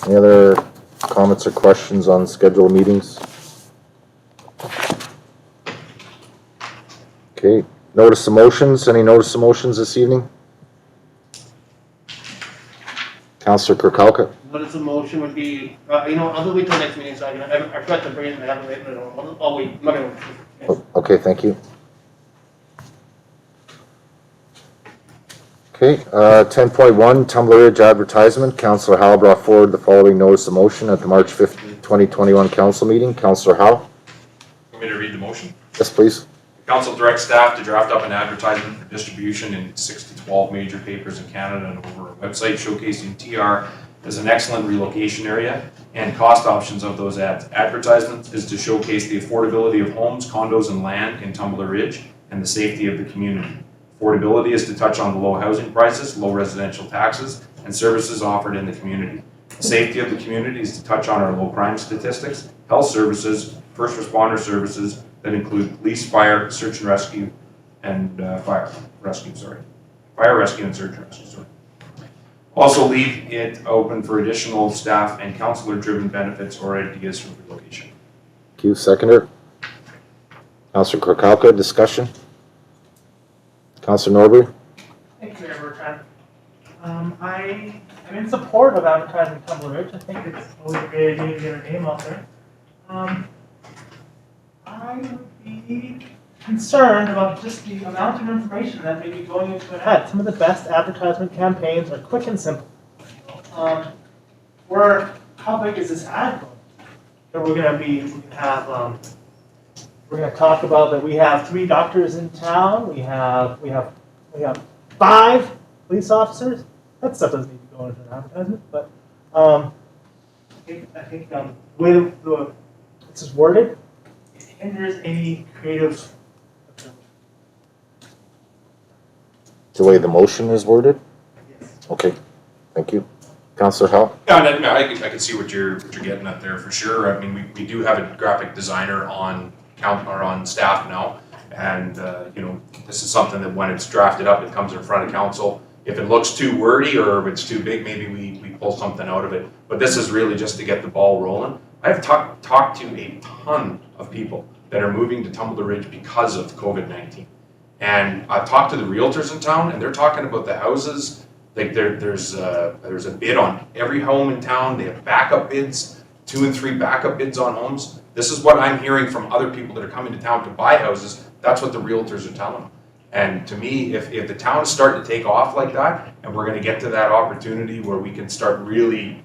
Any other comments or questions on scheduled meetings? Okay, notice of motions. Any notice of motions this evening? Councilor Korkalka? Notice of motion would be, I'll wait till next meeting, so I forgot to bring it, I haven't written it on, I'll wait, I'm not gonna. Oh, okay, thank you. Okay, 10.1, Tumbler Ridge advertisement. Councilor Howe brought forward the following notice of motion at the March 15, 2021 council meeting. Councilor Howe? Want me to read the motion? Yes, please. Council directs staff to draft up an advertisement for distribution in 6 to 12 major papers in Canada and over a website showcasing TR as an excellent relocation area and cost options of those ads. Advertisements is to showcase the affordability of homes, condos, and land in Tumbler Ridge and the safety of the community. Affordability is to touch on the low housing prices, low residential taxes, and services offered in the community. The safety of the community is to touch on our low crime statistics, health services, first responder services that include police, fire, search and rescue, and fire rescue and search and rescue. Also leave it open for additional staff and councillor-driven benefits or ideas for relocation. Thank you. Seconder? Councilor Korkalka, discussion? Councilor Norbury? Thank you, Mayor Bertrand. I am in support of advertising Tumbler Ridge. I think it's always a great idea to get our name out there. I would be concerned about just the amount of information that may be going into an ad. Some of the best advertisement campaigns are quick and simple. How big is this ad going? So we're going to talk about that we have 3 doctors in town. We have 5 police officers. That stuff doesn't need to go into an advertisement, but I think the way this is worded, it hinders any creative. The way the motion is worded? Yes. Okay, thank you. Councillor Howell? Yeah, and I can see what you're getting at there for sure. I mean, we do have a graphic designer on staff now, and this is something that when it's drafted up, it comes in front of council. If it looks too wordy or if it's too big, maybe we pull something out of it. But this is really just to get the ball rolling. I've talked to a ton of people that are moving to Tumbler Ridge because of COVID-19. And I've talked to the realtors in town, and they're talking about the houses. Like there's a bid on every home in town. They have backup bids, 2 and 3 backup bids on homes. This is what I'm hearing from other people that are coming to town to buy houses. That's what the realtors are telling them. And to me, if the town is starting to take off like that, and we're going to get to that opportunity where we can start really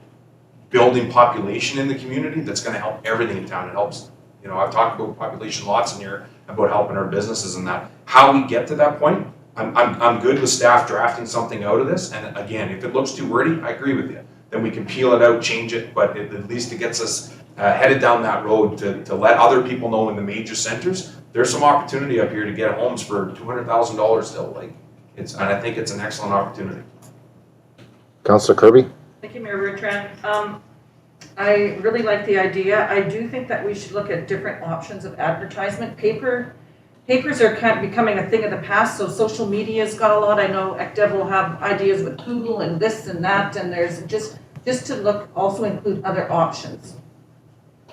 building population in the community, that's going to help everything in town. It helps. I've talked about population lots in here, about helping our businesses and that. How we get to that point, I'm good with staff drafting something out of this. And again, if it looks too wordy, I agree with you. Then we can peel it out, change it, but at least it gets us headed down that road to let other people know in the major centers, there's some opportunity up here to get homes for $200,000 still. And I think it's an excellent opportunity. Councillor Kirby? Thank you, Mayor Bertrand. I really like the idea. I do think that we should look at different options of advertisement. Papers are kind of becoming a thing of the past, so social media's got a lot. I know ECDEV will have ideas with Google and this and that, and there's just to look, also include other options.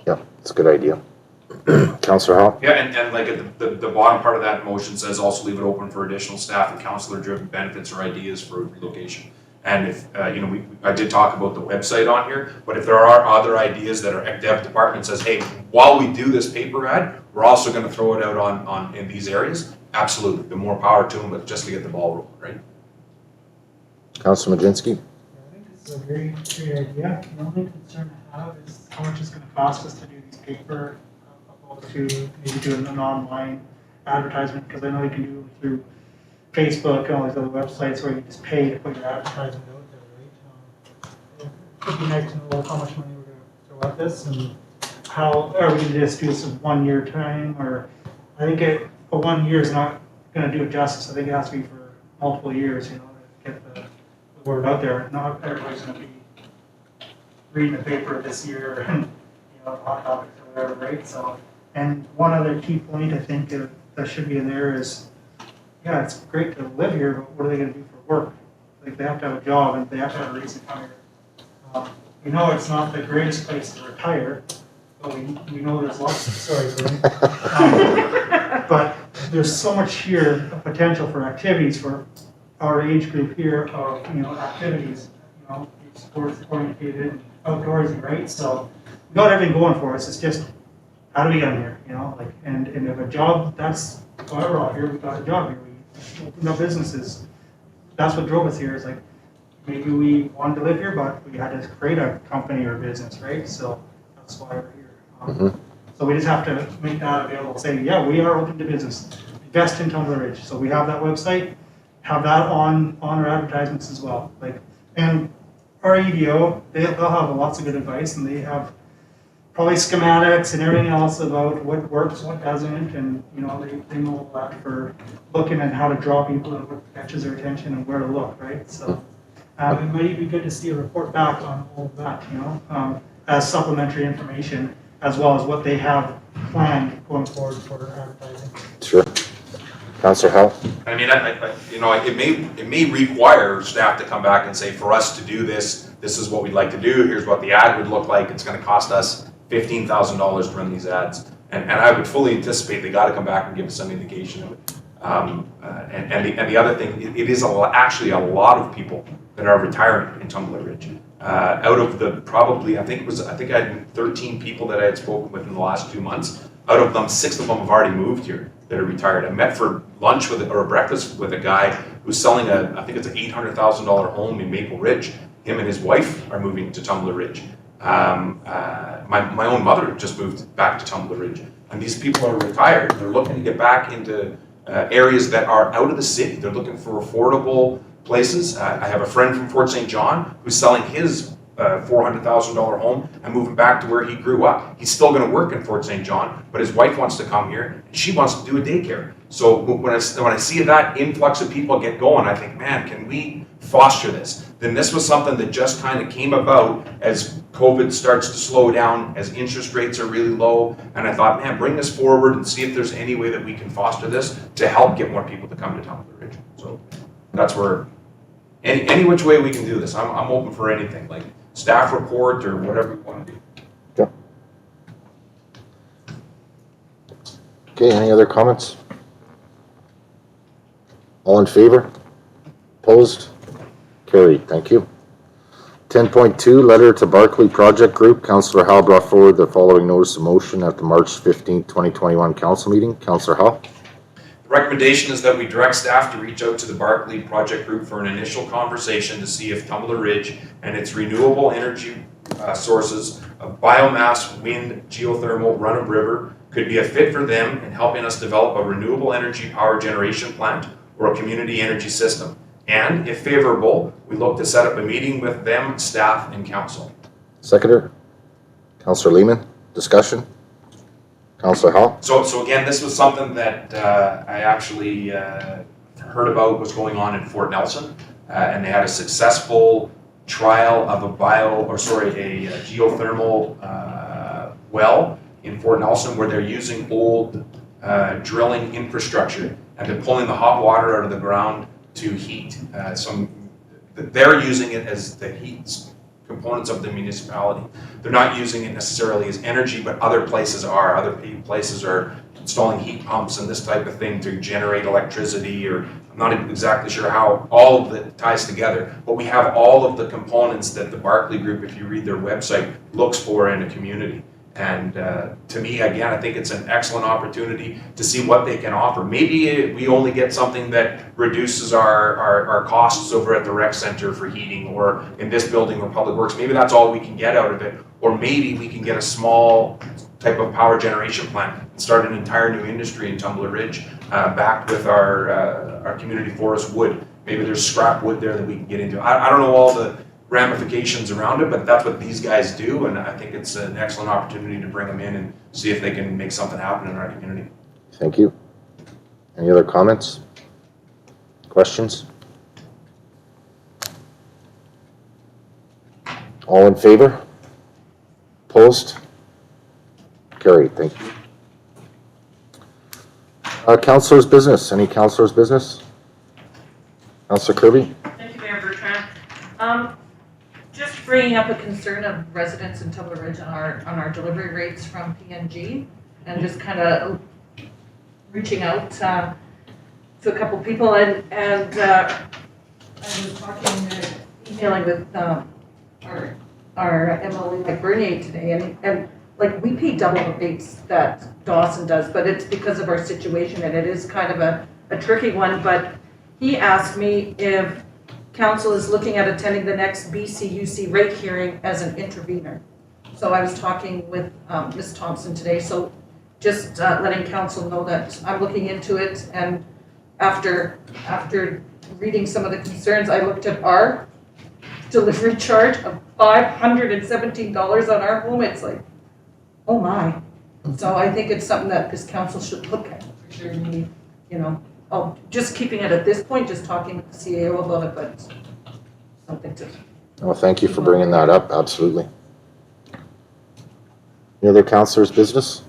Yeah, it's a good idea. Councillor Howell? Yeah, and like at the bottom part of that motion says also leave it open for additional staff and counselor-driven benefits or ideas for relocation. And if, I did talk about the website on here, but if there are other ideas that our ECDEV department says, hey, while we do this paper ad, we're also going to throw it out in these areas, absolutely, the more power to them, but just to get the ball rolling, right? Councillor Majinski? I think this is a very great idea. The only concern I have is how much it's going to cost us to do these paper, to maybe do an online advertisement, because I know you can do it through Facebook and all these other websites where you just pay to put your advertisement out there, right? It would be nice to know how much money we're going to throw at this, and how are we going to just do this in 1 year time, or I think a 1 year is not going to do it justice. I think it has to be for multiple years, to get the word out there. Not everybody's going to be reading the paper this year and hot topics or whatever, right? So, and one other key point I think that should be in there is, yeah, it's great to live here, but what are they going to do for work? Like, they have to have a job and they have to have a reason to come here. We know it's not the greatest place to retire, but we know there's lots of stories, right? But there's so much here, a potential for activities for our age group here of, activities, sports oriented, outdoorsy, right? So we got everything going for us. It's just, how do we get in here, and if a job, that's why we're all here, we got a job here. We opened up businesses. That's what drove us here, is like, maybe we wanted to live here, but we had to create a company or business, right? So that's why we're here. So we just have to make that available, say, yeah, we are open to business. Invest in Tumbler Ridge. So we have that website, have that on our advertisements as well. And our EDO, they'll have lots of good advice, and they have probably schematics and everything else about what works, what doesn't, and they know a lot for looking at how to draw people and what catches their attention and where to look, right? So it might be good to see a report back on all of that, as supplementary information, as well as what they have planned going forward for advertising. Sure. Councillor Howell? I mean, it may require staff to come back and say, for us to do this, this is what we'd like to do. Here's what the ad would look like. It's going to cost us $15,000 to run these ads. And I would fully anticipate they got to come back and give us some indication of it. And the other thing, it is actually a lot of people that are retiring in Tumbler Ridge. Out of the probably, I think I had 13 people that I had spoken with in the last 2 months. Out of them, 6 of them have already moved here that are retired. I met for lunch or breakfast with a guy who's selling I think it's an $800,000 home in Maple Ridge. Him and his wife are moving to Tumbler Ridge. My own mother just moved back to Tumbler Ridge. And these people are retired. They're looking to get back into areas that are out of the city. They're looking for affordable places. I have a friend from Fort St. John who's selling his $400,000 home and moving back to where he grew up. He's still going to work in Fort St. John, but his wife wants to come here and she wants to do a daycare. So when I see that influx of people get going, I think, man, can we foster this? Then this was something that just kind of came about as COVID starts to slow down, as interest rates are really low. And I thought, man, bring this forward and see if there's any way that we can foster this to help get more people to come to Tumbler Ridge. So that's where, any which way we can do this, I'm open for anything, like staff report or whatever we want to do. Okay. Okay, any other comments? All in favor? Opposed? Carried, thank you. 10.2, letter to Barclay Project Group. Councillor Howe brought forward the following notice of motion at the March 15th, 2021 council meeting. Councillor Howe. The recommendation is that we direct staff to reach out to the Barclay Project Group for an initial conversation to see if Tumbler Ridge and its renewable energy sources of biomass, wind, geothermal, run-of-river could be a fit for them in helping us develop a renewable energy power generation plant or a community energy system. And if favorable, we look to set up a meeting with them, staff, and council. Seconder. Councillor Lehman, discussion. Councillor Howe. So again, this was something that I actually heard about was going on in Fort Nelson, and they had a successful trial of a geothermal well in Fort Nelson where they're using old drilling infrastructure and they're pulling the hot water out of the ground to heat. They're using it as the heat components of the municipality. They're not using it necessarily as energy, but other places are. Other places are installing heat pumps and this type of thing to generate electricity, or I'm not exactly sure how all of it ties together, but we have all of the components that the Barclay Group, if you read their website, looks for in a community. And to me, again, I think it's an excellent opportunity to see what they can offer. Maybe we only get something that reduces our costs over at the rec center for heating, or in this building or public works. Maybe that's all we can get out of it. Or maybe we can get a small type of power generation plant and start an entire new industry in Tumbler Ridge, backed with our community forest wood. Maybe there's scrap wood there that we can get into. I don't know all the ramifications around it, but that's what these guys do, and I think it's an excellent opportunity to bring them in and see if they can make something happen in our community. Thank you. Any other comments? Questions? All in favor? Opposed? Carried, thank you. Councilor's business. Any councilor's business? Councilor Kirby? Thank you, Mayor Bertrand. Just bringing up a concern of residents in Tumbler Ridge on our delivery rates from PNG, and just kind of reaching out to a couple people, and I was emailing with our MLA like Bernier today, and like we pay double the rates that Dawson does, but it's because of our situation, and it is kind of a tricky one. But he asked me if council is looking at attending the next BCUC rate hearing as an intervener. So I was talking with Ms. Thompson today, so just letting council know that I'm looking into it, and after reading some of the concerns, I looked at our delivery charge of $517 on our home. It's like, oh my. So I think it's something that this council should look at for sure. Just keeping it at this point, just talking with the CAO about it, but something to. Well, thank you for bringing that up, absolutely. Any other councilor's business?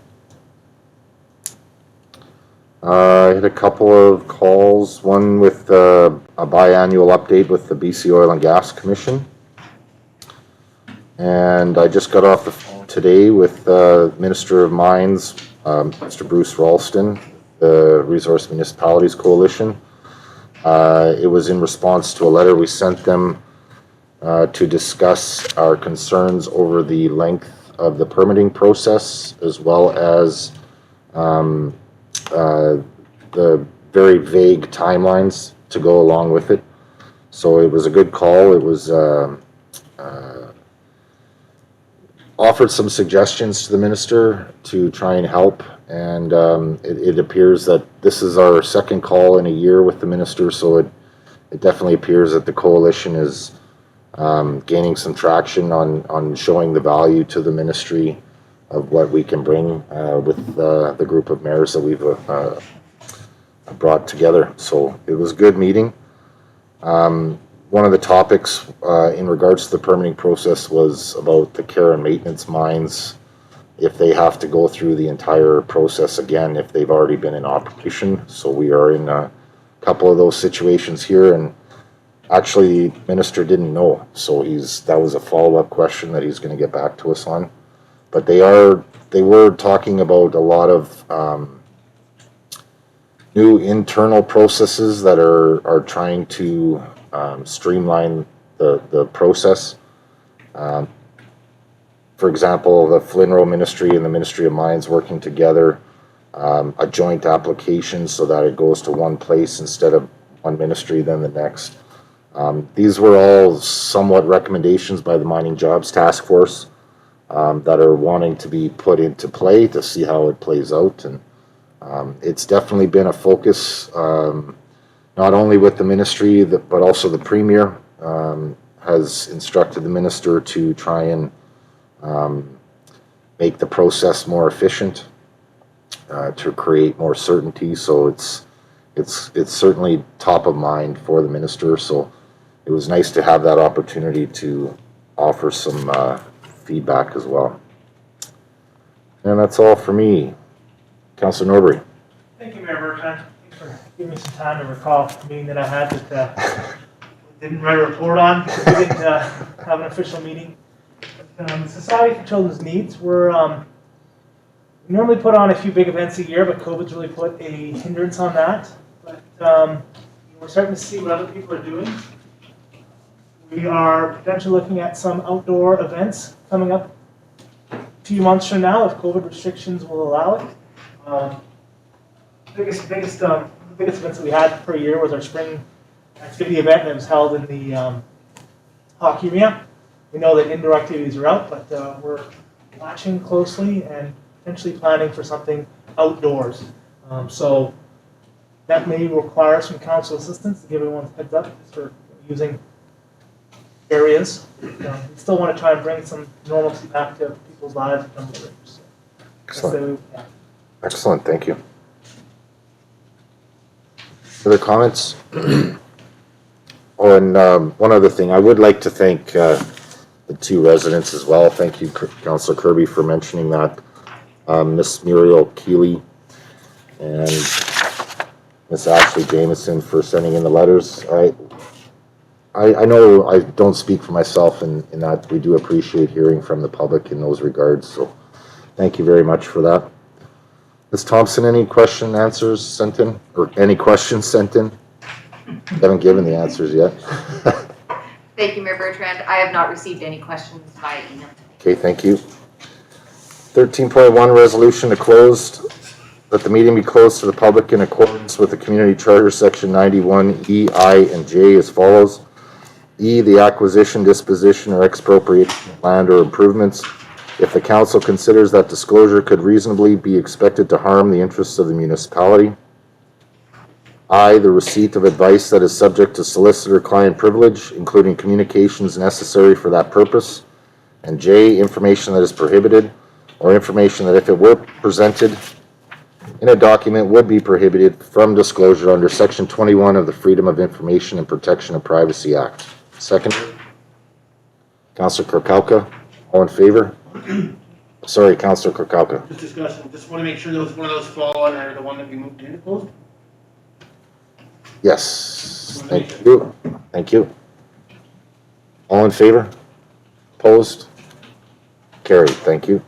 I had a couple of calls, one with a biannual update with the BC Oil and Gas Commission. And I just got off the phone today with Minister of Mines, Mr. Bruce Ralston, the Resource Municipalities Coalition. It was in response to a letter we sent them to discuss our concerns over the length of the permitting process, as well as the very vague timelines to go along with it. So it was a good call. It was offered some suggestions to the minister to try and help, and it appears that this is our second call in a year with the minister, so it definitely appears that the coalition is gaining some traction on showing the value to the ministry of what we can bring with the group of mayors that we've brought together. So it was a good meeting. One of the topics in regards to the permitting process was about the care and maintenance mines, if they have to go through the entire process again if they've already been in operation. So we are in a couple of those situations here, and actually the minister didn't know, so that was a follow-up question that he's going to get back to us on. But they were talking about a lot of new internal processes that are trying to streamline the process. For example, the Flynn Row Ministry and the Ministry of Mines working together, a joint application so that it goes to one place instead of one ministry then the next. These were all somewhat recommendations by the Mining Jobs Task Force that are wanting to be put into play to see how it plays out. And it's definitely been a focus, not only with the ministry, but also the Premier has instructed the minister to try and make the process more efficient, to create more certainty. So it's certainly top of mind for the minister. So it was nice to have that opportunity to offer some feedback as well. And that's all for me. Councillor Norbury. Thank you, Mayor Bertrand. Thanks for giving me some time to recall a meeting that I had that didn't write a report on because we didn't have an official meeting. The Society for Children's Needs, we normally put on a few big events a year, but COVID's really put a hindrance on that. But we're starting to see what other people are doing. We are potentially looking at some outdoor events coming up a few months from now if COVID restrictions will allow it. The biggest events that we had per year was our spring activity event that was held in the hockey arena. We know that indoor activities are out, but we're watching closely and potentially planning for something outdoors. So that may require some council assistance to give everyone a heads up for using areas. We still want to try and bring some normalcy back to people's lives in Tumbler Ridge. So Excellent. Excellent, thank you. Other comments? Oh, and one other thing, I would like to thank the two residents as well. Thank you, Councillor Kirby, for mentioning that. Miss Muriel Keeley and Miss Ashley Jameson for sending in the letters. I know I don't speak for myself in that we do appreciate hearing from the public in those regards, so thank you very much for that. Ms. Thompson, any answers sent in, or any questions sent in? Haven't given the answers yet. Thank you, Mayor Bertrand. I have not received any questions via email. Okay, thank you. 13.1 resolution to close, that the meeting be closed to the public in accordance with the Community Charter Section 91 E, I, and J as follows. E, the acquisition, disposition, or expropriation of land or improvements, if the council considers that disclosure could reasonably be expected to harm the interests of the municipality. I, the receipt of advice that is subject to solicitor-client privilege, including communications necessary for that purpose. And J, information that is prohibited, or information that if it were presented in a document would be prohibited from disclosure under Section 21 of the Freedom of Information and Protection of Privacy Act. Second. Councillor Kirkauka, all in favor? Sorry, Councillor Kirkauka. Just discussion, just want to make sure those, one of those fall under the one that we moved into closed. Yes, thank you. Thank you. All in favor? Opposed? Carried, thank you.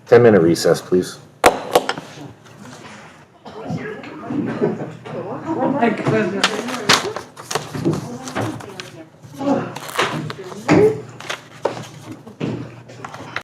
10-minute recess, please. Well,